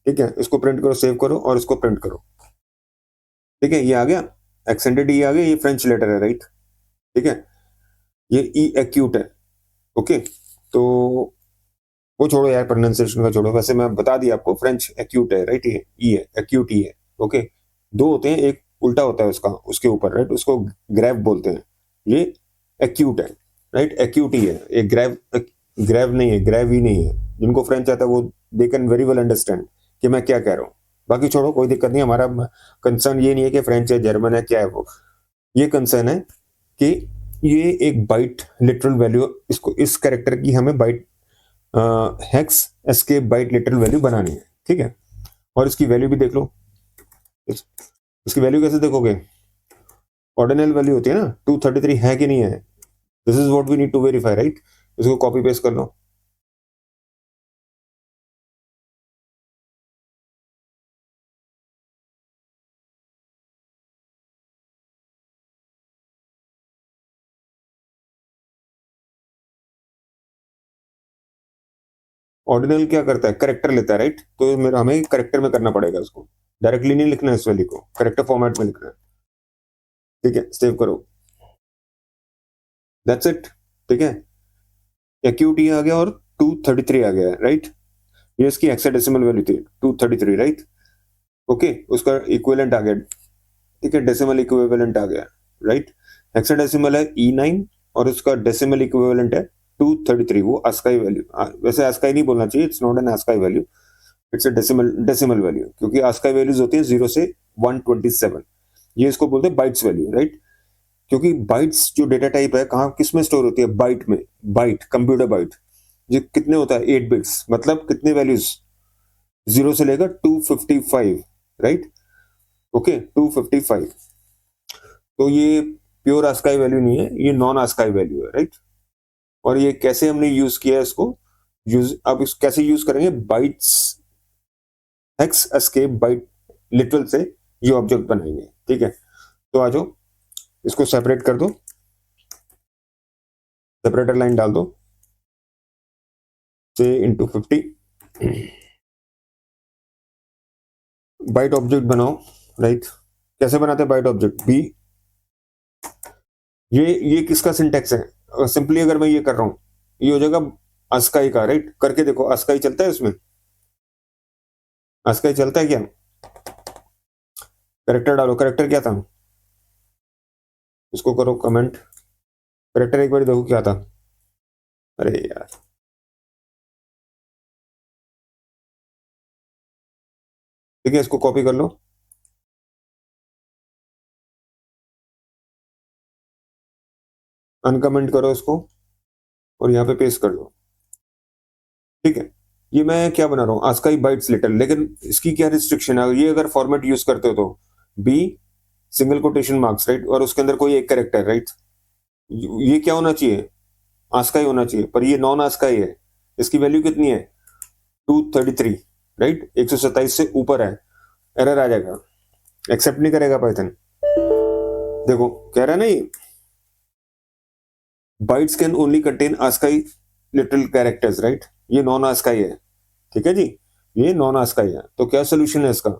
ठीक है। इसको प्रिंट करो, सेव करो और इसको प्रिंट करो, ठीक है। ये आ गया, एक्सेंटेड ई आ गया, ये फ्रेंच लेटर है, राइट, ठीक है। ये ई एक्यूट है, ओके। तो वो छोड़ो यार, प्रोनाउंसिएशन का छोड़ो, वैसे मैं बता दिया आपको, फ्रेंच एक्यूट है, राइट, ये ई है, एक्यूट ई है, ओके। दो होते हैं, एक उल्टा होता है उसका, उसके ऊपर, राइट, उसको ग्रैव बोलते हैं, ये एक्यूट है, राइट, एक्यूट ही है, एक ग्रैव, ग्रैव नहीं है, ग्रैव ही नहीं है। जिनको फ्रेंच आता है वो they can very well understand कि मैं क्या कह रहा हूँ। बाकी छोड़ो, कोई दिक्कत नहीं, हमारा कंसर्न ये नहीं है कि फ्रेंच है, जर्मन है, क्या है वो, ये कंसर्न है कि ये एक बाइट लिटरल वैल्यू, इसको, इस कैरेक्टर की हमें byte hex escape byte literal value बनानी है, ठीक है। और इसकी वैल्यू भी देख लो, इसकी वैल्यू कैसे देखोगे, ऑर्डिनल वैल्यू होती है ना, 233 है कि नहीं है, this is what we need to verify, right. इसको कॉपी पेस्ट कर लो, ऑर्डिनल क्या करता है, करेक्टर लेता है, राइट, तो मेरा हमें करेक्टर में करना पड़ेगा उसको, डायरेक्टली नहीं लिखना है इस वैल्यू को, करेक्टर फॉर्मेट में लिखना है, ठीक है, सेव करो, दैट्स इट, ठीक है। एक्यूटी आ गया और 233 आ गया, राइट, ये इसकी हेक्साडेसिमल वैल्यू थी 233, राइट, ओके, उसका इक्विवेलेंट आ गया, ठीक है, डेसिमल इक्विवेलेंट आ गया, राइट। हेक्साडेसिमल है E9 और उसका डेसिमल इक्विवेलेंट है 233, वो ASCII वैल्यू, वैसे ASCII नहीं बोलना चाहिए, it's not an ASCII value, it's a decimal value, क्योंकि ASCII वैल्यूज होती है 0 से 127, ये इसको बोलते हैं बाइट्स वैल्यू, राइट, क्योंकि बाइट्स जो डेटा टाइप है कहाँ किस में स्टोर होती है, बाइट में, बाइट कंप्यूटर बाइट, ये कितने होता है 8 बिट्स, मतलब कितने वैल्यूज, 0 से लेकर 255, राइट, ओके, 255, तो ये प्योर ASCII वैल्यू नहीं है, ये नॉन ASCII वैल्यू है, राइट। और ये कैसे हमने यूज किया है इसको, यूज अब इस कैसे यूज करेंगे, bytes hex escape byte literal से ये ऑब्जेक्ट बनाएंगे, ठीक है। तो आ जाओ, इसको सेपरेट कर दो, सेपरेटर लाइन डाल दो, से इंटू 50, बाइट ऑब्जेक्ट बनाओ, राइट। कैसे बनाते हैं बाइट ऑब्जेक्ट, बी, ये किसका सिंटेक्स है, सिंपली अगर मैं ये कर रहा हूं, ये हो जाएगा ASCII का, राइट, करके देखो ASCII चलता है इसमें, ASCII चलता है क्या, करेक्टर डालो, करेक्टर क्या था, इसको करो कमेंट, करेक्टर एक बार देखो क्या था, अरे यार, ठीक है, इसको कॉपी कर लो, अनकमेंट करो इसको और यहाँ पे पेस्ट कर दो, ठीक है। ये मैं क्या बना रहा हूँ, ASCII बाइट्स लिटल, लेकिन इसकी क्या रिस्ट्रिक्शन है, ये अगर फॉर्मेट यूज करते हो तो B single quotation marks, right, और उसके अंदर कोई एक कैरेक्टर, राइट, ये क्या होना चाहिए, ASCII होना चाहिए, पर ये नॉन ASCII है, इसकी वैल्यू कितनी है 233, राइट, 127 से ऊपर है, एरर आ जाएगा, एक्सेप्ट नहीं करेगा पाइथन, देखो कह रहा है ना ये, bytes can only contain ASCII little characters, right, ये नॉन ASCII है, ठीक है जी, ये नॉन ASCII है, तो क्या सोल्यूशन है इसका,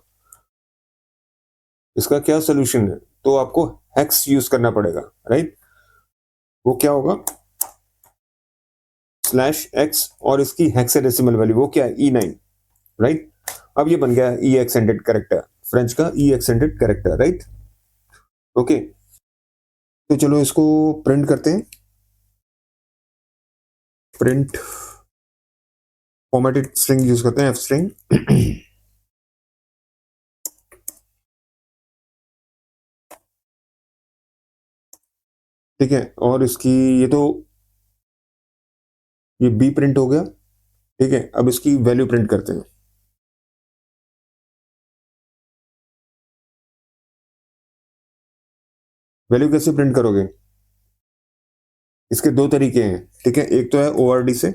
इसका क्या सोल्यूशन है, तो आपको हेक्स यूज करना पड़ेगा, राइट, वो क्या होगा /x और इसकी हेक्साडेसिमल वैल्यू वो क्या है E9, राइट। अब ये बन गया ई एक्सटेंडेड कैरेक्टर, फ्रेंच का ई एक्सटेंडेड कैरेक्टर, राइट, ओके। तो चलो इसको प्रिंट करते हैं, प्रिंट फॉर्मेटेड स्ट्रिंग यूज करते हैं, एफ स्ट्रिंग, ठीक है। और इसकी ये बी प्रिंट हो गया, ठीक है। अब इसकी वैल्यू प्रिंट करते हैं, वैल्यू कैसे प्रिंट करोगे, इसके दो तरीके हैं, ठीक है, एक तो है ORD से,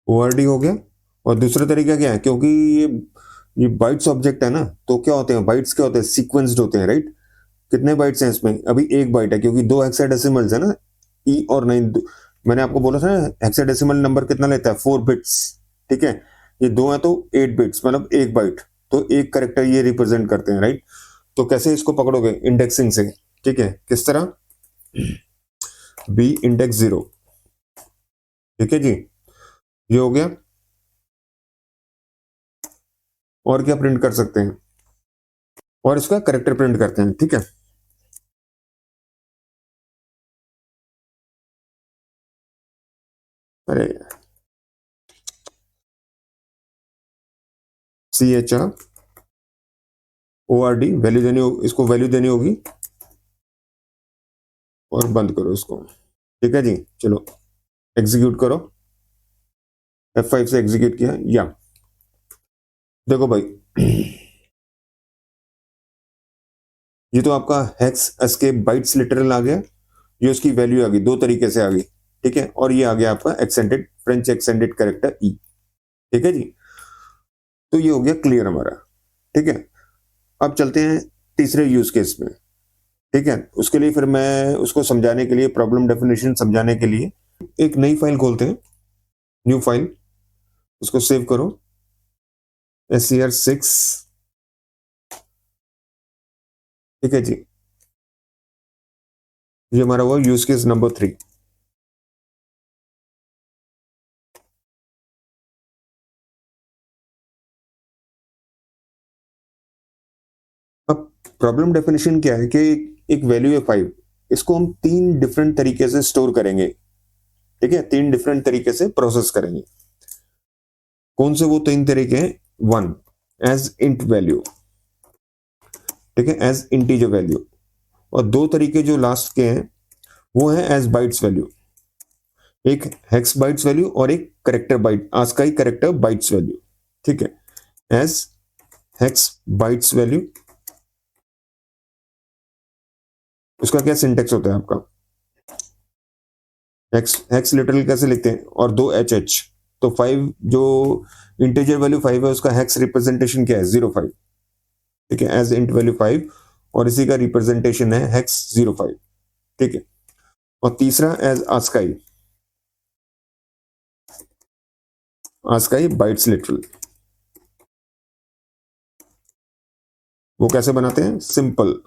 ORD हो गया, और दूसरा तरीका क्या है, क्योंकि ये बाइट्स ऑब्जेक्ट है ना, तो क्या होते हैं बाइट्स, क्या होते हैं सीक्वेंस्ड होते हैं, राइट। कितने बाइट्स हैं इसमें, अभी एक बाइट है, क्योंकि दो हेक्साडेसिमल्स है ना, ई और 9, मैंने आपको बोला था ना हेक्साडेसिमल नंबर कितना लेता है 4 बिट्स, ठीक है, ये दो है तो 8 बिट्स, मतलब एक बाइट, तो एक करेक्टर ये रिप्रेजेंट करते हैं, राइट। तो कैसे इसको पकड़ोगे, इंडेक्सिंग से, ठीक है, किस तरह, बी इंडेक्स 0, ठीक है जी, ये हो गया। और क्या प्रिंट कर सकते हैं, और इसका करेक्टर प्रिंट करते हैं, ठीक है। अरे CHRORD वैल्यू देनी होगी, इसको वैल्यू देनी होगी, और बंद करो इसको, ठीक है जी। चलो एग्जीक्यूट करो, F5 से एग्जीक्यूट किया, या देखो भाई, ये तो आपका हेक्स एस्केप बाइट्स लिटरल आ गया, ये उसकी वैल्यू आ गई, दो तरीके से आ गई, ठीक है। और ये आ गया आपका एक्सेंडेड फ्रेंच एक्सेंडेड कैरेक्टर ई, ठीक है जी। तो ये हो गया क्लियर हमारा, ठीक है। अब चलते हैं तीसरे यूज केस में, ठीक है। उसके लिए फिर मैं उसको समझाने के लिए, प्रॉब्लम डेफिनेशन समझाने के लिए एक नई फाइल खोलते हैं, न्यू फाइल, उसको सेव करो, SCR6, ठीक है जी। ये हमारा हुआ यूज केस नंबर 3। अब प्रॉब्लम डेफिनेशन क्या है कि एक वैल्यू है 5, इसको हम 3 डिफरेंट तरीके से स्टोर करेंगे, ठीक है, 3 डिफरेंट तरीके से प्रोसेस करेंगे। कौन से वो 3 तरीके हैं, 1 एज इंट वैल्यू, ठीक है, एज इंटीजर वैल्यू, और 2 तरीके जो लास्ट के हैं वो है एज बाइट्स वैल्यू, एक हेक्स बाइट्स वैल्यू और एक character byte, ASCII character bytes value, ठीक है, एज हेक्स बाइट्स वैल्यू। उसका क्या सिंटेक्स होता है आपका, हेक्स लिटरल कैसे लिखते हैं, और 2 HH, तो 5 जो इंटीजर वैल्यू 5 है उसका हेक्स रिप्रेजेंटेशन क्या है, 05, ठीक है, एज इंट वैल्यू 5, और इसी का रिप्रेजेंटेशन है हेक्स 05, ठीक है। और तीसरा as ASCII, ASCII bytes literal, वो कैसे बनाते हैं, सिंपल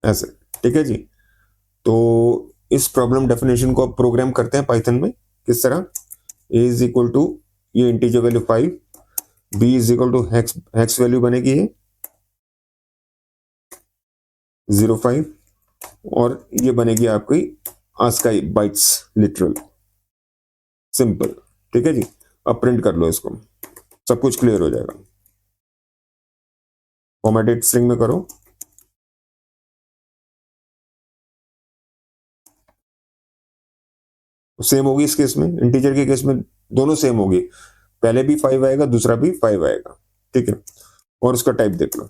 ऐसे, ठीक है जी। तो इस प्रॉब्लम डेफिनेशन को आप प्रोग्राम करते हैं पाइथन में, किस तरह, a इज इक्वल टू, ये integer value 5, b is equal to hex value बनेगी ये 05, और ये बनेगी आपकी आस्काई बाइट्स लिटरल, सिंपल, ठीक है जी। अब प्रिंट कर लो इसको, सब कुछ क्लियर हो जाएगा। फॉर्मेटेड स्ट्रिंग में करो, सेम होगी इस केस में, इंटीजर के केस में दोनों सेम होगी, पहले भी 5 आएगा, दूसरा भी 5 आएगा, ठीक है। और उसका टाइप देख लो,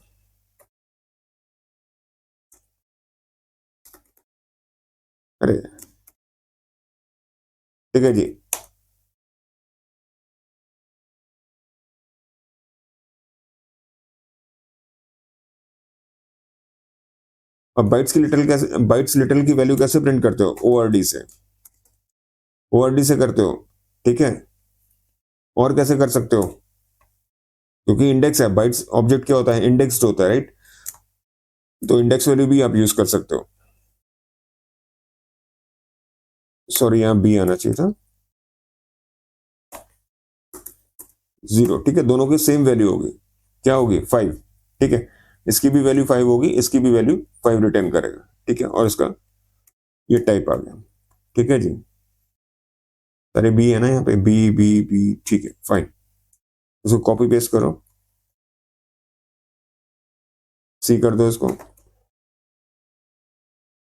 अरे ठीक है जी। अब बाइट्स लिटल की वैल्यू कैसे प्रिंट करते हो, ओआरडी से करते हो, ठीक है। और कैसे कर सकते हो, क्योंकि इंडेक्स है, बाइट्स ऑब्जेक्ट क्या होता है, इंडेक्स्ड होता है, राइट, तो इंडेक्स वैल्यू भी आप यूज कर सकते हो। सॉरी, यहां बी आना चाहिए था, 0, ठीक है, दोनों की सेम वैल्यू होगी, क्या होगी, 5, ठीक है। इसकी भी वैल्यू 5 होगी, इसकी भी वैल्यू 5 रिटर्न करेगा, ठीक है। और इसका ये टाइप आ गया, ठीक है जी। अरे बी है ना यहाँ पे, बी बी बी, ठीक है, फाइन। इसको कॉपी पेस्ट करो, सी कर दो इसको,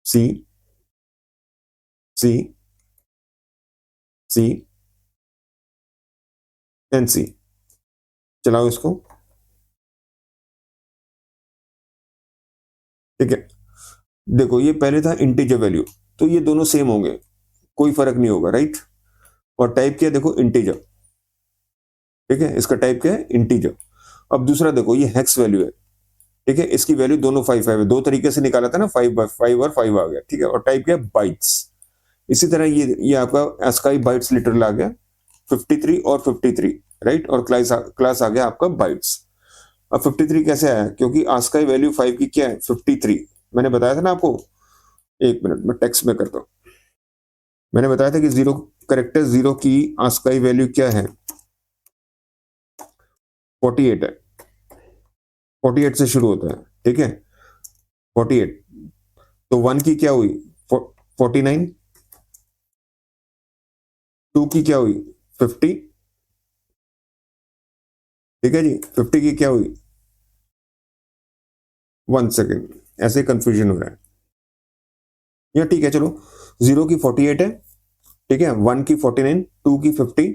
सी सी सी एन सी, चलाओ इसको, ठीक है। देखो ये पहले था इंटीजर वैल्यू, तो ये दोनों सेम होंगे, कोई फर्क नहीं होगा, राइट। और टाइप क्या है, देखो इंटीजर, ठीक है, इसका टाइप क्या है, इंटीजर। अब दूसरा देखो, ये हेक्स वैल्यू है, ठीक है, इसकी वैल्यू दोनों 5 है, दो तरीके से निकाला था ना, 5 और 5 आ गया, ठीक है। और टाइप क्या है, बाइट्स। इसी तरह ये आपका एस्काई बाइट्स लिटरल आ गया, 53 और 53, राइट। और क्लास आ गया आपका बाइट्स। अब 53 कैसे आया, क्योंकि आस्काई वैल्यू 5 की क्या है, 53, मैंने बताया था ना आपको, एक मिनट में टेक्स्ट में करता हूँ। मैंने बताया था कि जीरो करेक्टर जीरो की आस्काई वैल्यू क्या है, 48 है। 48 से शुरू होता है, ठीक है, 48। तो 1 की क्या हुई, 49। 2 की क्या हुई, 50। ठीक है जी, 50 की क्या हुई, 1 सेकेंड, ऐसे कंफ्यूजन हो रहा है या, ठीक है चलो। 0 की 48 है, ठीक है, 1 की 49, 2 की 50,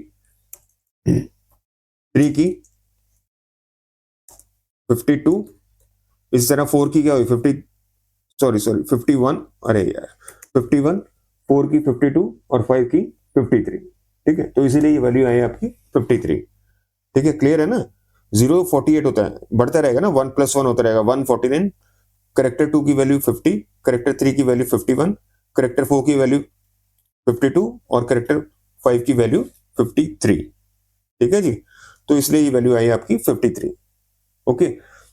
3 की 52, इस तरह 4 की क्या हुई, 50, सॉरी 51, अरे यार 51, 4 की 52 और 5 की 53। ठीक है, तो इसीलिए ये वैल्यू आई आपकी 53। ठीक है, क्लियर है ना। 0 48 होता है, बढ़ता रहेगा ना, 1 + 1 होता रहेगा, 149। करेक्टर 2 की वैल्यू 50, करेक्टर 3 की वैल्यू 51, करेक्टर 4 की वैल्यू 52 और करेक्टर 5 की वैल्यू 53। ठीक है जी, तो इसलिए ये वैल्यू आई आपकी 53। ओके,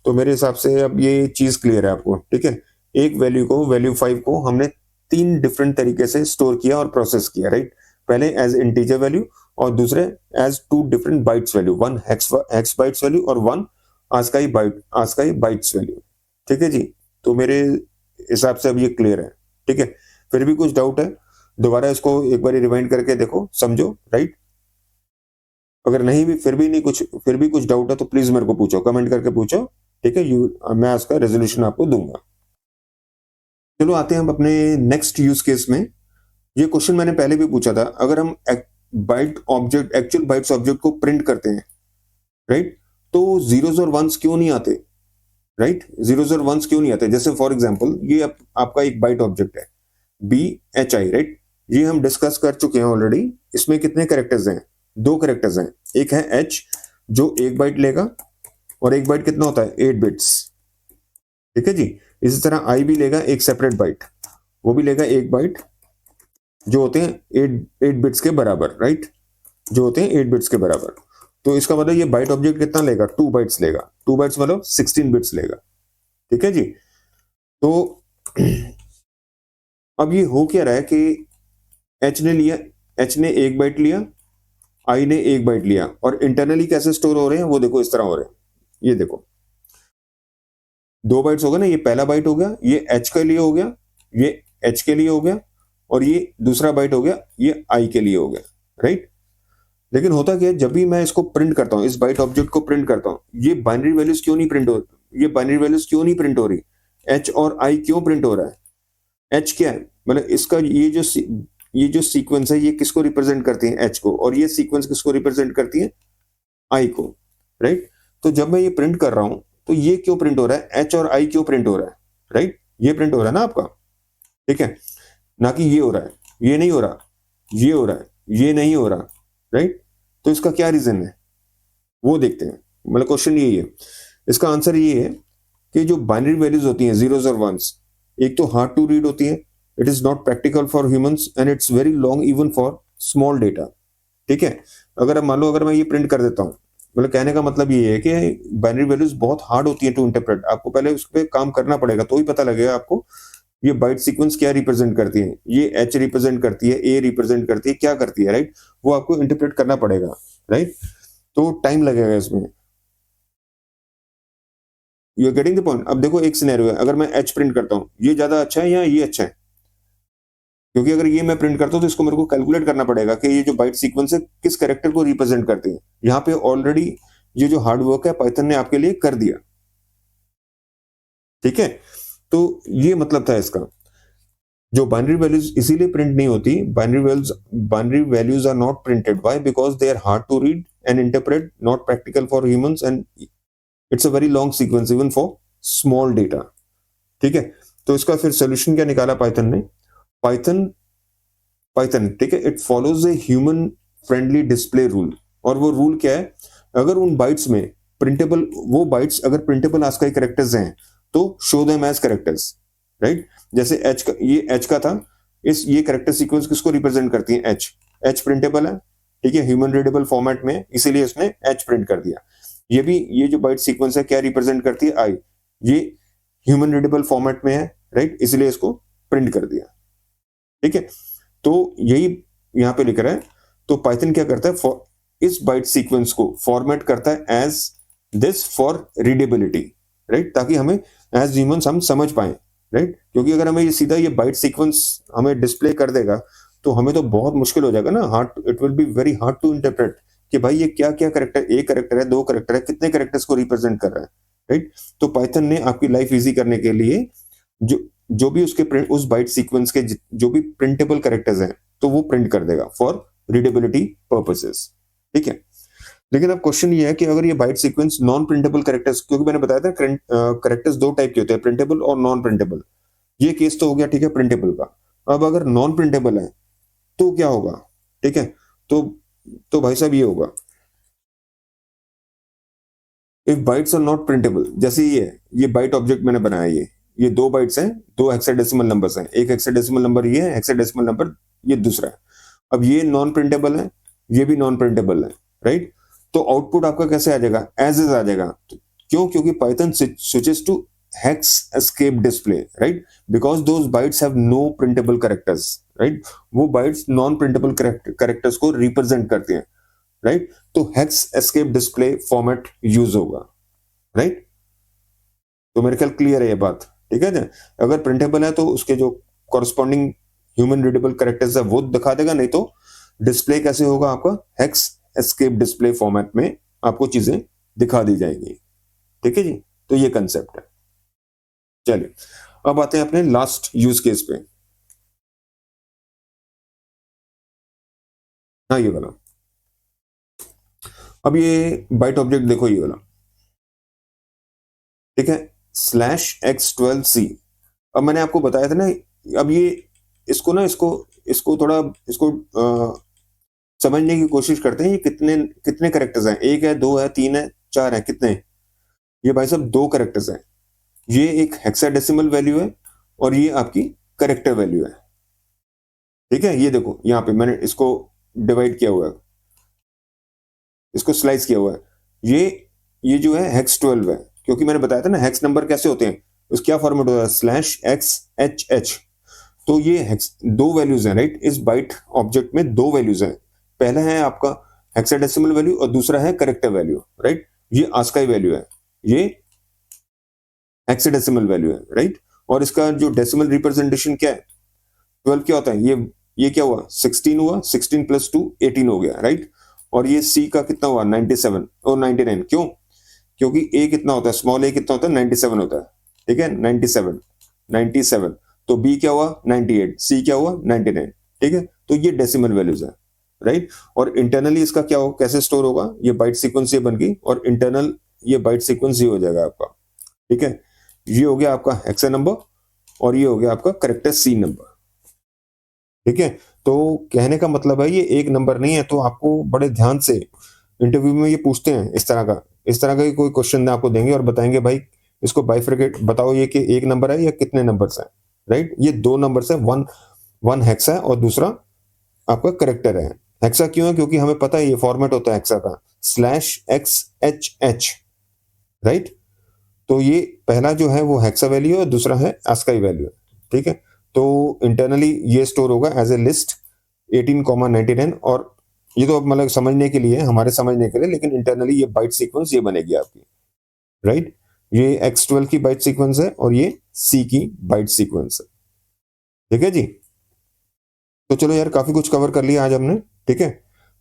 तो मेरे हिसाब से अब ये चीज क्लियर है आपको। ठीक है, एक वैल्यू को, वैल्यू 5 को हमने 3 डिफरेंट तरीके से स्टोर किया और प्रोसेस किया, राइट। पहले एज इंटीजर वैल्यू और दूसरे as 2 different bytes value, 1 hex bytes value और 1 आस्काई बाइट्स वैल्यू। ठीक है जी, तो मेरे हिसाब से अब ये क्लियर है। ठीक है, फिर भी कुछ डाउट है, दोबारा इसको एक बार रिवाइंड करके देखो, समझो, राइट। अगर नहीं भी, फिर भी कुछ डाउट है तो प्लीज मेरे को पूछो, कमेंट करके पूछो। ठीक है, मैं उसका रेजोल्यूशन आपको दूंगा। चलो आते हैं हम अपने नेक्स्ट यूज केस में। ये क्वेश्चन मैंने पहले भी पूछा था, अगर हम byte object, actual bytes object को प्रिंट करते हैं, राइट, तो जीरोस और वंस क्यों नहीं आते, राइट, जीरोस और वंस क्यों नहीं आते। जैसे फॉर एग्जांपल ये आपका एक बाइट ऑब्जेक्ट है BHI, राइट, ये हम डिस्कस कर चुके हैं ऑलरेडी। इसमें कितने कैरेक्टर्स हैं, 2 कैरेक्टर्स हैं, एक है H जो 1 बाइट लेगा, और 1 बाइट कितना होता है, 8 बिट्स। ठीक है जी, इसी तरह I भी लेगा एक सेपरेट बाइट, वो भी लेगा 1 बाइट, जो होते हैं 8 बिट्स के बराबर, राइट, जो होते हैं 8 बिट्स के बराबर। तो इसका मतलब ये बाइट ऑब्जेक्ट कितना लेगा, 2 बाइट्स लेगा, 2 बाइट्स मतलब 16 बिट्स लेगा। ठीक है जी, तो अब ये हो क्या रहा है कि H ने 1 बाइट लिया, I ने 1 बाइट लिया, और इंटरनली कैसे स्टोर हो रहे हैं वो देखो, इस तरह हो रहे हैं। ये देखो 2 बाइट्स हो गए ना, ये पहला बाइट हो गया, ये H के लिए हो गया, ये H के लिए हो गया, और ये दूसरा बाइट हो गया, ये I के लिए हो गया, राइट। लेकिन होता क्या है, जब भी मैं इसको प्रिंट करता हूं, इस बाइट ऑब्जेक्ट को प्रिंट करता हूं, ये बाइनरी वैल्यूज क्यों नहीं प्रिंट हो, ये बाइनरी वैल्यूज क्यों नहीं प्रिंट हो रही, H और I क्यों प्रिंट हो रहा है। H क्या है, मतलब इसका ये जो सीक्वेंस है, ये किसको रिप्रेजेंट करती है, H को, और ये सीक्वेंस किसको रिप्रेजेंट करती है, I को, राइट। तो जब मैं ये प्रिंट कर रहा हूं, तो ये क्यों प्रिंट हो रहा है, H और I क्यों प्रिंट हो रहा है, राइट, ये प्रिंट हो रहा है ना आपका। ठीक है, ना कि ये हो रहा है, ये नहीं हो रहा, ये हो रहा है, ये नहीं हो रहा, राइट। तो इसका क्या रीजन है वो देखते हैं, मतलब क्वेश्चन यही है। इसका आंसर ये है कि जो बाइनरी वैल्यूज होती हैं, जीरोस और वंस, एक तो हार्ड टू रीड होती है, it is not practical for humans, and it's very long even for small data. ठीक है, अगर अब मान लो अगर मैं ये प्रिंट कर देता हूँ, मतलब कहने का मतलब ये है कि बाइनरी वैल्यूज बहुत हार्ड होती है टू इंटरप्रेट, आपको पहले उस पर काम करना पड़ेगा, तो ही पता लगेगा आपको ये बाइट सीक्वेंस क्या रिप्रेजेंट करती है, ये H रिप्रेजेंट करती है, A रिप्रेजेंट करती है, क्या करती है, राइट, वो आपको इंटरप्रेट करना पड़ेगा, राइट। तो टाइम लगेगा इसमें। You are getting the point. अब देखो एक सिनेरियो है, अगर मैं H प्रिंट करता हूँ, ये ज्यादा अच्छा है या ये अच्छा है, क्योंकि अगर ये मैं प्रिंट करता हूँ तो इसको मेरे को कैलकुलेट करना पड़ेगा कि ये जो बाइट सीक्वेंस है किस कैरेक्टर को रिप्रेजेंट करते हैं। यहाँ पे ऑलरेडी ये जो हार्ड वर्क है पाइथन ने आपके लिए कर दिया। ठीक है, तो ये मतलब था इसका। जो बाइनरी वैल्यूज इसीलिए प्रिंट नहीं होती, binary values are not printed, why, because they are hard to read and interpret, not practical for humans, and it's a very long sequence even for small data. ठीक है, तो इसका फिर सोल्यूशन क्या निकाला पाइथन ने, पाइथन पाइथन ठीक है, it follows a human friendly display rule. और वो रूल क्या है, अगर उन बाइट्स में प्रिंटेबल, वो बाइट्स अगर प्रिंटेबल आस्काई कैरेक्टर्स हैं तो show them as characters, right. जैसे H का, ये H का था, ये कैरेक्टर सीक्वेंस किसको रिप्रेजेंट करती है, H प्रिंटेबल है, ठीक है, ह्यूमन रीडेबल फॉर्मेट में, इसीलिए इसने H प्रिंट कर दिया। ये भी, ये जो बाइट सीक्वेंस है क्या रिप्रेजेंट करती है, I, ये ह्यूमन रीडेबल फॉर्मेट में है, राइट, इसलिए इसको प्रिंट कर दिया। ठीक है, तो यही यहाँ पे लिख रहा है। तो पाइथन क्या करता है, इस बाइट सीक्वेंस को फॉर्मेट करता है as this for readability, right, ताकि हमें एज ह्यूमंस हम समझ पाए, राइट। क्योंकि अगर हमें ये सीधा ये बाइट सीक्वेंस हमें डिस्प्ले कर देगा तो हमें तो बहुत मुश्किल हो जाएगा ना, hard, it will be very hard to interpret कि भाई ये क्या क्या करेक्टर, एक करेक्टर है, दो करेक्टर है, कितने करेक्टर्स को रिप्रेजेंट कर रहा है, राइट। तो पाइथन ने आपकी लाइफ इजी करने के लिए जो जो भी उसके प्रिंट, उस बाइट सीक्वेंस के जो भी प्रिंटेबल करेक्टर्स हैं तो वो प्रिंट कर देगा फॉर रीडेबिलिटी पर्पसेस। ठीक है, लेकिन अब क्वेश्चन ये है कि अगर ये byte sequence non printable characters, क्योंकि मैंने बताया था करेक्टर्स दो टाइप के होते हैं, प्रिंटेबल और नॉन प्रिंटेबल। ये केस तो हो गया, ठीक है, प्रिंटेबल का। अब अगर नॉन प्रिंटेबल है तो क्या होगा, ठीक है, तो भाई साहब ये होगा, if bytes are not printable, जैसे ये बाइट ऑब्जेक्ट मैंने बनाया, ये दो बाइट्स हैं, दो हेक्साडेसिमल नंबर्स हैं, एक हेक्साडेसिमल नंबर ये है, हेक्साडेसिमल नंबर ये दूसरा है। अब ये नॉन प्रिंटेबल है, ये भी नॉन प्रिंटेबल है, राइट। तो आउटपुट आपका कैसे आ जाएगा, एज इज आ जाएगा। क्यों, क्योंकि Python switches to hex escape display, right, because those bytes have no printable characters, right. वो बाइट्स नॉन प्रिंटेबल कैरेक्टर्स को रिप्रेजेंट करते हैं, राइट। तो hex escape display format use होगा, राइट। तो मेरे ख्याल क्लियर है ये बात, ठीक है ना। अगर प्रिंटेबल है तो उसके जो कॉरस्पॉन्डिंग ह्यूमन रीडेबल कैरेक्टर्स है वो दिखा देगा, नहीं तो डिस्प्ले कैसे होगा आपका, हेक्स एस्केप डिस्प्ले फॉर्मेट में आपको चीजें दिखा दी जाएंगी। ठीक है जी, तो ये कंसेप्ट है। चलिए अब आते हैं अपने लास्ट यूज केस पे। हाँ, ये वाला। अब ये बाइट ऑब्जेक्ट देखो, ये वाला, ठीक है, /x12c। अब मैंने आपको बताया था ना, अब ये इसको ना, इसको थोड़ा इसको समझने की कोशिश करते हैं। ये कितने कितने कैरेक्टर्स हैं, एक है, दो है, तीन है, चार है, कितने, ये भाई साहब दो कैरेक्टर्स हैं। ये एक हेक्साडेसिमल वैल्यू है और ये आपकी कैरेक्टर वैल्यू है। ठीक है, ये देखो यहाँ पे मैंने इसको डिवाइड किया हुआ है, इसको स्लाइस किया हुआ है। ये जो है हेक्स 12 है, क्योंकि मैंने बताया था ना हेक्स नंबर कैसे होते हैं, उस क्या फॉर्मेट होता है, /XHH। तो ये हेक्स दो वैल्यूज हैं, राइट। इस बाइट ऑब्जेक्ट में दो वैल्यूज हैं, पहला है आपका हेक्साडेसिमल वैल्यू और दूसरा है कैरेक्टर वैल्यू, राइट। ये आस्काई वैल्यू है, ये हेक्साडेसिमल वैल्यू है, राइट। और इसका जो डेसिमल रिप्रेजेंटेशन क्या है, 12 क्या होता है, ये क्या हुआ, 16 हुआ, 16 + 2 18 हो गया, राइट। और ये सी का कितना हुआ, 97 और 99। क्यों, क्योंकि ए कितना होता है, स्मॉल ए कितना होता है, 97 होता है, ठीक है, 97। तो बी क्या हुआ, 98, सी क्या हुआ, 99। ठीक है, तो ये डेसिमल वैल्यूज है, राइट। और इंटरनली इसका क्या हो, कैसे स्टोर होगा, ये बाइट सीक्वेंस ये बन गई और इंटरनल ये बाइट सीक्वेंस ये हो जाएगा आपका। ठीक है, ये हो गया आपका हेक्सा नंबर और ये हो गया आपका कैरेक्टर सी नंबर। ठीक है, तो कहने का मतलब है ये एक नंबर नहीं है। तो आपको बड़े ध्यान से इंटरव्यू में ये पूछते हैं, इस तरह का कोई क्वेश्चन आपको देंगे और बताएंगे भाई इसको बाइफरकेट बताओ, ये कि एक नंबर है या कितने नंबर्स हैं, राइट। ये दो नंबर्स है, वन हेक्सा है और दूसरा आपका करेक्टर है। हेक्सा क्यों है, क्योंकि हमें पता है ये फॉर्मेट होता है हेक्सा का, /XHH, राइट। तो ये पहला जो है वो हेक्सा वैल्यू है और दूसरा है आस्काई वैल्यू है। ठीक है, तो इंटरनली ये स्टोर होगा एज ए लिस्ट 18,99। और ये तो मतलब समझने के लिए, हमारे समझने के लिए, लेकिन इंटरनली ये बाइट सीक्वेंस ये बनेगी आपकी, राइट। ये X12 की बाइट सीक्वेंस है और ये C की बाइट सीक्वेंस है। ठीक है जी, तो चलो यार काफी कुछ कवर कर लिया आज हमने। ठीक है,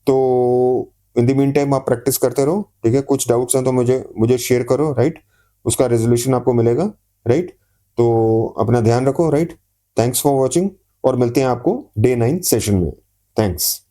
तो इन द मीन टाइम आप प्रैक्टिस करते रहो। ठीक है, कुछ डाउट्स हैं तो मुझे शेयर करो, राइट। उसका रेजोल्यूशन आपको मिलेगा, राइट। तो अपना ध्यान रखो, राइट। थैंक्स फॉर वॉचिंग और मिलते हैं आपको डे 9 सेशन में। थैंक्स।